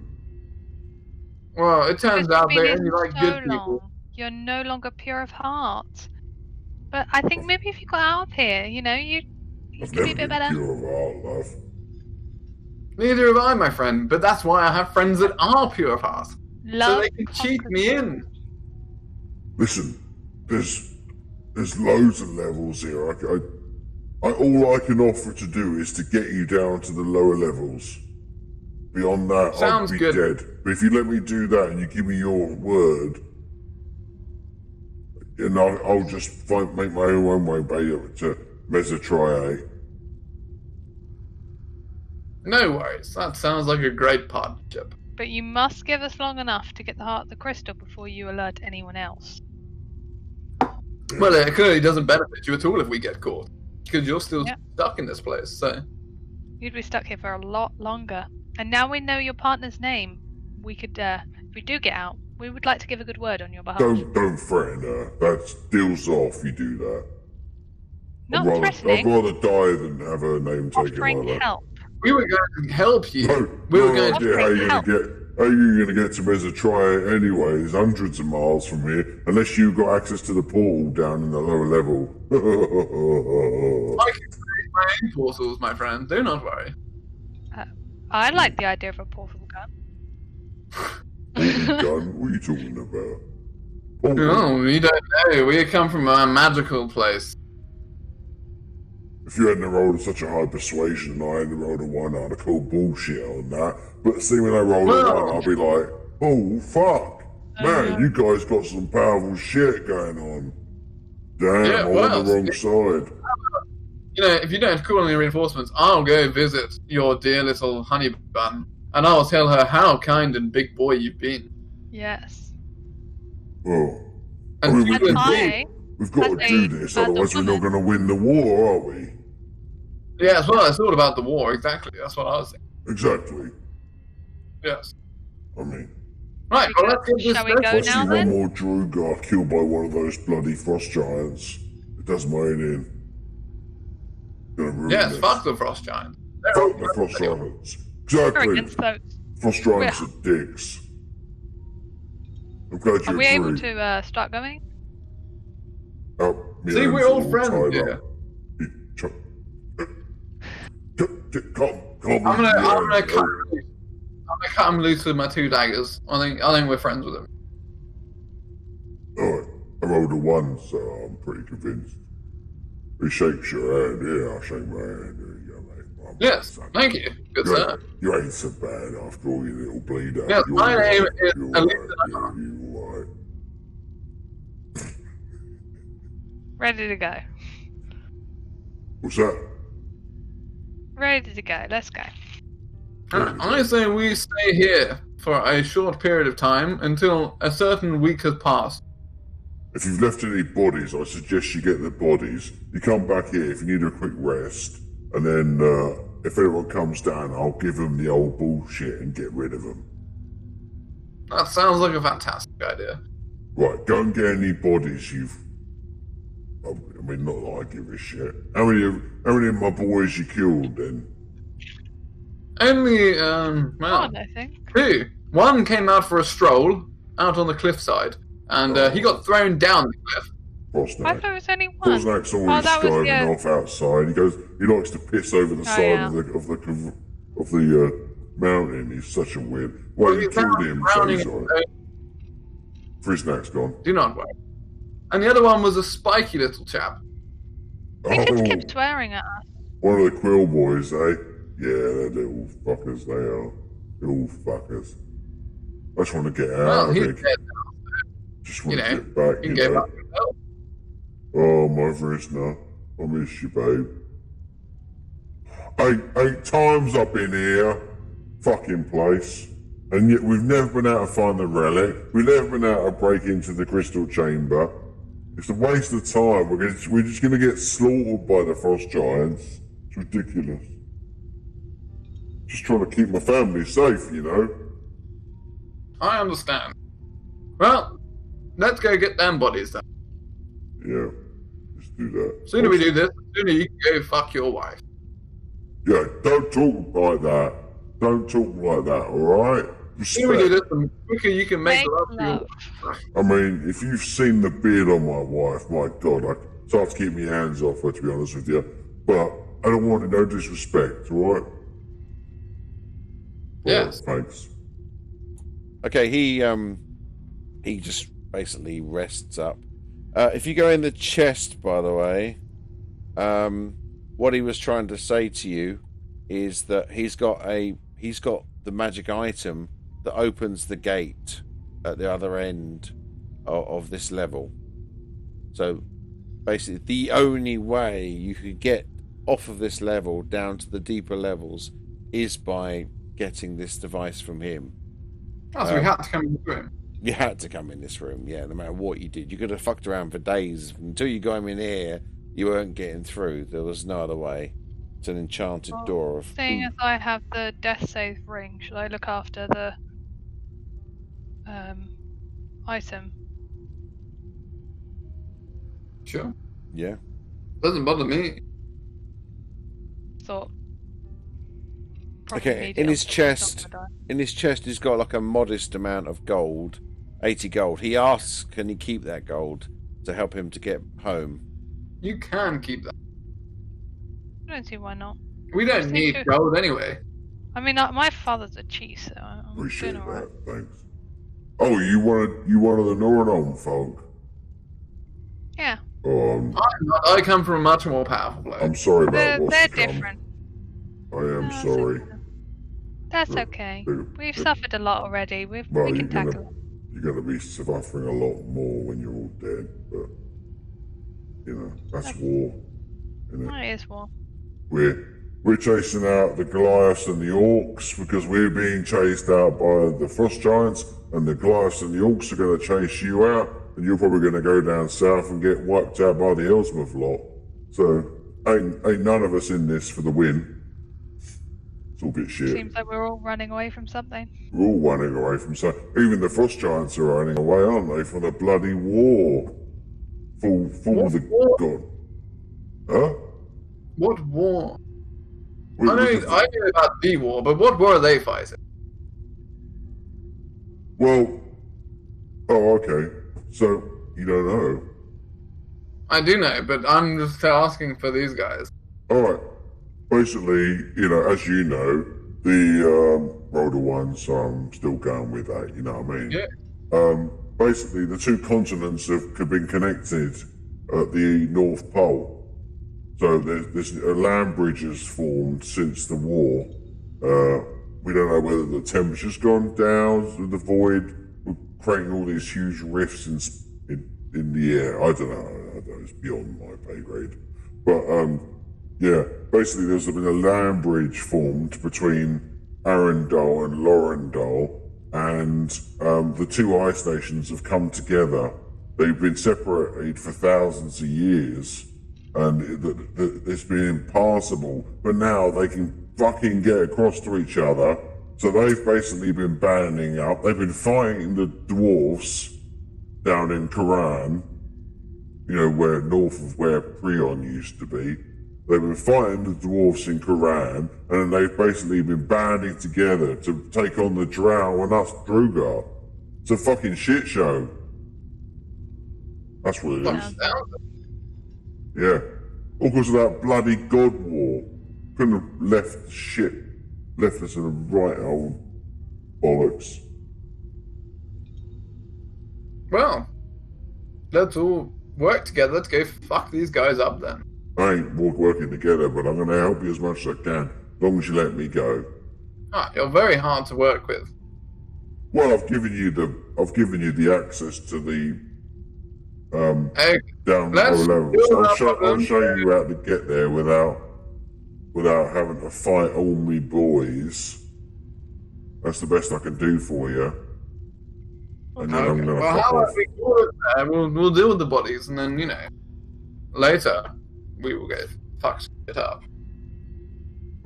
Speaker 2: Well, it turns
Speaker 3: It's
Speaker 2: out
Speaker 3: been
Speaker 2: they
Speaker 3: in
Speaker 2: only like
Speaker 3: so
Speaker 2: good people.
Speaker 3: long. You're no longer pure of heart. But I think maybe if you got out of here, you
Speaker 9: I've
Speaker 3: could be
Speaker 9: never
Speaker 3: a bit
Speaker 9: been
Speaker 3: better.
Speaker 9: pure of heart, love.
Speaker 2: Neither have I, my friend, but that's why I have friends that are pure of heart.
Speaker 3: Love
Speaker 2: So they can cheat me in.
Speaker 9: Listen, there's loads of levels here. All I can offer to do is to get you down to the lower levels. Beyond that,
Speaker 2: Sounds
Speaker 9: I'd be
Speaker 2: good.
Speaker 9: dead. But if you let me do that and you give me your word, and I'll just make my own way back to Mesotriate.
Speaker 2: No worries. That sounds like a great partnership.
Speaker 3: But you must give us long enough to get the heart of the crystal before you alert anyone else.
Speaker 2: Well, it clearly doesn't benefit you at all if we get caught. Because you're still
Speaker 3: Yeah.
Speaker 2: stuck in this place, so...
Speaker 3: You'd be stuck here for a lot longer. And now we know your partner's name. We could, if we do get out, we would like to give a good word on your behalf.
Speaker 9: Don't threaten her. That's deals off. You do that.
Speaker 3: Not
Speaker 9: I'd
Speaker 3: threatening.
Speaker 9: rather die than have her name taken
Speaker 3: Offering
Speaker 9: like that.
Speaker 3: help.
Speaker 2: We were going to help you.
Speaker 9: No
Speaker 2: going
Speaker 9: idea how you're gonna get to Mesotriate anyway. There's hundreds of miles from here, unless you got access to the portal down in the lower level.
Speaker 2: I can create my own portals, my friend. Do not worry.
Speaker 3: I like the idea of a portable gun.
Speaker 9: Gun? What are you talking about? Oh,
Speaker 2: No, we don't know. We come from a magical place.
Speaker 9: if you hadn't rolled such a high persuasion and I hadn't rolled a 1, I'd have called bullshit on that. But see, when I roll a 1, I'll be like, oh, fuck. Man, you guys got some powerful shit going on. Damn,
Speaker 2: Yeah,
Speaker 9: I'm
Speaker 2: well,
Speaker 9: on the wrong side.
Speaker 2: You know, if you don't call any reinforcements, I'll go visit your dear little honey bun, and I'll tell her how kind and big boy you've been.
Speaker 3: Yes.
Speaker 9: Well,
Speaker 2: And
Speaker 9: I mean,
Speaker 3: And I,
Speaker 9: we've got to
Speaker 3: as
Speaker 9: do
Speaker 3: a
Speaker 9: this,
Speaker 3: bad
Speaker 9: otherwise we're not
Speaker 3: woman-
Speaker 9: going to win the war, are we?
Speaker 2: yeah, that's what I thought about the war, exactly. That's what I was saying.
Speaker 9: Exactly.
Speaker 2: Yes.
Speaker 9: I mean,
Speaker 2: Right, well, let's get this
Speaker 3: Shall we
Speaker 2: done.
Speaker 3: go
Speaker 9: I see
Speaker 3: now
Speaker 9: one
Speaker 3: then?
Speaker 9: more Drew got killed by one of those bloody frost giants. It does my head in. Gonna ruin
Speaker 2: Yes,
Speaker 9: this.
Speaker 2: fuck the frost giant.
Speaker 9: Fuck the frost giants.
Speaker 3: We're
Speaker 9: Exactly.
Speaker 3: against those.
Speaker 9: Frost giants are dicks. I'm glad you
Speaker 3: Are we able
Speaker 9: agree.
Speaker 3: to start going?
Speaker 9: Oh, my
Speaker 2: See,
Speaker 9: hands
Speaker 2: we're
Speaker 9: are
Speaker 2: all friends
Speaker 9: tied
Speaker 2: here.
Speaker 9: up. Come
Speaker 2: I'm gonna cut him loose with my 2 daggers. I think we're friends with him.
Speaker 9: Alright, I rolled a 1, so I'm pretty convinced. He shakes your hand, yeah, I'll shake my hand. There you go, mate.
Speaker 2: Yes, thank you. Good sir.
Speaker 9: You ain't so bad after all, you little bleeder.
Speaker 2: Yes,
Speaker 9: You're
Speaker 2: my name
Speaker 9: alright,
Speaker 2: is
Speaker 9: you're
Speaker 2: Elisa.
Speaker 9: alright, yeah, you alright.
Speaker 3: Ready to go.
Speaker 9: What's that?
Speaker 3: Ready to go. Let's go.
Speaker 2: I say we stay here for a short period of time until a certain week has passed.
Speaker 9: If you've left any bodies, I suggest you get the bodies. You come back here if you need a quick rest, and then if anyone comes down, I'll give them the old bullshit and get rid of them.
Speaker 2: That sounds like a fantastic idea.
Speaker 9: Right, go and get any bodies you've... I mean, not that I give a shit. How many of my boys you killed, then?
Speaker 2: Only, well,
Speaker 3: One, I think.
Speaker 2: 2. One came out for a stroll out on the cliffside, and he got thrown down the cliff.
Speaker 3: I
Speaker 9: Frostnack.
Speaker 3: thought it was only one.
Speaker 9: Frostnack's always
Speaker 3: that was
Speaker 9: driving
Speaker 3: the-
Speaker 9: off outside. He likes to piss over the side
Speaker 3: yeah.
Speaker 9: of the mountain. He's such a weird. Well, you
Speaker 2: he's
Speaker 9: killed him, so
Speaker 2: drowning
Speaker 9: he's
Speaker 2: in
Speaker 9: alright. Friznack's gone.
Speaker 2: Do not worry. And the other one was a spiky little chap.
Speaker 3: He just
Speaker 9: Oh,
Speaker 3: kept swearing at us.
Speaker 9: one of the Quill boys, eh? Yeah, they're little fuckers. They are little fuckers. I just want to get out
Speaker 2: Well,
Speaker 9: of
Speaker 2: he's
Speaker 9: here.
Speaker 2: dead now.
Speaker 9: Just want
Speaker 2: you
Speaker 9: to
Speaker 2: know,
Speaker 9: get back.
Speaker 2: He
Speaker 9: You
Speaker 2: gave
Speaker 9: know.
Speaker 2: up himself.
Speaker 9: Oh, my Frisna. I miss you, babe. 8 times I've been here. Fucking place. And yet we've never been able to find the relic. We've never been able to break into the crystal chamber. It's a waste of time. We're just going to get slaughtered by the frost giants. It's ridiculous. Just trying to keep my family safe, you know.
Speaker 2: I understand. Well, let's go get them bodies then.
Speaker 9: Yeah. Let's do that.
Speaker 2: Sooner we do this, the sooner you can go fuck your wife.
Speaker 9: Yeah, don't talk like that. Don't talk like that, alright?
Speaker 2: The sooner we do this, the quicker you can make
Speaker 3: Make
Speaker 2: love to your
Speaker 3: love.
Speaker 2: wife.
Speaker 9: I mean, if you've seen the beard on my wife, my God, I start to keep my hands off her, to be honest with you. But I don't want no disrespect, alright?
Speaker 2: Yes.
Speaker 9: Thanks.
Speaker 1: Okay, he just basically rests up. If you go in the chest, by the way, what he was trying to say to you is that he's got the magic item that opens the gate at the other end of this level. So basically, the only way you could get off of this level down to the deeper levels is by getting this device from him.
Speaker 2: Oh, so we had to come in the room.
Speaker 1: You had to come in this room, yeah, no matter what you did. You could have fucked around for days. Until you got him in here, you weren't getting through. There was no other way. It's an enchanted door of...
Speaker 3: Seeing as I have the death save ring, should I look after the item?
Speaker 2: Sure.
Speaker 1: Yeah.
Speaker 2: Doesn't bother me.
Speaker 3: Thought.
Speaker 1: Okay, in his chest, he's got like a modest amount of gold, 80 gold. He asks, can he keep that gold to help him to get home?
Speaker 2: You can keep that.
Speaker 3: I don't see why not.
Speaker 2: We don't need gold anyway.
Speaker 3: I mean, my father's a chief, so I'm
Speaker 9: Appreciate
Speaker 3: doing alright.
Speaker 9: that, thanks. Oh, you one of the Northern folk?
Speaker 3: Yeah.
Speaker 9: Oh,
Speaker 2: I'm not. I come from a much more powerful place.
Speaker 9: I'm sorry about what's
Speaker 3: They're
Speaker 9: to come.
Speaker 3: different.
Speaker 9: I am sorry.
Speaker 3: That's okay. We've suffered a lot already. We can tackle it.
Speaker 9: You're going to be suffering a lot more when you're all dead, but, you know, that's war. Isn't it?
Speaker 3: It is war.
Speaker 9: We're chasing out the Goliaths and the Orcs because we're being chased out by the Frost Giants, and the Goliaths and the Orcs are going to chase you out, and you're probably going to go down south and get wiped out by the Elsmouth lot. So, ain't none of us in this for the win. It's all a bit shit.
Speaker 3: Seems like we're all running away from something.
Speaker 9: We're all running away from something. Even the Frost Giants are running away, aren't they, from the bloody war? Full of the god. Huh?
Speaker 2: What war? I know about the war, but what war are they fighting?
Speaker 9: Well, oh, okay. So, you don't know?
Speaker 2: I do know, but I'm just asking for these guys.
Speaker 9: Alright. Basically, you know, as you know, the Rhoda ones, I'm still going with that, you know what I mean?
Speaker 2: Yeah.
Speaker 9: Basically, the two continents have been connected at the North Pole. So there's a land bridge has formed since the war. We don't know whether the temperature's gone down with the void, we're creating all these huge rifts in the air. I don't know, it's beyond my pay grade. But, yeah, basically there's been a land bridge formed between Arundel and Lorendal, and the two ice nations have come together. They've been separated for thousands of years, and it's been impassable, but now they can fucking get across to each other. So they've basically been banding up. They've been fighting the dwarfs down in Koran, you know, where north of where Prion used to be. They've been fighting the dwarfs in Koran, and then they've basically been banding together to take on the Drow and us Drugar. It's a fucking shit show. That's what it is. Yeah. All because of that bloody God war. Couldn't have left us in a right old bollocks.
Speaker 2: Well, let's all work together. Let's go fuck these guys up then.
Speaker 9: I ain't working together, but I'm going to help you as much as I can, as long as you let me go.
Speaker 2: Ah, you're very hard to work with.
Speaker 9: Well, I've given you the access to the down lower levels. I'll show you how to get there without having to fight all me boys. That's the best I can do for you. And then I'm gonna fuck
Speaker 2: how
Speaker 9: off.
Speaker 2: about we call it there? We'll deal with the bodies, and then later we will get fucked it up.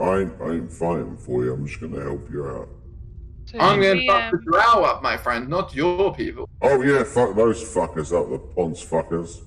Speaker 9: I ain't fighting for you. I'm just gonna help you out.
Speaker 3: So
Speaker 2: I'm going to fuck the Drow up, my friend, not your people.
Speaker 9: Oh yeah, fuck those fuckers up, the Ponce fuckers.